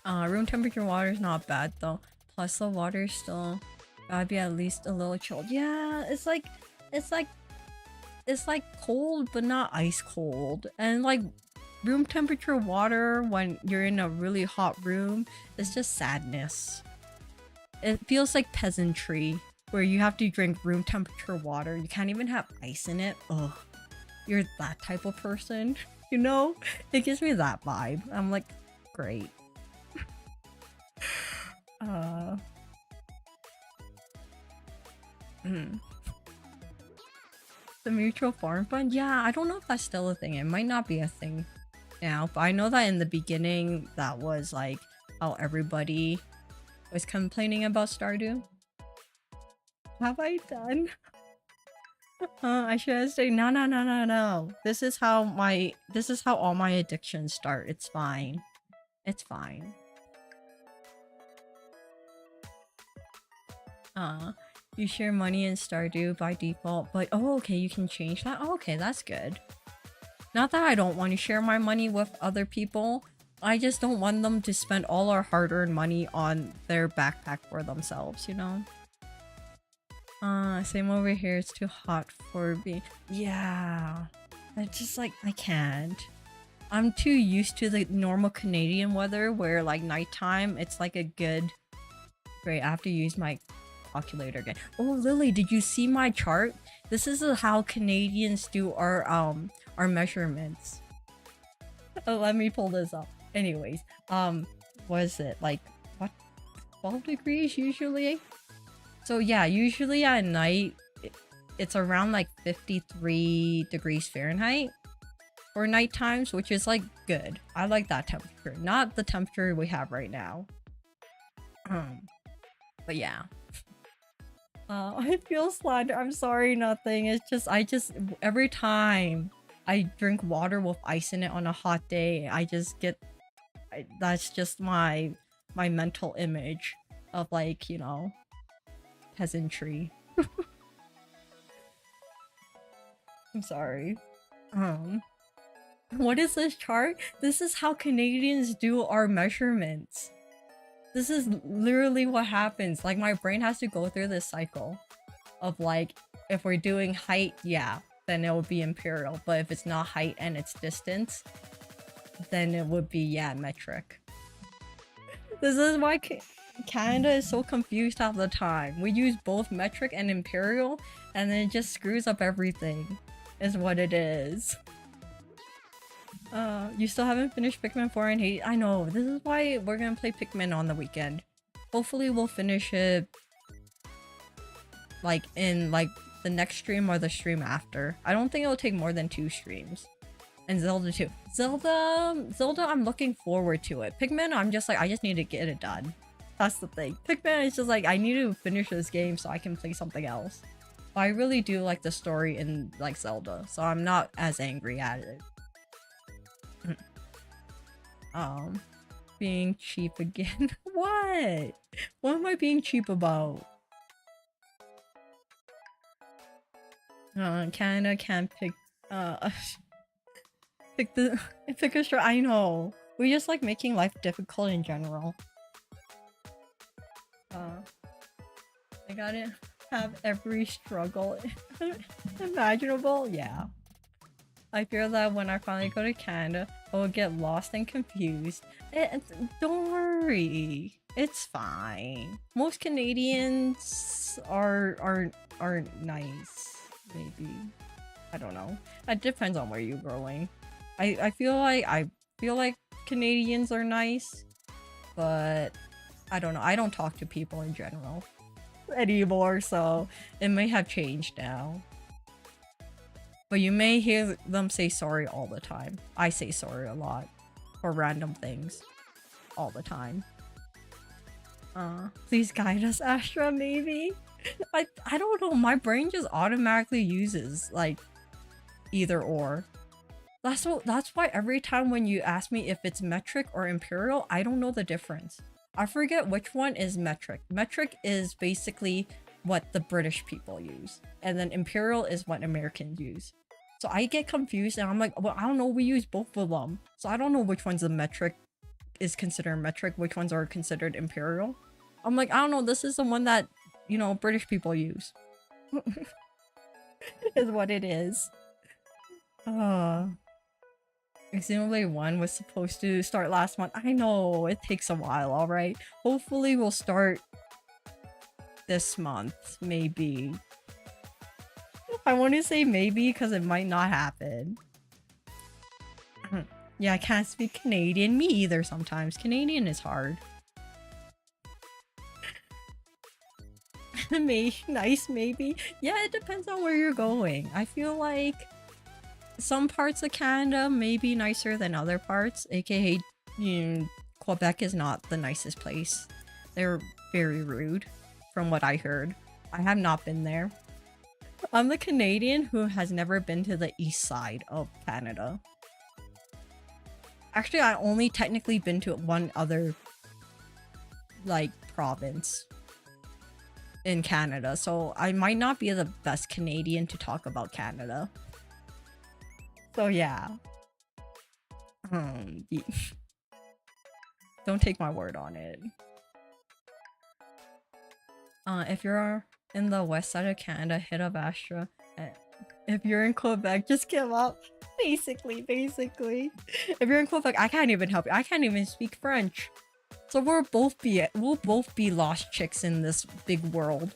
Room temperature water is not bad though. Plus the water is still gotta be at least a little chilled. Yeah, it's like cold but not ice cold. And like room temperature water when you're in a really hot room is just sadness. It feels like peasantry, where you have to drink room temperature water. You can't even have ice in it. Ugh. You're that type of person, you know? It gives me that vibe. I'm like, great. The mutual farm fund? Yeah, I don't know if that's still a thing. It might not be a thing now, but I know that in the beginning, that was like how everybody was complaining about Stardew. Have I done? I should have said no. This is how all my addictions start. It's fine. It's fine. You share money in Stardew by default, but oh okay, you can change that? Oh, okay, that's good. Not that I don't want to share my money with other people. I just don't want them to spend all our hard-earned money on their backpack for themselves, you know? Same over here, it's too hot for me. Yeah. I just like, I can't. I'm too used to the normal Canadian weather where like nighttime, it's like a good... Great, I have to use my calculator again. Oh, Lily, did you see my chart? This is how Canadians do our measurements. Oh, let me pull this up. Anyways, what is it? Like, what? 12 degrees usually? So yeah, usually at night, it's around like 53 degrees Fahrenheit for night times, which is like good. I like that temperature, not the temperature we have right now. But yeah. I feel slandered. I'm sorry, nothing. It's just, every time I drink water with ice in it on a hot day, I just get, that's just my mental image of like, you know, peasantry. I'm sorry. What is this chart? This is how Canadians do our measurements. This is literally what happens. Like, my brain has to go through this cycle of like, if we're doing height, yeah, then it would be imperial. But if it's not height and it's distance, then it would be, yeah, metric. This is why Canada is so confused half the time. We use both metric and imperial, and then it just screws up everything, is what it is. You still haven't finished Pikmin 4 and Hades? I know, this is why we're gonna play Pikmin on the weekend. Hopefully we'll finish it like in like the next stream or the stream after. I don't think it'll take more than 2 streams. And Zelda too. Zelda, I'm looking forward to it. Pikmin, I'm just like, I just need to get it done. That's the thing. Pikmin is just like, I need to finish this game so I can play something else. But I really do like the story in like Zelda, so I'm not as angry at it. Being cheap again. What? What am I being cheap about? Canada can't pick pick a straw. I know. We just like making life difficult in general. I gotta have every struggle imaginable. Yeah. I fear that when I finally go to Canada, I will get lost and confused. Don't worry, it's fine. Most Canadians are nice. Maybe, I don't know. It depends on where you're growing. I feel like Canadians are nice, but I don't know. I don't talk to people in general anymore, so it may have changed now. But you may hear them say sorry all the time. I say sorry a lot for random things all the time. Please guide us, Astra, maybe? I don't know, my brain just automatically uses like either or. That's why every time when you ask me if it's metric or imperial, I don't know the difference. I forget which one is metric. Metric is basically what the British people use, and then imperial is what Americans use. So I get confused and I'm like, well, I don't know, we use both of them. So I don't know which one's the metric is considered metric, which ones are considered imperial. I'm like, I don't know, this is the one that, you know, British people use. Is what it is. Xenoblade 1 was supposed to start last month. I know, it takes a while, alright? Hopefully we'll start this month, maybe. I want to say maybe because it might not happen. Yeah, I can't speak Canadian. Me either sometimes. Canadian is hard. Nice, maybe. Yeah, it depends on where you're going. I feel like some parts of Canada may be nicer than other parts, aka Quebec is not the nicest place. They're very rude, from what I heard. I have not been there. I'm the Canadian who has never been to the east side of Canada. Actually, I only technically been to one other, like, province in Canada, so I might not be the best Canadian to talk about Canada. So yeah. Don't take my word on it. If you're in the west side of Canada, hit up Astra. If you're in Quebec, just give up. Basically. If you're in Quebec, I can't even help you. I can't even speak French. So we'll both be lost chicks in this big world.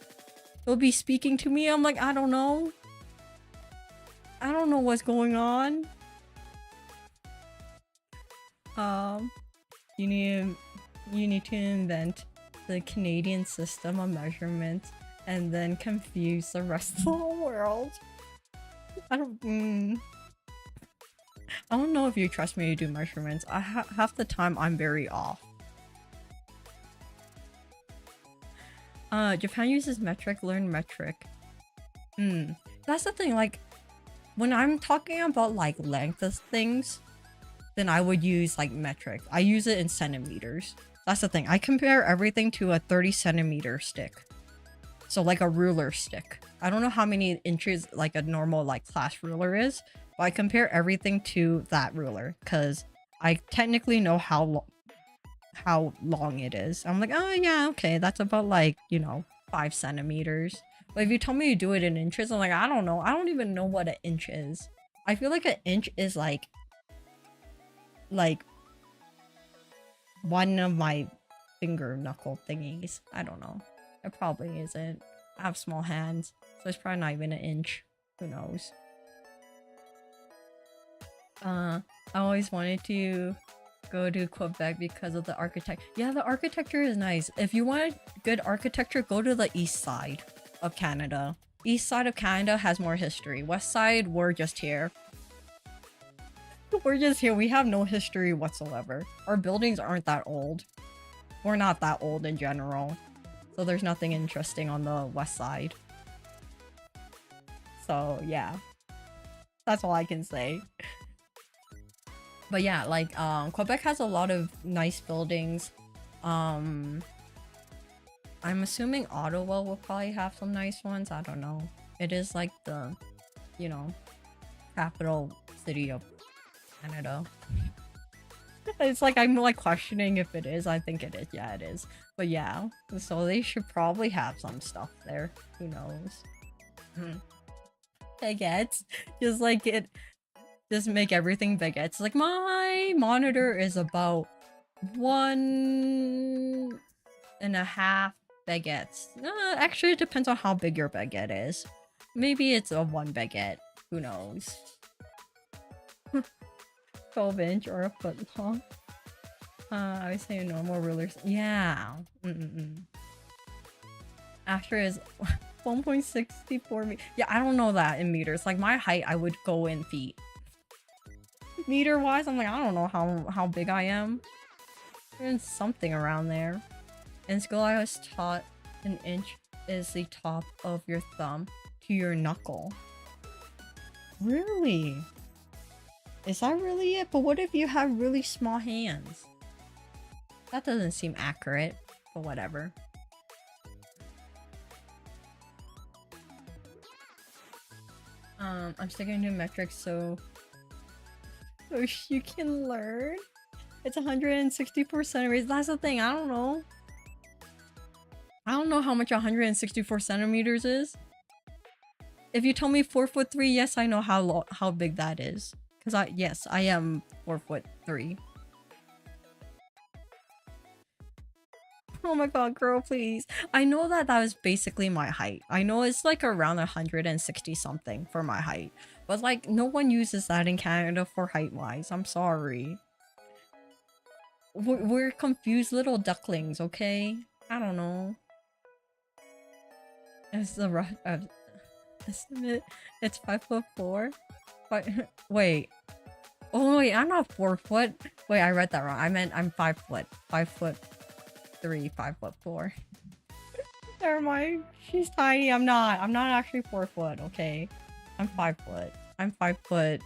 They'll be speaking to me. I'm like, I don't know. I don't know what's going on. You need to invent the Canadian system of measurement and then confuse the rest of the world. I don't know if you trust me to do measurements. Half the time I'm very off. Japan uses metric, learn metric. That's the thing, like, when I'm talking about, like, length of things, then I would use, like, metric. I use it in centimeters. That's the thing. I compare everything to a 30-centimeter stick. So, like a ruler stick. I don't know how many inches, like, a normal, like, class ruler is, but I compare everything to that ruler, because I technically know how long it is. I'm like, oh, yeah, okay, that's about, like, 5 centimeters. But if you tell me to do it in inches, I'm like, I don't know. I don't even know what an inch is. I feel like an inch is like one of my finger knuckle thingies. I don't know. It probably isn't. I have small hands, so it's probably not even an inch. Who knows? I always wanted to go to Quebec because of the architecture. Yeah, the architecture is nice. If you want good architecture, go to the east side of Canada. East side of Canada has more history. West side, we're just here. We're just here. We have no history whatsoever. Our buildings aren't that old. We're not that old in general. So there's nothing interesting on the west side. So yeah. That's all I can say. But yeah, like, Quebec has a lot of nice buildings. I'm assuming Ottawa will probably have some nice ones. I don't know. It is like the, capital city of Canada. It's like, I'm like questioning if it is. I think it is. Yeah, it is. But yeah, so they should probably have some stuff there. Who knows? Baguettes. Just like it. Just make everything baguettes. Like, my monitor is about 1.5 baguettes. Actually, it depends on how big your baguette is. Maybe it's a 1 baguette. Who knows? 12-inch or a foot long. I would say normal rulers. Yeah. Astra is 1.64 meters. Yeah, I don't know that in meters. Like, my height, I would go in feet. Meter wise, I'm like, I don't know how big I am. There's something around there. In school, I was taught an inch is the top of your thumb to your knuckle. Really? Is that really it? But what if you have really small hands? That doesn't seem accurate, but whatever. I'm sticking to metrics so you can learn. It's 164 centimeters. That's the thing. I don't know. I don't know how much 164 centimeters is. If you tell me 4'3", yes, I know how big that is. Because yes, I am 4'3". Oh my god, girl, please. I know that was basically my height. I know it's like around 160 something for my height. But like, no one uses that in Canada for height-wise. I'm sorry. We're confused little ducklings, okay? I don't know. It's the rough estimate. It's 5'4". But wait. Oh wait, I'm not 4 foot. Wait, I read that wrong. I meant I'm 5 foot. 5'3", 5'4". Never mind. She's tiny. I'm not. I'm not actually 4 foot. Okay, I'm 5 foot. I'm 5'3".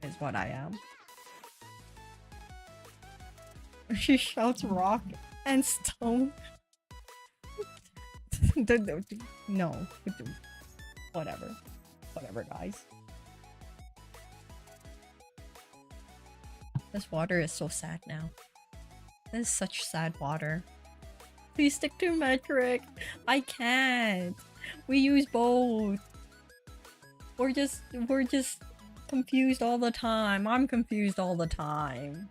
Is what I am. She shouts rock and stone. No. Whatever. Whatever, guys. This water is so sad now. This is such sad water. Please stick to metric. I can't. We use both. We're just confused all the time. I'm confused all the time.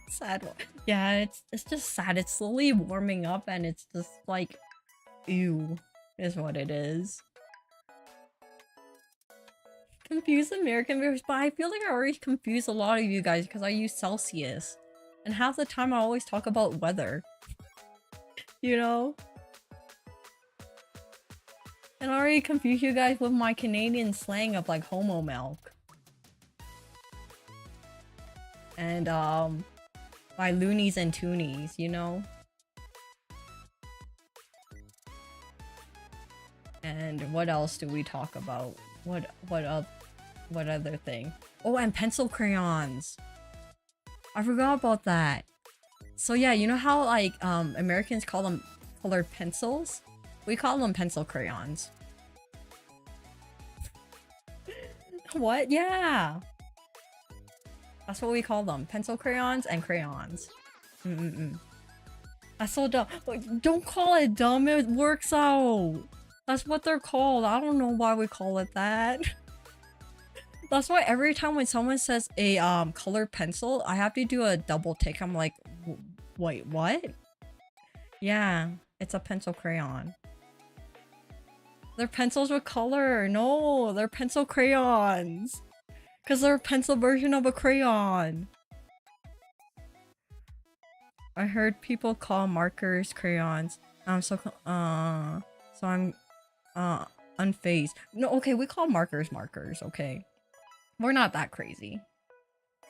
Sad. Yeah, it's just sad. It's slowly warming up and it's just like, ew, is what it is. Confused American viewers, but I feel like I already confused a lot of you guys because I use Celsius. And half the time I always talk about weather. You know? And I already confused you guys with my Canadian slang of like homo milk. And my loonies and toonies, you know? And what else do we talk about? What other thing? Oh, and pencil crayons. I forgot about that. So yeah, you know how like Americans call them colored pencils? We call them pencil crayons. What? Yeah. That's what we call them. Pencil crayons and crayons. That's so dumb. Don't call it dumb, it works out. That's what they're called. I don't know why we call it that. That's why every time when someone says a colored pencil, I have to do a double take. I'm like, wait, what? Yeah, it's a pencil crayon. They're pencils with color. No, they're pencil crayons. Because they're a pencil version of a crayon. I heard people call markers crayons. So I'm unfazed. No, okay, we call markers markers, okay? We're not that crazy.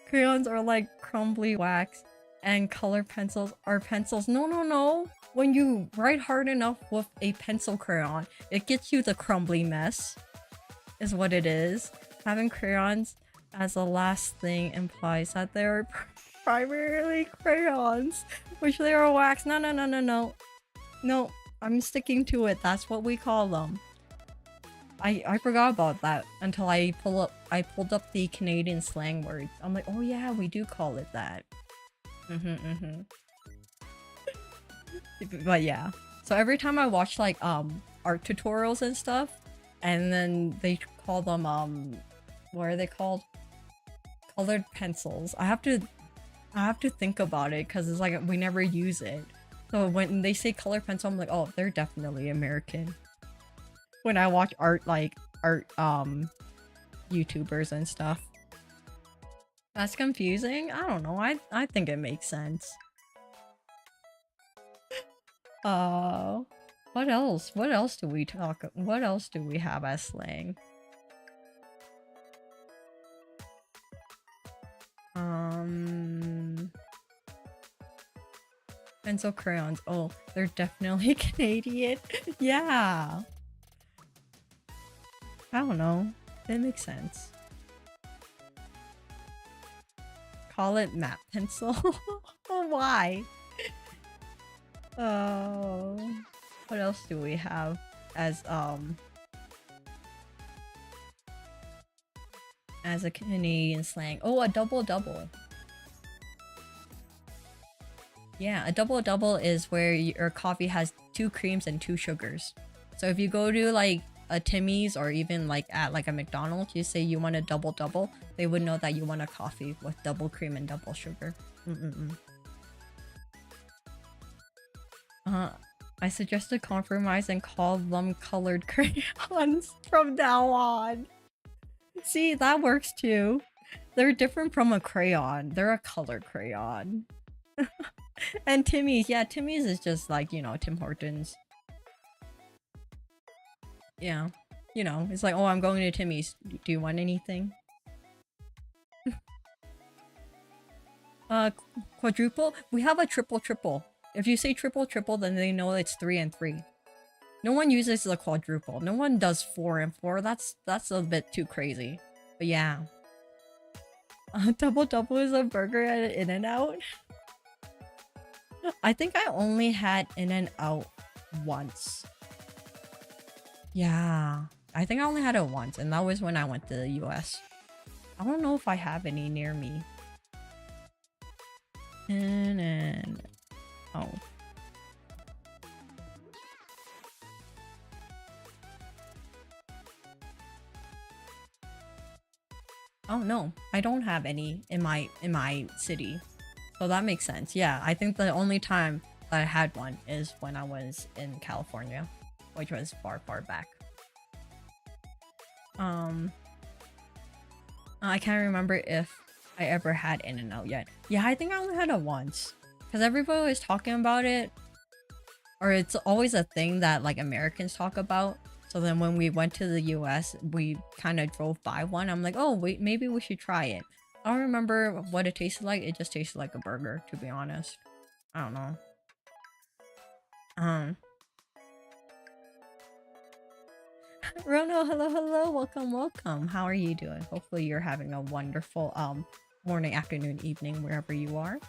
Crayons are like crumbly wax and color pencils are pencils. No. When you write hard enough with a pencil crayon, it gets you the crumbly mess. Is what it is. Having crayons as the last thing implies that they are primarily crayons, which they are wax. No. No, I'm sticking to it. That's what we call them. I forgot about that until I pulled up the Canadian slang words. I'm like, oh yeah, we do call it that. But yeah. So every time I watch like art tutorials and stuff, and then they call them what are they called? Colored pencils. I have to think about it because it's like we never use it. So when they say color pencil, I'm like, oh, they're definitely American. When I watch art YouTubers and stuff. That's confusing? I don't know. I think it makes sense. What else? What else do we have as slang? Pencil crayons. Oh, they're definitely Canadian. Yeah. I don't know. It makes sense. Call it matte pencil. Why? Oh, what else do we have as a Canadian slang? Oh, a double-double. Yeah, a double-double is where your coffee has 2 creams and 2 sugars. So if you go to like a Timmy's or even like at like a McDonald's, you say you want a double double, they would know that you want a coffee with double cream and double sugar. I suggest a compromise and call them colored crayons from now on. See, that works too. They're different from a crayon. They're a colored crayon. And Timmy's, yeah, Timmy's is just like, you know, Tim Hortons. Yeah. You know, it's like, oh, I'm going to Timmy's. Do you want anything? Quadruple? We have a triple triple. If you say triple triple, then they know it's 3 and 3. No one uses the quadruple. No one does 4 and 4. That's a bit too crazy. But yeah. Double double is a burger at In-N-Out. I think I only had In-N-Out once. Yeah. I think I only had it once, and that was when I went to the US. I don't know if I have any near me. And oh. Oh no, I don't have any in my city. So that makes sense. Yeah, I think the only time that I had one is when I was in California, which was far, far back. I can't remember if I ever had In-N-Out yet. Yeah, I think I only had it once. Because everybody was talking about it. Or it's always a thing that like Americans talk about. So then when we went to the US, we kind of drove by one. I'm like, oh wait, maybe we should try it. I don't remember what it tasted like. It just tasted like a burger, to be honest. I don't know. Rono, hello, hello, welcome, welcome. How are you doing? Hopefully you're having a wonderful morning, afternoon, evening, wherever you are.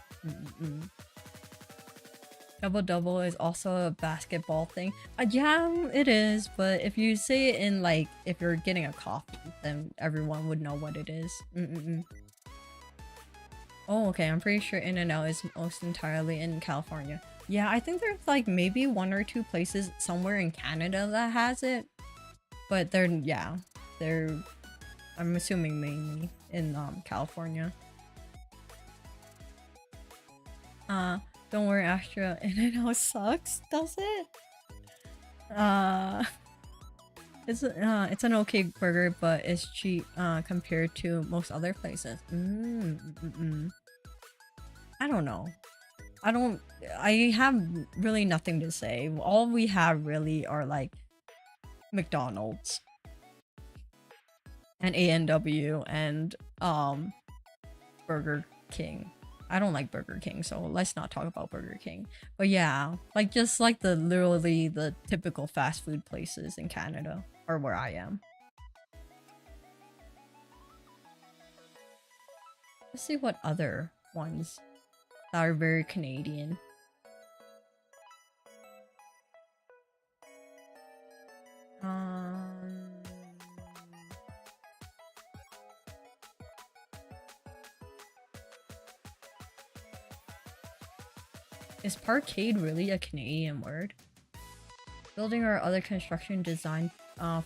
Double double is also a basketball thing. Yeah, it is, but if you say it in like, if you're getting a coffee, then everyone would know what it is. Oh, okay, I'm pretty sure In-N-Out is most entirely in California. Yeah, I think there's like maybe 1 or 2 places somewhere in Canada that has it. But they're, yeah, I'm assuming mainly in California. Don't worry, Astra, In-N-Out sucks, does it? It's an okay burger, but it's cheap compared to most other places. I don't know. I have really nothing to say. All we have really are like McDonald's and A&W and Burger King. I don't like Burger King, so let's not talk about Burger King. But yeah, like just like literally the typical fast food places in Canada, or where I am. Let's see what other ones that are very Canadian. Is parkade really a Canadian word? Building or other construction designed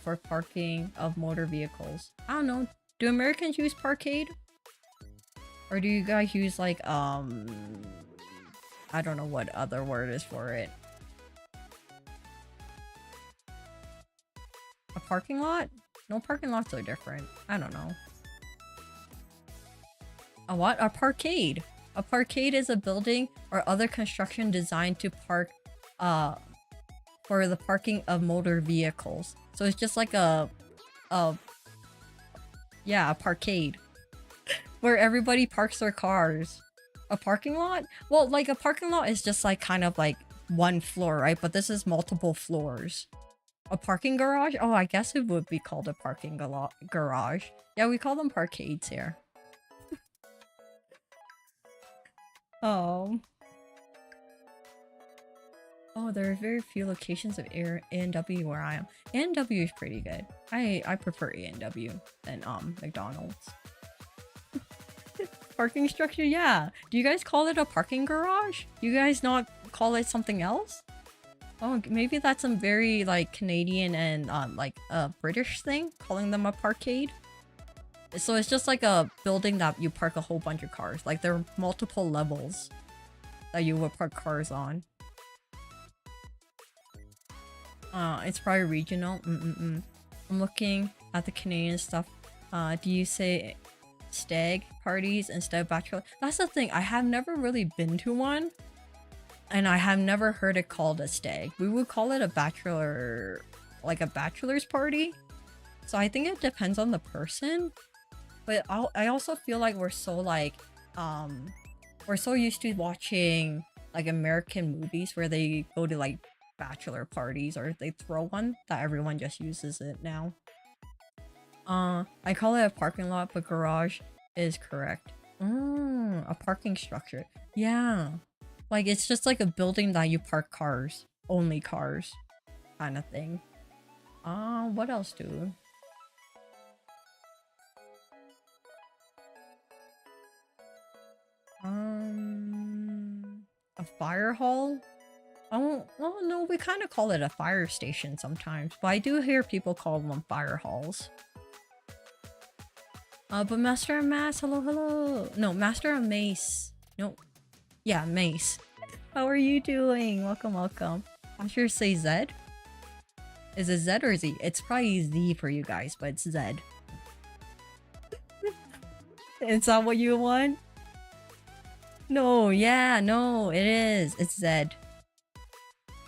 for parking of motor vehicles. I don't know. Do Americans use parkade? Or do you guys use like I don't know what other word is for it. A parking lot? No, parking lots are different. I don't know. A what? A parkade. A parkade is a building or other construction designed to park for the parking of motor vehicles. So it's just like a parkade where everybody parks their cars. A parking lot? Well, like a parking lot is just like kind of like 1 floor, right? But this is multiple floors. A parking garage? Oh, I guess it would be called a parking garage. Yeah, we call them parkades here. Oh, there are very few locations of A&W where I am. A&W is pretty good. I prefer A&W than McDonald's. Parking structure, yeah. Do you guys call it a parking garage? Do you guys not call it something else? Oh, maybe that's some very like Canadian and like a British thing, calling them a parkade. So it's just like a building that you park a whole bunch of cars. Like there are multiple levels that you would park cars on. It's probably regional. I'm looking at the Canadian stuff. Do you say stag parties instead of bachelor? That's the thing. I have never really been to one, and I have never heard it called a stag. We would call it a bachelor, like a bachelor's party. So I think it depends on the person. But I also feel like we're so like, we're so used to watching like American movies where they go to like bachelor parties or they throw one that everyone just uses it now. I call it a parking lot, but garage is correct. A parking structure. Yeah. Like it's just like a building that you park cars. Only cars. Kind of thing. What else do? A fire hall? Oh, well, no, we kind of call it a fire station sometimes, but I do hear people call them fire halls. But Master and Mass, hello, hello. No, Master and Mace. No, yeah, Mace. How are you doing? Welcome, welcome. I'm sure say Z. Is it Z or Z? It's probably Z for you guys, but it's Z. Is that what you want? No, yeah, no, it is. It's Z.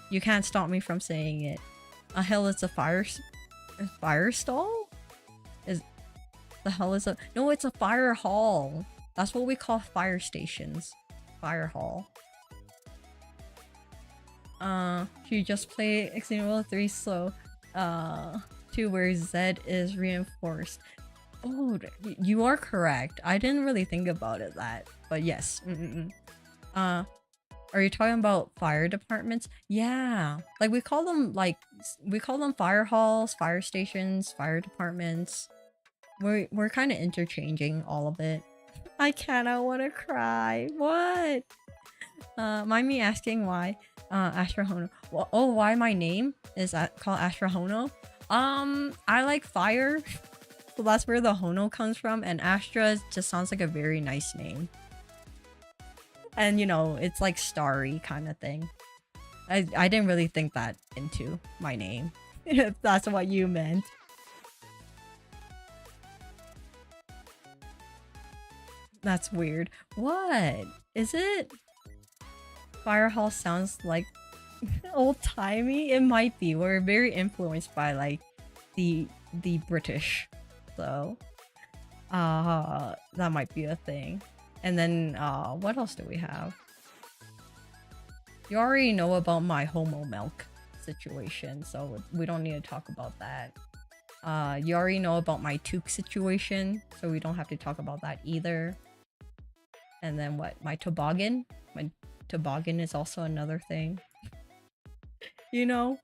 You can't stop me from saying it. Hell, it's a fire stall? Is the hell is a no? It's a fire hall. That's what we call fire stations. Fire hall. You just play Xenoblade 3 slow. 2 where Z is reinforced. Oh, you are correct. I didn't really think about it that, but yes. Are you talking about fire departments? Yeah, like we call them fire halls, fire stations, fire departments. We're kind of interchanging all of it. I cannot want to cry. What? Mind me asking why? Astra Hono. Well, oh, why my name is that called Astra Hono? I like fire, so that's where the Hono comes from, and Astra just sounds like a very nice name. And you know, it's like starry kind of thing. I didn't really think that into my name, if that's what you meant. That's weird. What? Is it? Fire hall sounds like old-timey? It might be. We're very influenced by like the British. So that might be a thing. And then what else do we have? You already know about my Homo milk situation, so we don't need to talk about that. You already know about my toque situation, so we don't have to talk about that either. And then what? My toboggan? My toboggan is also another thing. You know?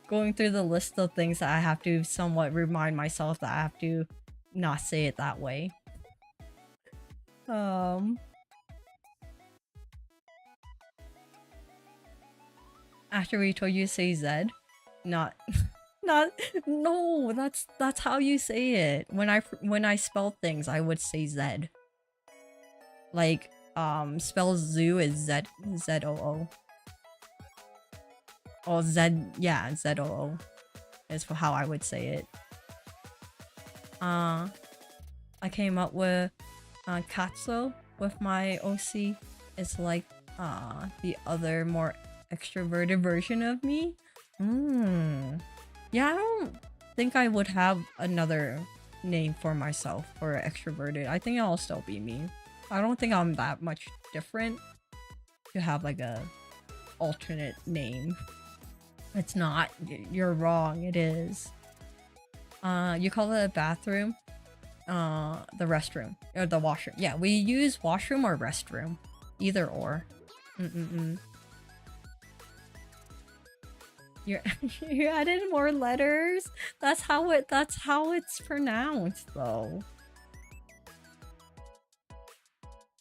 Going through the list of things that I have to somewhat remind myself that I have to not say it that way. After we told you to say Z, not no, that's how you say it. When I spell things, I would say Z. Like spell zoo is Z-O-O. Oh, yeah, Z-O-O is how I would say it. I came up with Katsu with my OC. It's like the other more extroverted version of me. Yeah, I don't think I would have another name for myself for extroverted. I think I'll still be me. I don't think I'm that much different to have like a alternate name. It's not. You're wrong. It is. You call it a bathroom? The restroom or the washroom. Yeah, we use washroom or restroom, either or. You added more letters. That's how it's pronounced, though.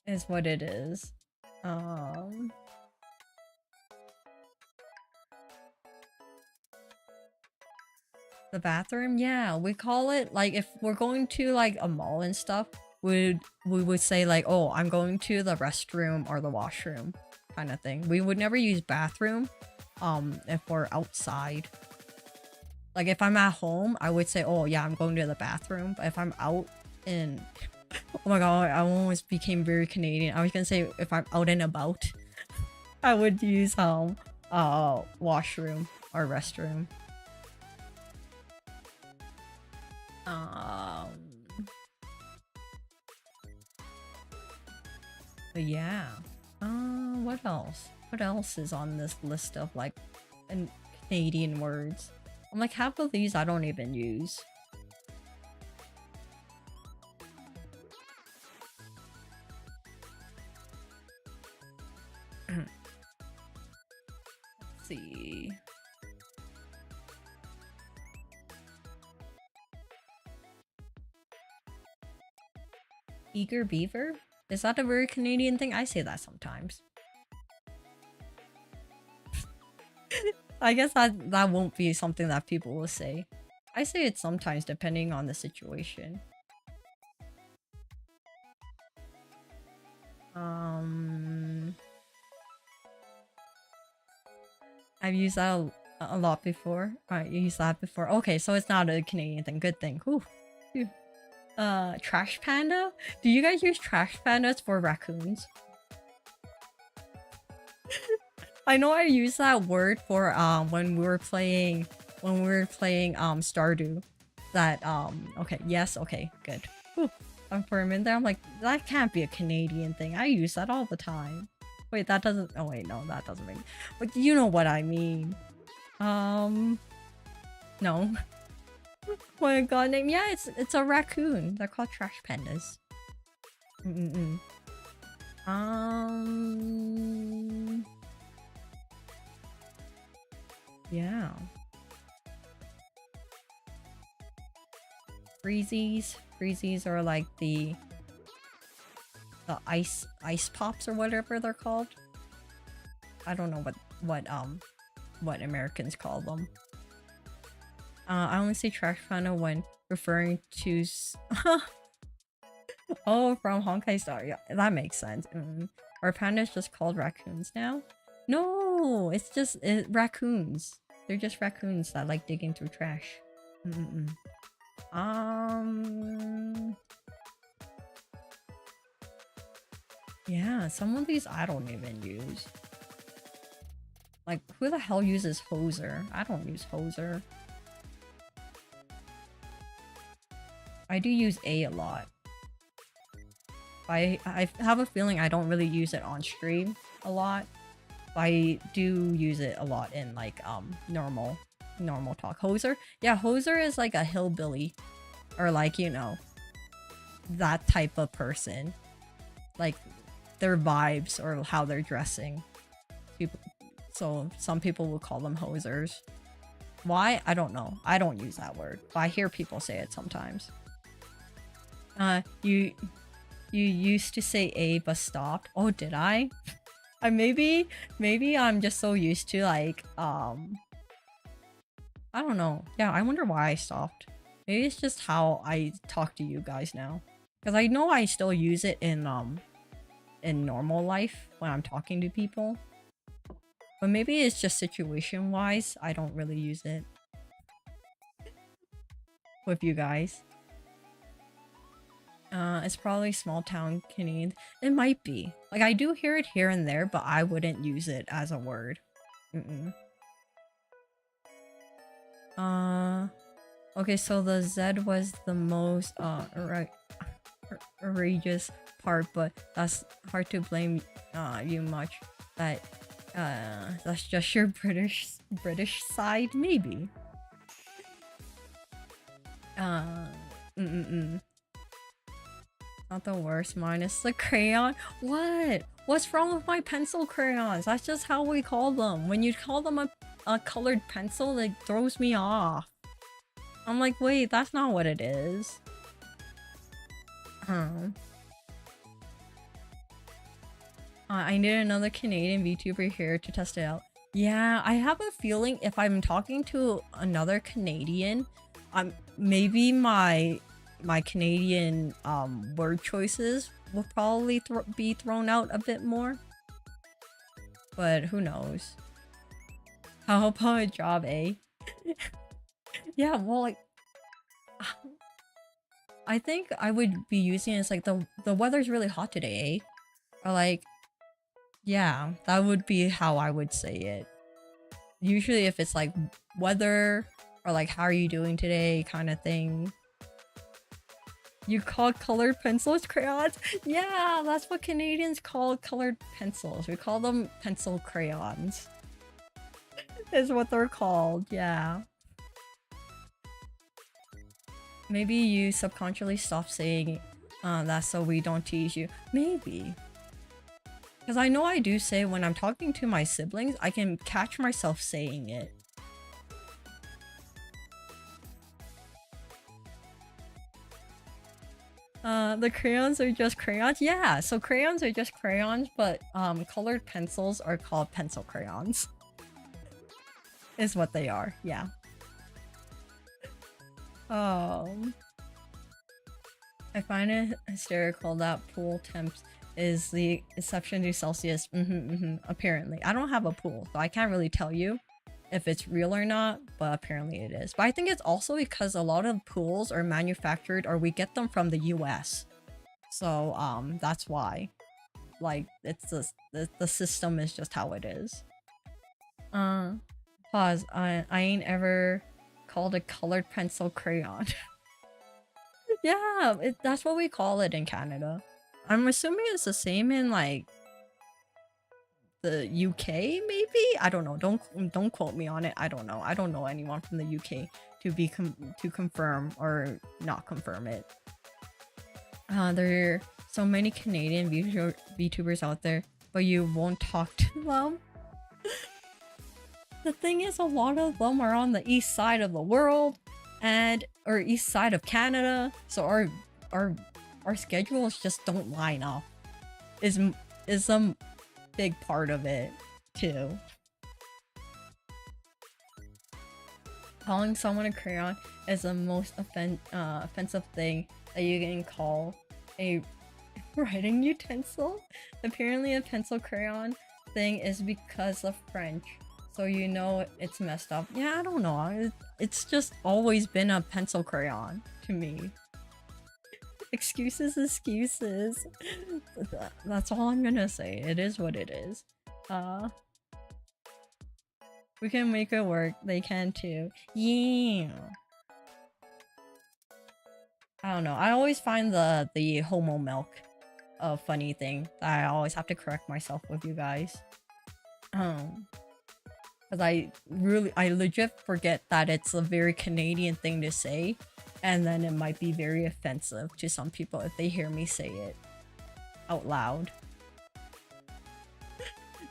Is what it is. The bathroom? Yeah, we call it like if we're going to like a mall and stuff, we would say like, oh, I'm going to the restroom or the washroom kind of thing. We would never use bathroom if we're outside. Like if I'm at home, I would say, oh yeah, I'm going to the bathroom. But if I'm out in oh my god, I almost became very Canadian. I was gonna say if I'm out and about, I would use washroom or restroom. But yeah. What else? What else is on this list of like Canadian words? I'm like half of these I don't even use. Let's see. Eager beaver? Is that a very Canadian thing? I say that sometimes. I guess that won't be something that people will say. I say it sometimes depending on the situation. I've used that a lot before. I used that before. Okay, so it's not a Canadian thing. Good thing. Whew. Phew. Trash panda? Do you guys use trash pandas for raccoons? I know I used that word for when we were playing Stardew. That okay, yes, okay, good. Whew. For a minute there, I'm like, that can't be a Canadian thing. I use that all the time. Wait, that doesn't. Oh wait, no, that doesn't make. But you know what I mean. No. What a god name? Yeah, it's a raccoon. They're called trash pandas. Yeah. Freezies. Freezies are like the ice pops or whatever they're called. I don't know what Americans call them. I only say trash panda when referring to oh, from Honkai Star. Yeah, that makes sense. Are pandas just called raccoons now? No, it's just raccoons. They're just raccoons that like digging through trash. Yeah, some of these I don't even use. Like, who the hell uses hoser? I don't use hoser. I do use a lot. I have a feeling I don't really use it on stream a lot. But I do use it a lot in like normal talk. Hoser? Yeah, hoser is like a hillbilly. Or like, you know, that type of person. Like their vibes or how they're dressing. So some people will call them hosers. Why? I don't know. I don't use that word. But I hear people say it sometimes. You used to say a but stopped. Oh, did I? Maybe I'm just so used to like I don't know. Yeah, I wonder why I stopped. Maybe it's just how I talk to you guys now. Because I know I still use it in normal life when I'm talking to people. But maybe it's just situation wise, I don't really use it with you guys. It's probably small town Canadian. It might be. Like, I do hear it here and there, but I wouldn't use it as a word. Okay, so the Z was the most, outrageous part, but that's hard to blame, you much. That's just your British side, maybe. Not the worst, minus the crayon. What? What's wrong with my pencil crayons? That's just how we call them. When you call them a colored pencil, it throws me off. I'm like, wait, that's not what it is. I need another Canadian VTuber here to test it out. Yeah, I have a feeling if I'm talking to another Canadian, maybe my Canadian word choices will probably be thrown out a bit more, but who knows? How about a job, eh? Yeah, well, like I think I would be using it as like the weather's really hot today, eh? Or like, yeah, that would be how I would say it. Usually if it's like weather or like how are you doing today kind of thing. You call colored pencils crayons? Yeah, that's what Canadians call colored pencils. We call them pencil crayons. Is what they're called, yeah. Maybe you subconsciously stop saying that so we don't tease you. Maybe. Because I know I do say when I'm talking to my siblings, I can catch myself saying it. The crayons are just crayons? Yeah, so crayons are just crayons, but colored pencils are called pencil crayons. Is what they are, yeah. I find it hysterical that pool temps is the exception to Celsius. Apparently. I don't have a pool, so I can't really tell you if it's real or not, but apparently it is. But I think it's also because a lot of pools are manufactured or we get them from the US. So that's why. Like it's the system is just how it is. Pause. I ain't ever called a colored pencil crayon. Yeah, that's what we call it in Canada. I'm assuming it's the same in like the UK, maybe? I don't know. Don't quote me on it. I don't know. I don't know anyone from the UK to confirm or not confirm it. There are so many Canadian VTubers out there, but you won't talk to them. The thing is, a lot of them are on the east side of the world, or east side of Canada, so our schedules just don't line up. Is a big part of it too. Calling someone a crayon is the most offensive thing that you can call a writing utensil. Apparently, a pencil crayon thing is because of French. So you know it's messed up. Yeah, I don't know. It's just always been a pencil crayon to me. Excuses. That's all I'm gonna say. It is what it is. We can make it work. They can too. Yeah. I don't know. I always find the homo milk a funny thing that I always have to correct myself with you guys. Because I legit forget that it's a very Canadian thing to say, and then it might be very offensive to some people if they hear me say it out loud.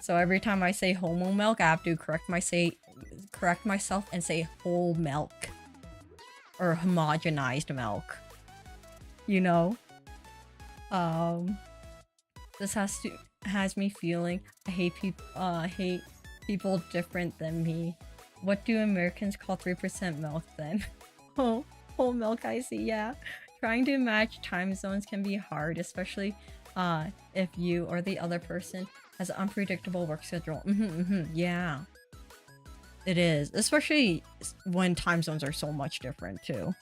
So every time I say homo milk, I have to correct myself and say whole milk or homogenized milk. You know, this has me feeling I hate people different than me. What do Americans call 3% milk then? Oh, whole milk, I see, yeah. Trying to match time zones can be hard, especially if you or the other person has an unpredictable work schedule. Yeah. It is, especially when time zones are so much different too.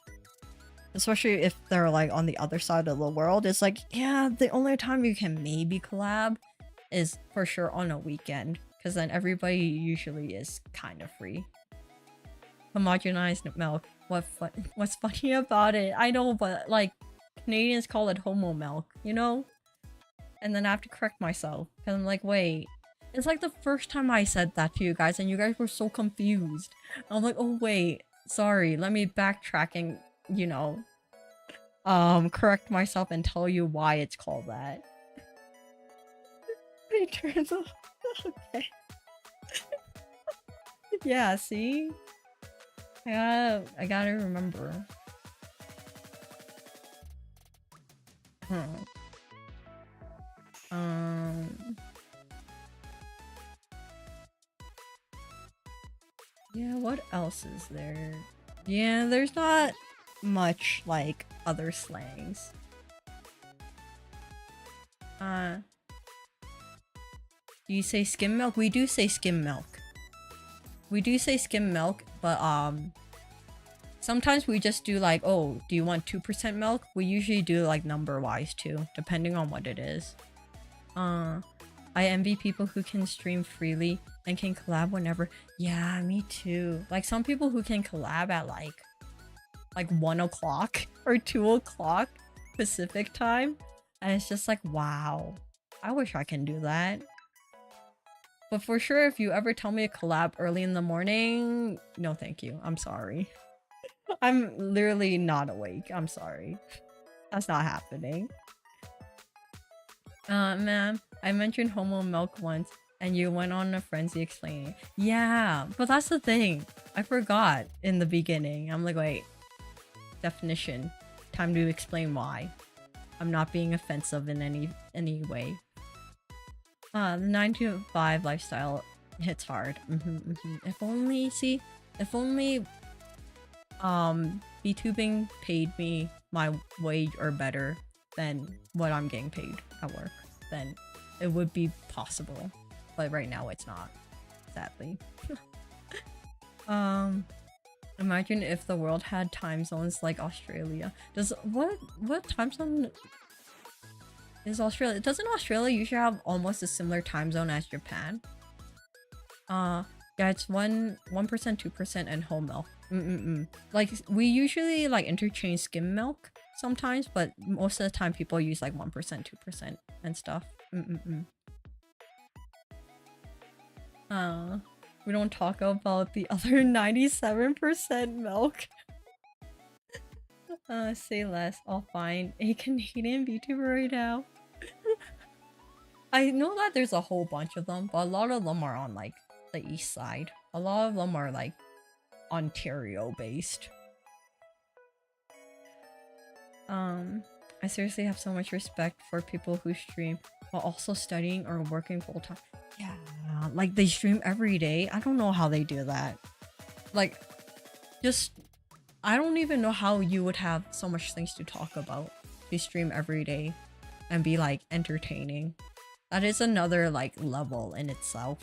Especially if they're like on the other side of the world. It's like, yeah, the only time you can maybe collab is for sure on a weekend, because then everybody usually is kind of free. Homogenized milk. What's funny about it? I know, but like Canadians call it homo milk, you know? And then I have to correct myself because I'm like, wait, it's like the first time I said that to you guys and you guys were so confused. I'm like, oh wait, sorry, let me backtrack and, you know, correct myself and tell you why it's called that. It turns out, okay. Yeah, see? I gotta remember. Yeah, what else is there? Yeah, there's not much like other slangs. Do you say skim milk? We do say skim milk. We do say skim milk, but sometimes we just do like, oh, do you want 2% milk? We usually do like number wise too, depending on what it is. I envy people who can stream freely and can collab whenever. Yeah, me too. Like some people who can collab at like 1 o'clock or 2 o'clock Pacific time. And it's just like, wow, I wish I can do that. But for sure, if you ever tell me to collab early in the morning, no thank you. I'm sorry. I'm literally not awake. I'm sorry. That's not happening. Ma'am, I mentioned homo milk once and you went on a frenzy explaining it. Yeah, but that's the thing. I forgot in the beginning. I'm like, wait. Definition. Time to explain why. I'm not being offensive in any way. The 9 to 5 lifestyle hits hard. If only, see, if only VTubing paid me my wage or better than what I'm getting paid at work, then it would be possible. But right now it's not, sadly. Imagine if the world had time zones like Australia. Does what time zone is Australia? Doesn't Australia usually have almost a similar time zone as Japan? Yeah, it's 1%, 2%, and whole milk. Like we usually like interchange skim milk sometimes, but most of the time people use like 1%, 2%, and stuff. We don't talk about the other 97% milk. Say less. I'll find a Canadian VTuber right now. I know that there's a whole bunch of them, but a lot of them are on like the east side. A lot of them are like Ontario based. I seriously have so much respect for people who stream while also studying or working full time. Yeah, like they stream every day. I don't know how they do that. Like, just I don't even know how you would have so much things to talk about. You stream every day and be like entertaining. That is another like level in itself.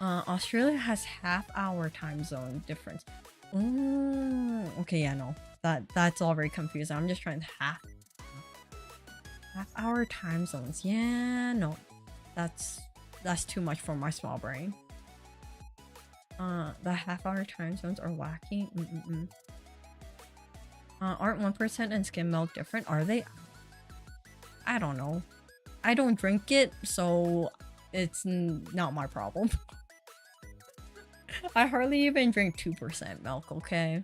Australia has half-hour time zone difference. Okay, yeah, no. That's all very confusing. I'm just trying half-hour time zones. Yeah, no. That's too much for my small brain. The half-hour time zones are wacky. Aren't 1% and skim milk different? Are they? I don't know. I don't drink it, so it's not my problem. I hardly even drink 2% milk, okay?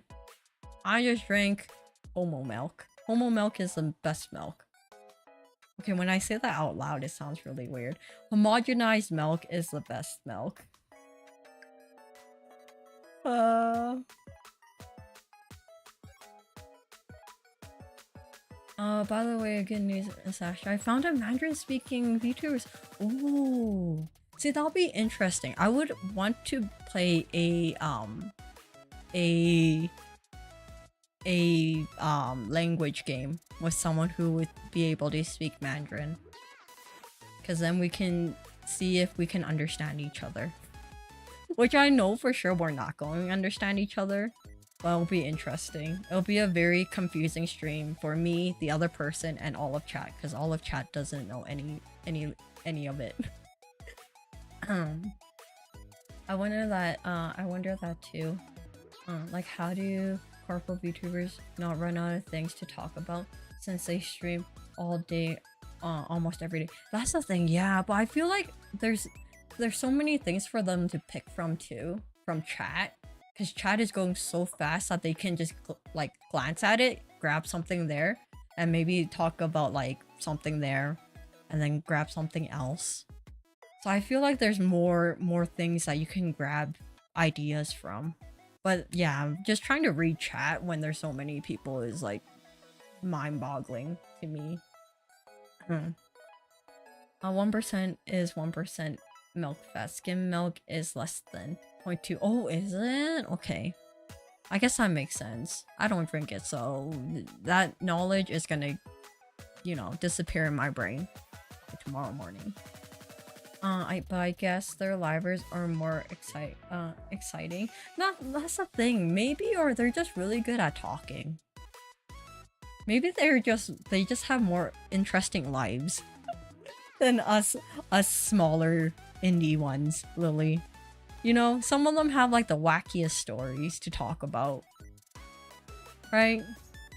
I just drink Homo milk. Homo milk is the best milk. Okay, when I say that out loud, it sounds really weird. Homogenized milk is the best milk. By the way, good news is Astra. I found a Mandarin-speaking VTubers. Ooh. See, that'll be interesting. I would want to play a language game with someone who would be able to speak Mandarin. Because then we can see if we can understand each other. Which I know for sure we're not going to understand each other. But it'll be interesting. It'll be a very confusing stream for me, the other person, and all of chat. Because all of chat doesn't know any of it. I wonder that too. Like how do corporate VTubers not run out of things to talk about since they stream all day, almost every day? That's the thing, yeah. But I feel like there's so many things for them to pick from too, from chat, because chat is going so fast that they can just like glance at it, grab something there, and maybe talk about like something there, and then grab something else. So I feel like there's more things that you can grab ideas from. But yeah, just trying to read chat when there's so many people is like mind-boggling to me. 1% is 1% milk fat. Skim milk is less than 0.2. Oh, is it? Okay. I guess that makes sense. I don't drink it, so that knowledge is gonna, you know, disappear in my brain tomorrow morning. But I guess their livers are more exciting. That's the thing. Maybe, or they're just really good at talking. Maybe they just have more interesting lives than us smaller indie ones, Lily. You know, some of them have like the wackiest stories to talk about. Right?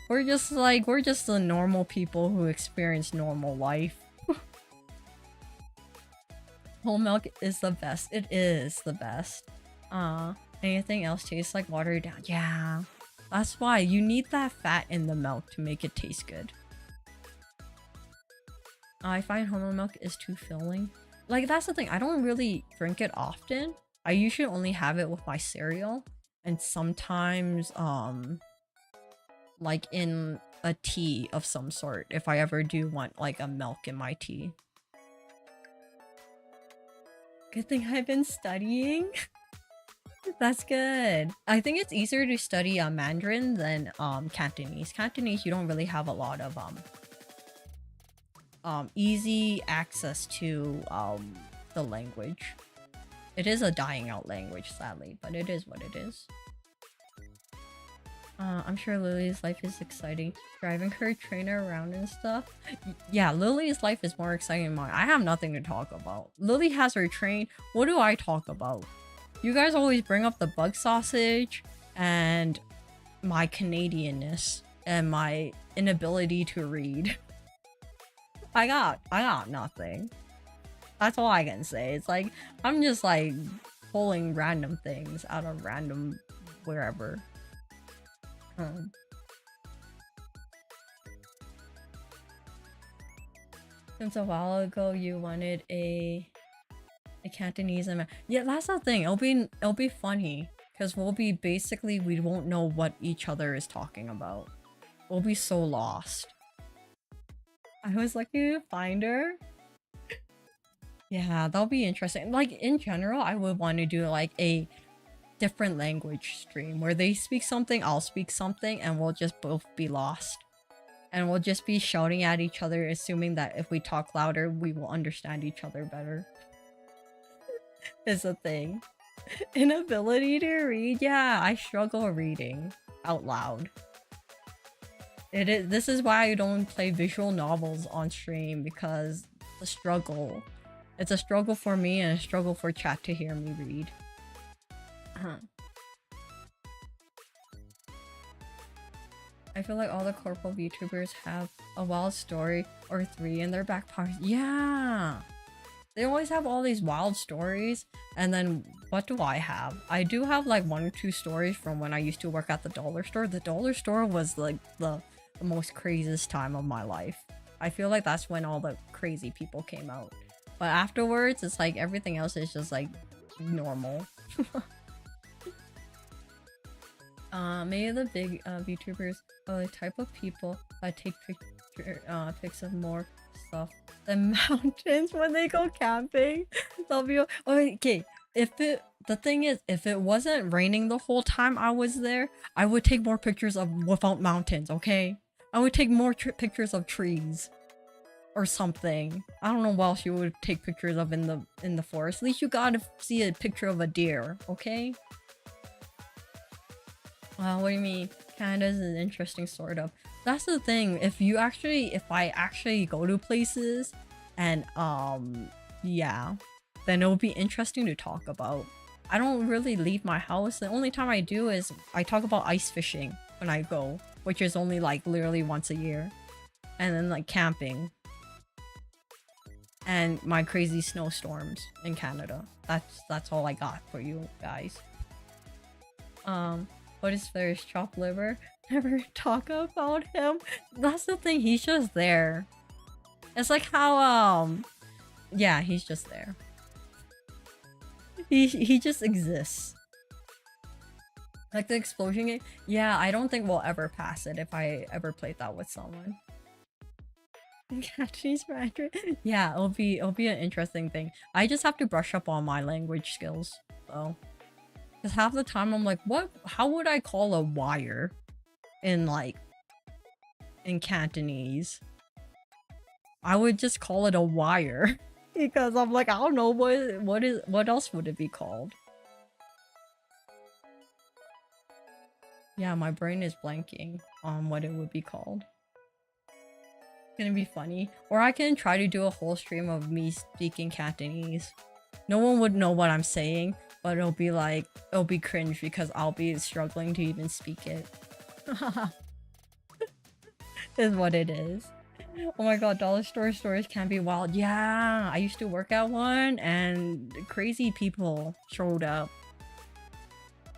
We're just the normal people who experience normal life. Whole milk is the best. It is the best. Anything else tastes like watered down. Yeah. That's why you need that fat in the milk to make it taste good. I find Hono milk is too filling. Like, that's the thing. I don't really drink it often. I usually only have it with my cereal. And sometimes, like in a tea of some sort. If I ever do want, like, a milk in my tea. Good thing I've been studying. That's good. I think it's easier to study Mandarin than Cantonese. Cantonese, you don't really have a lot of easy access to the language. It is a dying out language, sadly, but it is what it is. I'm sure Lily's life is exciting. Driving her trainer around and stuff. Yeah, Lily's life is more exciting than mine. I have nothing to talk about. Lily has her train. What do I talk about? You guys always bring up the bug sausage and my Canadianness and my inability to read. I got nothing. That's all I can say. It's like, I'm just like pulling random things out of random wherever. Since a while ago you wanted a Cantonese and yeah, that's the thing. It'll be funny because we won't know what each other is talking about. We'll be so lost. I was lucky to find her. Yeah, that'll be interesting. Like, in general, I would want to do like a different language stream where they speak something, I'll speak something, and we'll just both be lost. And we'll just be shouting at each other, assuming that if we talk louder, we will understand each other better. Is a thing. Inability to read? Yeah, I struggle reading out loud. This is why I don't play visual novels on stream, because the struggle. It's a struggle for me and a struggle for chat to hear me read. I feel like all the corporal VTubers have a wild story or 3 in their back pockets. Yeah! They always have all these wild stories, and then what do I have? I do have like 1 or 2 stories from when I used to work at the dollar store. The dollar store was like the most craziest time of my life. I feel like that's when all the crazy people came out. But afterwards, it's like everything else is just like normal. Maybe the big VTubers are the type of people that take pics of more stuff than mountains when they go camping. They'll be okay. The thing is, if it wasn't raining the whole time I was there, I would take more pictures of without mountains. Okay, I would take more pictures of trees or something. I don't know what else you would take pictures of in the forest. At least you gotta see a picture of a deer. Okay. What do you mean? Canada's an interesting sort of. That's the thing. If I actually go to places and yeah, then it would be interesting to talk about. I don't really leave my house. The only time I do is I talk about ice fishing when I go, which is only like literally once a year. And then like camping. And my crazy snowstorms in Canada. That's all I got for you guys. What is Flair's chopped liver? Never talk about him. That's the thing, he's just there. It's like how yeah, he's just there. He just exists. Like the explosion game? Yeah, I don't think we'll ever pass it if I ever played that with someone. Cantonese Mandarin. Yeah, it'll be an interesting thing. I just have to brush up on my language skills, though. Because half the time I'm like, what? How would I call a wire in in Cantonese? I would just call it a wire because I'm like, I don't know what else would it be called? Yeah, my brain is blanking on what it would be called. It's gonna be funny. Or I can try to do a whole stream of me speaking Cantonese. No one would know what I'm saying, but it'll be cringe because I'll be struggling to even speak it. Is what it is. Oh my god, dollar store stores can be wild. Yeah, I used to work at one and crazy people showed up.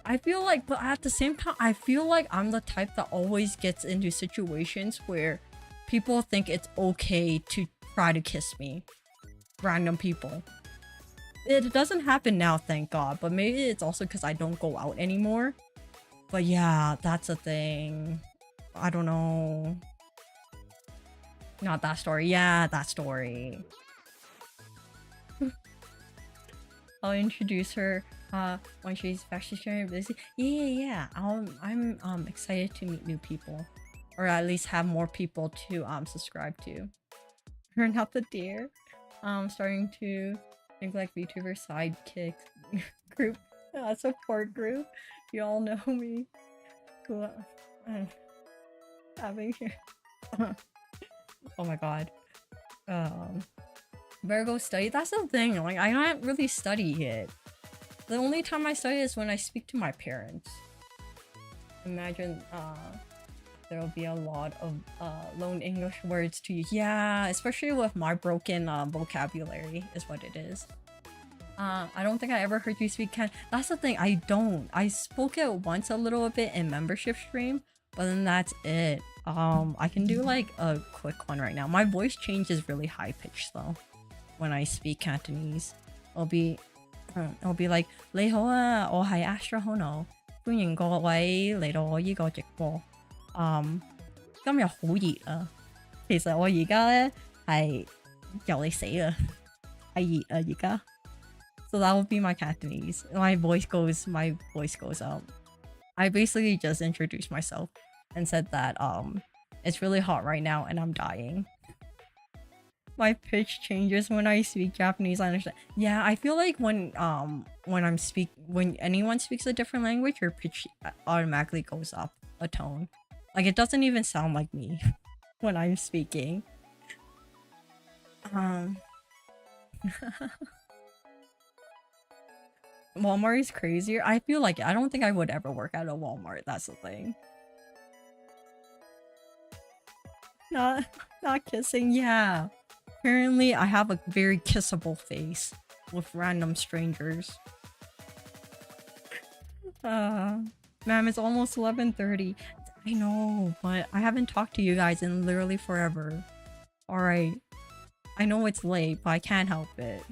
I feel like, but at the same time, I feel like I'm the type that always gets into situations where people think it's okay to try to kiss me. Random people. It doesn't happen now, thank god, but maybe it's also because I don't go out anymore. But yeah, that's a thing. I don't know. Not that story. Yeah, that story. I'll introduce her when she's actually busy. Yeah. I'm excited to meet new people, or at least have more people to subscribe to. We're not the deer. Starting to think like VTuber sidekick group, support group. You all know me. Who having here. Oh my god. Better go study. That's the thing. Like, I can't really study it. The only time I study is when I speak to my parents. Imagine, there'll be a lot of loan English words to use. Yeah, especially with my broken vocabulary is what it is. I don't think I ever heard you speak That's the thing, I don't. I spoke it once a little bit in membership stream, but then that's it. I can do like a quick one right now. My voice changes really high pitched though when I speak Cantonese. It'll be like 你好啊，我係 Astra Hono， 歡迎各位嚟到我依個直播。今日好熱啊，其實我而家咧係由你死啊，係熱啊而家。So that will be my Cantonese. My voice goes up. I basically just introduced myself and said that it's really hot right now and I'm dying. My pitch changes when I speak Japanese. I understand. Yeah, I feel like when anyone speaks a different language, your pitch automatically goes up a tone. Like, it doesn't even sound like me when I'm speaking. Walmart is crazier. I feel like I don't think I would ever work at a Walmart. That's the thing. Not kissing. Yeah. Apparently, I have a very kissable face with random strangers. Ma'am, it's almost 11:30. I know, but I haven't talked to you guys in literally forever. Alright. I know it's late, but I can't help it.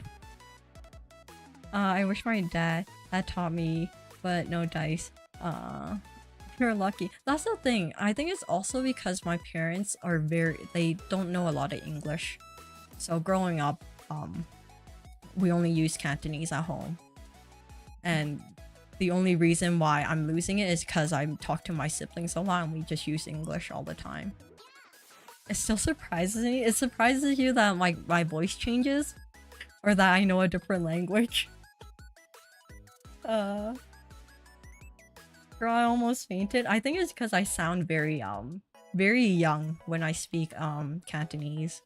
I wish my dad had taught me, but no dice. You're lucky. That's the thing. I think it's also because my parents are they don't know a lot of English. So growing up, we only use Cantonese at home. And the only reason why I'm losing it is because I talk to my siblings a lot and we just use English all the time. It still surprises me. It surprises you that my voice changes? Or that I know a different language? Girl, I almost fainted. I think it's because I sound very young when I speak Cantonese.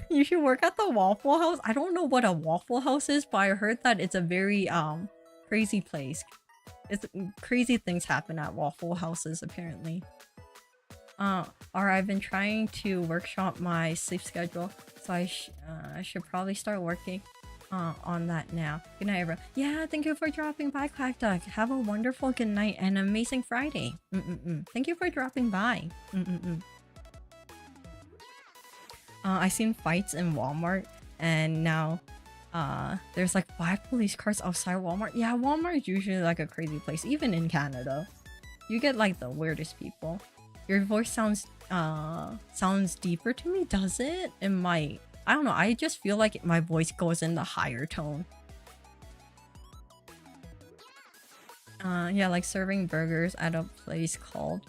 You should work at the Waffle House. I don't know what a Waffle House is, but I heard that it's a very crazy place. Crazy things happen at Waffle Houses apparently. Or I've been trying to workshop my sleep schedule, so I should probably start working on that now. Good night, everyone. Yeah, thank you for dropping by, Quack Duck. Have a wonderful good night and amazing Friday. Thank you for dropping by. I seen fights in Walmart, and now there's like 5 police cars outside Walmart. Yeah, Walmart is usually like a crazy place, even in Canada. You get like the weirdest people. Your voice sounds sounds deeper to me. Does it? It might. I don't know. I just feel like my voice goes in the higher tone. Yeah, like serving burgers at a place called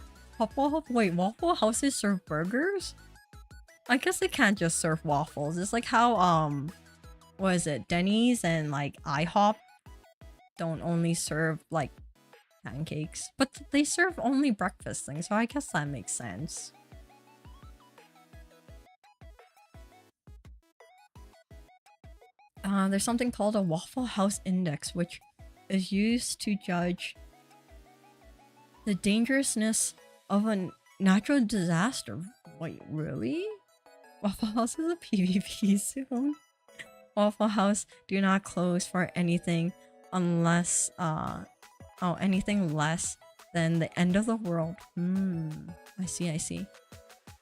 Wait, Waffle Houses serve burgers? I guess they can't just serve waffles. It's like how what is it? Denny's and like IHOP don't only serve like pancakes, but they serve only breakfast things, so I guess that makes sense. There's something called a Waffle House Index, which is used to judge the dangerousness of a natural disaster. Wait, really? Waffle House is a PvP zone. Waffle House do not close for anything unless anything less than the end of the world. I see.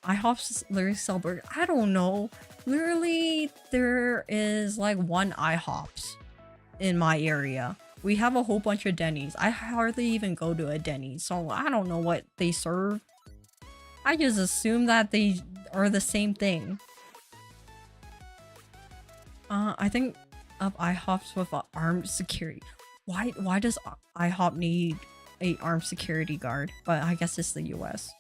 IHOPs literally sell burgers. I don't know. Literally, there is like one IHOPs in my area. We have a whole bunch of Denny's. I hardly even go to a Denny's, so I don't know what they serve. I just assume that they are the same thing. I think of IHOPs with armed security. Why does IHOP need a armed security guard? But I guess it's the US.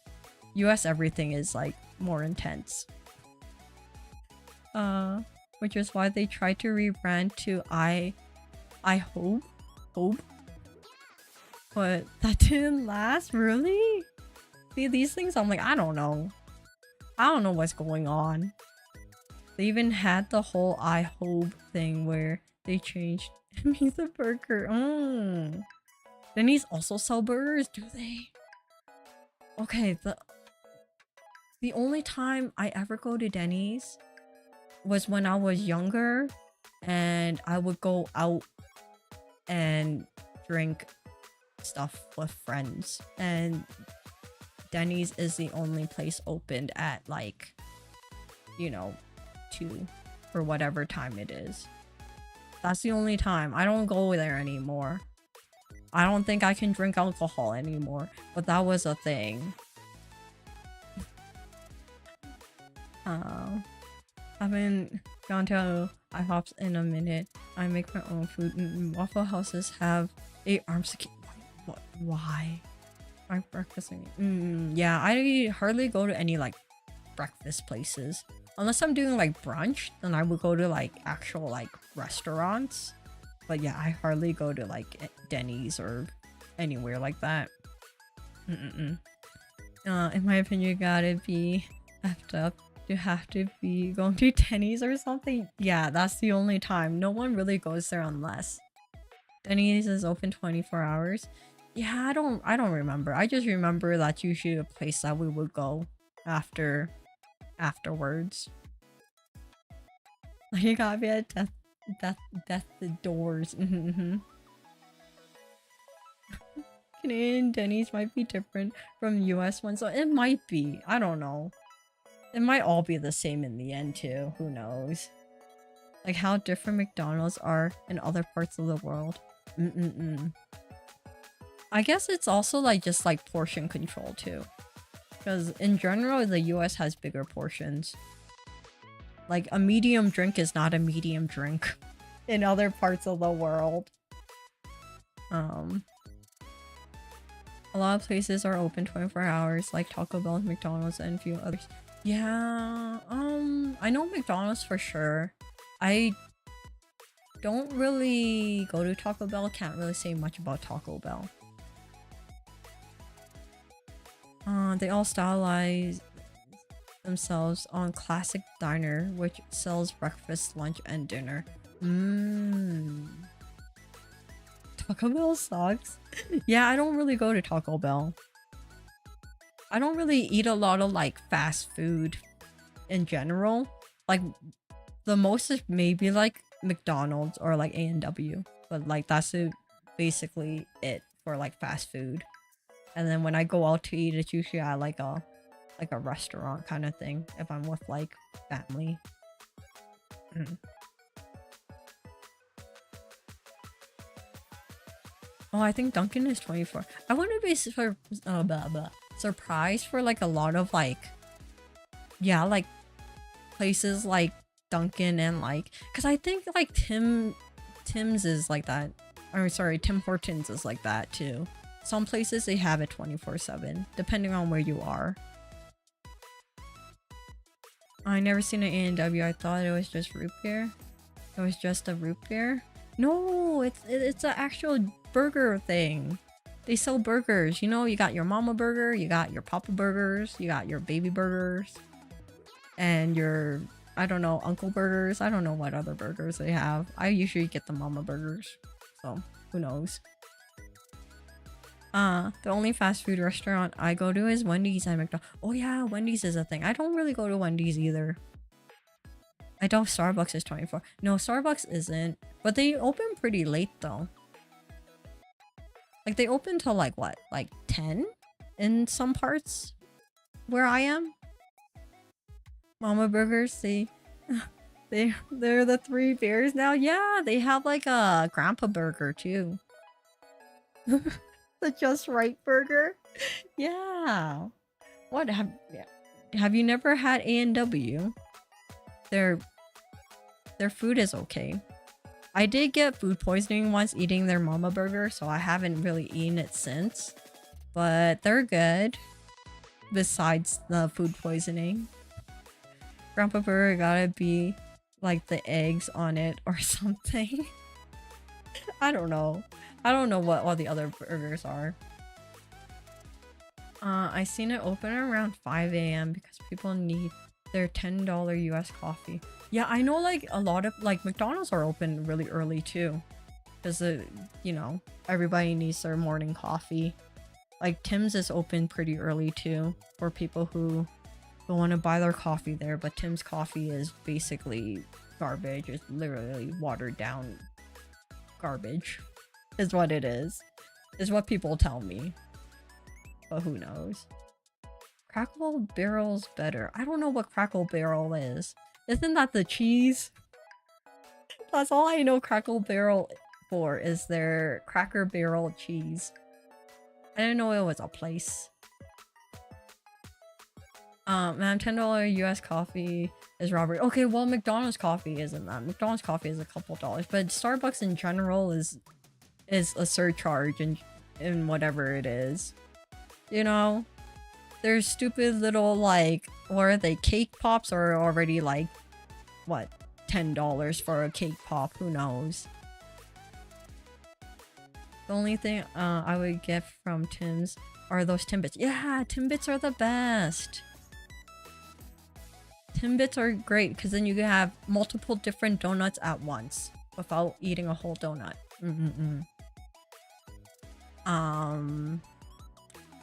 US everything is like more intense. Which is why they tried to rebrand to I hope. But that didn't last, really? See, these things I'm like, I don't know. I don't know what's going on. They even had the whole I hope thing where they changed means a burger. Denny's also sell burgers, do they? Okay, the only time I ever go to Denny's was when I was younger and I would go out and drink stuff with friends, and Denny's is the only place opened at like, you know, 2 or whatever time it is. That's the only time. I don't go there anymore. I don't think I can drink alcohol anymore, but that was a thing. Haven't gone to IHOPs in a minute. I make my own food. Waffle houses have a armed security. Why? My breakfast. Yeah, I hardly go to any like breakfast places. Unless I'm doing like brunch, then I would go to like actual like restaurants. But yeah, I hardly go to like Denny's or anywhere like that. In my opinion, you gotta be effed up to have to be going to Denny's or something. Yeah, that's the only time. No one really goes there unless Denny's is open 24 hours. Yeah, I don't remember. I just remember that's usually a place that we would go afterwards. You gotta be at death the doors. Canadian Denny's might be different from US ones, so it might be. I don't know. It might all be the same in the end too. Who knows? Like how different McDonald's are in other parts of the world. I guess it's also like just like portion control too. Because in general, the US has bigger portions. Like a medium drink is not a medium drink in other parts of the world. A lot of places are open 24 hours, like Taco Bell, McDonald's, and a few others. Yeah, I know McDonald's for sure. I don't really go to Taco Bell, can't really say much about Taco Bell. They all stylize themselves on Classic Diner, which sells breakfast, lunch, and dinner. Taco Bell sucks. Yeah, I don't really go to Taco Bell. I don't really eat a lot of like fast food in general. Like the most is maybe like McDonald's or like A&W, but like that's basically it for like fast food. And then when I go out to eat, it's usually at like a restaurant kind of thing if I'm with like family. Oh, I think Dunkin' is 24. I wouldn't be surprised for like a lot of like Yeah, like places like Dunkin' and like, because I think like Tim's is like that. Or sorry, Tim Hortons is like that too. Some places they have it 24/7, depending on where you are. I never seen an A&W. I thought it was just root beer. It was just a root beer. No, it's an actual burger thing. They sell burgers. You know, you got your mama burger, you got your papa burgers, you got your baby burgers, and your, I don't know, uncle burgers. I don't know what other burgers they have. I usually get the mama burgers, so who knows. The only fast food restaurant I go to is Wendy's and McDonald's. Oh yeah, Wendy's is a thing. I don't really go to Wendy's either. I know Starbucks is 24. No, Starbucks isn't. But they open pretty late though. Like they open till like what? Like 10 in some parts where I am. Mama Burgers, see. They're the three bears now. Yeah, they have like a grandpa burger too. The just right burger. Yeah. What have you never had A&W? Their food is okay. I did get food poisoning once eating their mama burger, so I haven't really eaten it since. But they're good. Besides the food poisoning. Grandpa burger gotta be like the eggs on it or something. I don't know. I don't know what all the other burgers are. I seen it open around 5 a.m. because people need their $10 US coffee. Yeah, I know like a lot of like McDonald's are open really early too. Because you know, everybody needs their morning coffee. Like Tim's is open pretty early too for people who want to buy their coffee there, but Tim's coffee is basically garbage. It's literally watered down garbage. Is what it is. Is what people tell me. But who knows? Crackle Barrel's better. I don't know what Crackle Barrel is. Isn't that the cheese? That's all I know Crackle Barrel for is their Cracker Barrel cheese. I didn't know it was a place. Man, $10 US coffee is robbery. Okay, well McDonald's coffee isn't that. McDonald's coffee is a couple dollars, but Starbucks in general is a surcharge in whatever it is. You know? There's stupid little like, what are they, cake pops are already like, what, $10 for a cake pop, who knows? The only thing I would get from Tim's are those Timbits. Yeah, Timbits are the best. Timbits are great because then you can have multiple different donuts at once without eating a whole donut.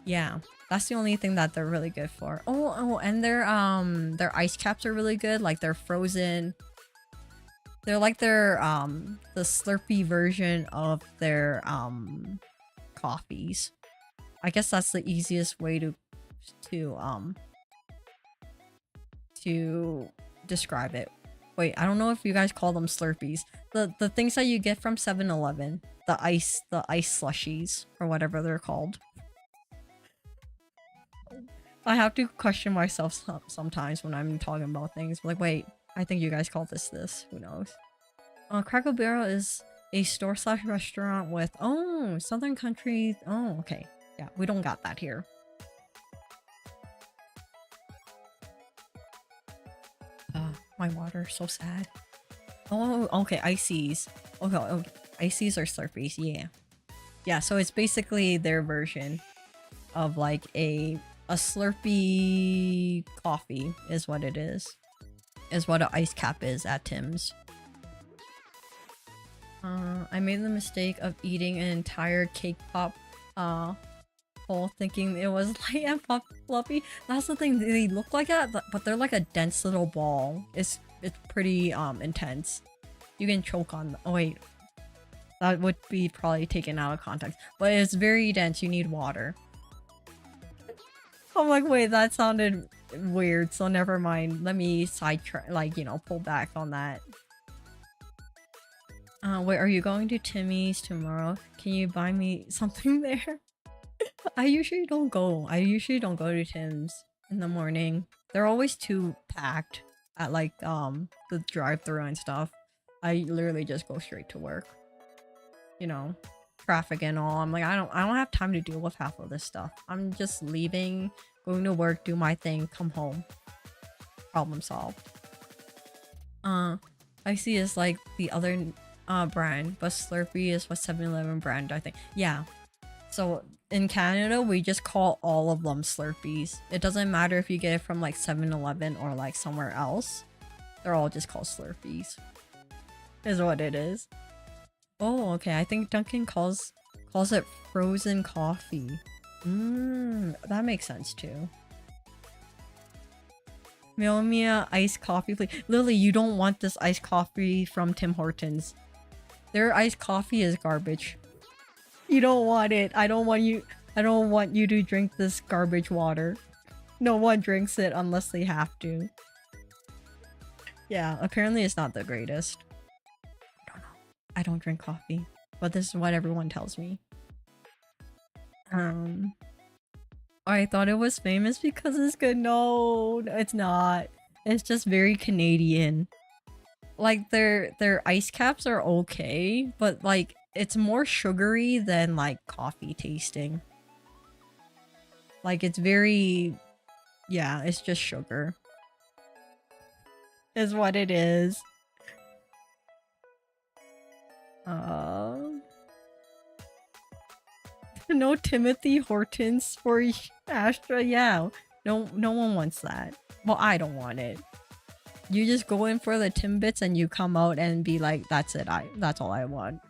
Yeah, that's the only thing that they're really good for. Oh, and their ice caps are really good. Like they're frozen. They're like their the Slurpee version of their coffees. I guess that's the easiest way to describe it. Wait, I don't know if you guys call them Slurpees. The things that you get from 7-Eleven, the ice slushies or whatever they're called. I have to question myself sometimes when I'm talking about things. Like, wait, I think you guys call this. Who knows? Crackle Barrel is a store/restaurant with, oh, Southern Country. Oh, okay. Yeah, we don't got that here. My water, so sad. Oh, okay, ices. Okay, ices are Slurpees, yeah. Yeah, so it's basically their version of like a Slurpee coffee is what it is. Is what an ice cap is at Tim's. I made the mistake of eating an entire cake pop whole thinking it was light and fluffy. That's the thing, they look like that, but they're like a dense little ball. It's pretty intense. You can choke on oh wait. That would be probably taken out of context. But it's very dense, you need water. I'm like, wait, that sounded weird, so never mind. Let me sidetrack, like, you know, pull back on that. Wait, are you going to Timmy's tomorrow? Can you buy me something there? I usually don't go. I usually don't go to Tim's in the morning. they're always too packed at like the drive-thru and stuff. I literally just go straight to work. You know, traffic and all. I'm like, I don't have time to deal with half of this stuff. I'm just leaving, going to work, do my thing, come home. Problem solved. I see is like the other brand, but Slurpee is what 7-Eleven brand, I think. Yeah. So in Canada, we just call all of them Slurpees. It doesn't matter if you get it from like 7-Eleven or like somewhere else. They're all just called Slurpees. Is what it is. Oh, okay. I think Duncan calls it frozen coffee. That makes sense too. Mail me a iced coffee, please. Lily, you don't want this iced coffee from Tim Hortons. Their iced coffee is garbage. You don't want it. I don't want you to drink this garbage water. No one drinks it unless they have to. Yeah, apparently it's not the greatest. I don't know. I don't drink coffee, but this is what everyone tells me. I thought it was famous because it's good. No, it's not. It's just very Canadian. Like their ice caps are okay, but like it's more sugary than like coffee tasting. Like it's very, yeah, it's just sugar. Is what it is. No Timothy Hortons for Astra. Yeah, no one wants that. Well, I don't want it. You just go in for the Timbits and you come out and be like, that's it. That's all I want.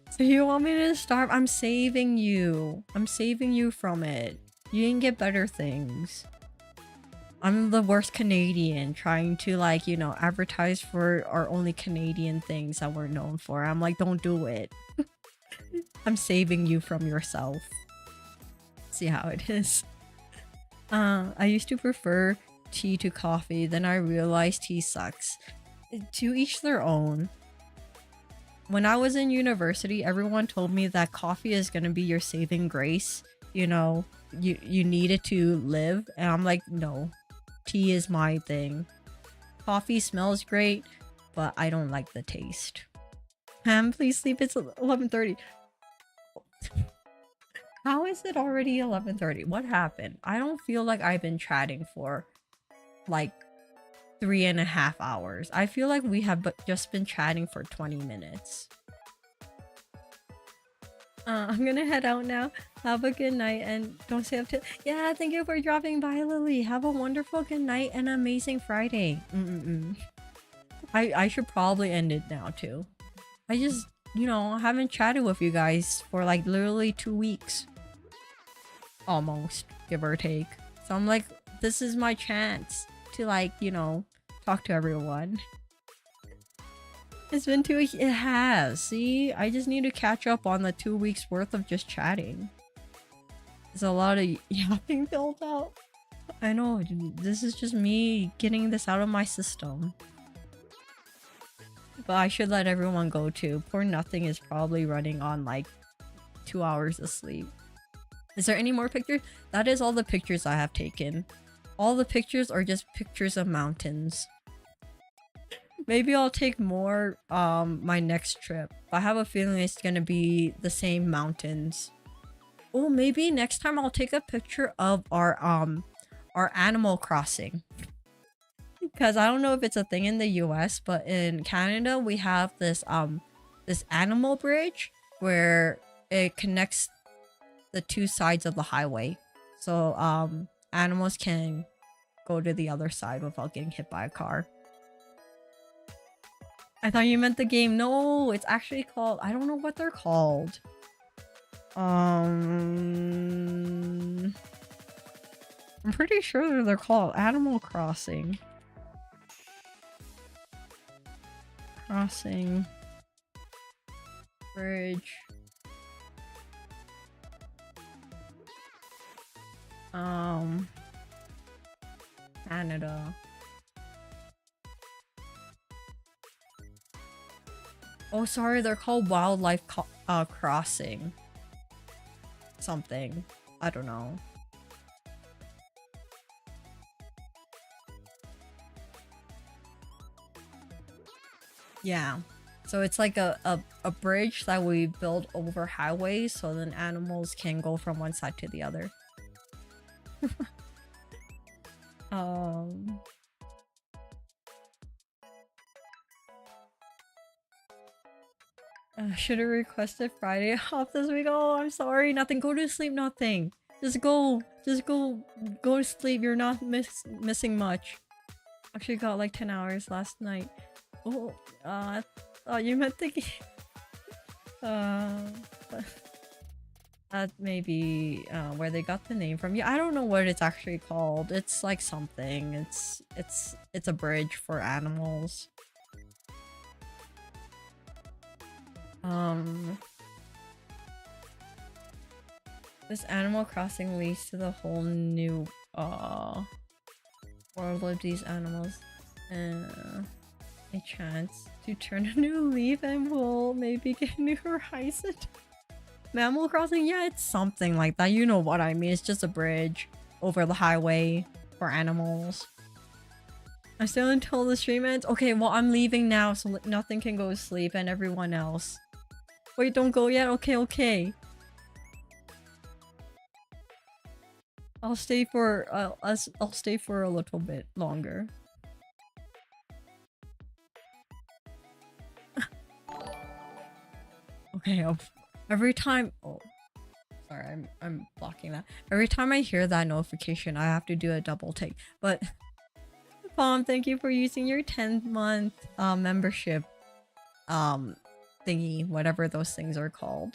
So you want me to starve? I'm saving you. I'm saving you from it. You can get better things. I'm the worst Canadian trying to like, you know, advertise for our only Canadian things that we're known for. I'm like, don't do it. I'm saving you from yourself. See how it is. I used to prefer tea to coffee, then I realized tea sucks. To each their own. When I was in university, everyone told me that coffee is gonna be your saving grace. You know, you need it to live. And I'm like, no. Tea is my thing. Coffee smells great, but I don't like the taste. Pam, please sleep. It's 11:30. How is it already 11:30? What happened? I don't feel like I've been chatting for like 3.5 hours. I feel like we have just been chatting for 20 minutes. I'm gonna head out now. Have a good night and don't stay up till— Yeah, thank you for dropping by, Lily. Have a wonderful good night and amazing Friday. I should probably end it now too. I just, you know, haven't chatted with you guys for like literally 2 weeks. Almost, give or take. So I'm like, this is my chance to like, you know, talk to everyone. It's been 2 weeks. It has. See, I just need to catch up on the 2 weeks worth of just chatting. There's a lot of yapping built out. I know, this is just me getting this out of my system. But I should let everyone go too. Poor Nothing is probably running on like 2 hours of sleep. Is there any more pictures? That is all the pictures I have taken. All the pictures are just pictures of mountains. Maybe I'll take more my next trip. I have a feeling it's gonna be the same mountains. Oh, maybe next time I'll take a picture of our Animal Crossing. Because I don't know if it's a thing in the US, but in Canada we have this this animal bridge where it connects the 2 sides of the highway. So animals can go to the other side without getting hit by a car. I thought you meant the game. No, it's actually called— I don't know what they're called. I'm pretty sure they're called Animal Crossing. Crossing Bridge. Canada. Oh, sorry, they're called Wildlife Crossing. Something. I don't know. Yeah. So it's like a bridge that we build over highways so then animals can go from one side to the other. um should have requested Friday off this week. Oh, I'm sorry. Nothing. Go to sleep. Nothing. Just go. Just go. Go to sleep. You're not missing much. Actually got like 10 hours last night. Oh, I thought you meant the game. That may be where they got the name from. Yeah, I don't know what it's actually called. It's like something. It's a bridge for animals. This Animal Crossing leads to the whole new world of these animals. A chance to turn a new leaf and we'll maybe get new horizon. Animal Crossing? Yeah, it's something like that. You know what I mean. It's just a bridge over the highway for animals. I'm still until the stream ends. Okay, well, I'm leaving now, so nothing can go to sleep and everyone else. Wait, don't go yet? Okay, okay. I'll stay for I'll stay for a little bit longer. Okay, every time sorry, I'm blocking that. Every time I hear that notification, I have to do a double take. But Palm, thank you for using your 10-month membership thingy, whatever those things are called.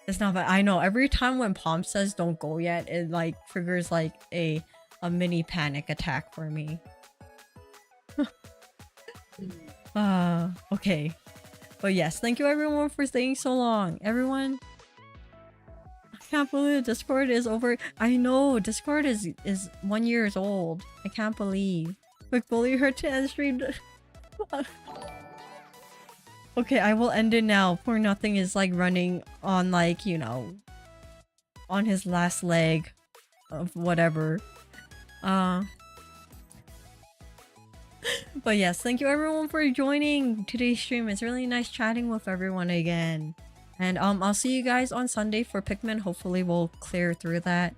It's not bad. I know every time when Palm says don't go yet, it like triggers like a mini panic attack for me. Okay. But yes, thank you everyone for staying so long. Everyone, I can't believe Discord is over. I know Discord is 1 year old. I can't believe. Quick bully her to end stream. Okay, I will end it now. Poor Nothing is like running on like, you know, on his last leg of whatever. But yes, thank you everyone for joining today's stream. It's really nice chatting with everyone again. And I'll see you guys on Sunday for Pikmin. Hopefully we'll clear through that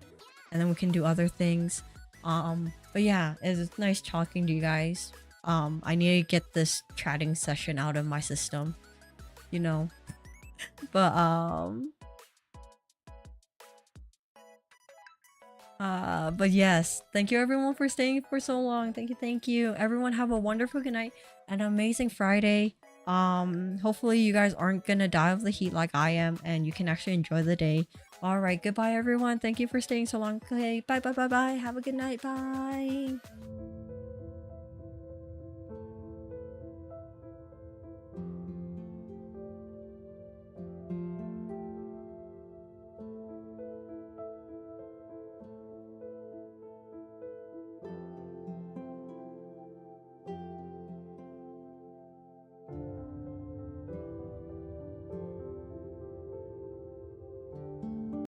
and then we can do other things. But yeah, it's nice talking to you guys. I need to get this chatting session out of my system, you know. But yes, thank you everyone for staying for so long. Thank you. Everyone have a wonderful good night and an amazing Friday. Hopefully you guys aren't gonna die of the heat like I am and you can actually enjoy the day. All right, goodbye everyone. Thank you for staying so long. Okay, bye. Have a good night. Bye.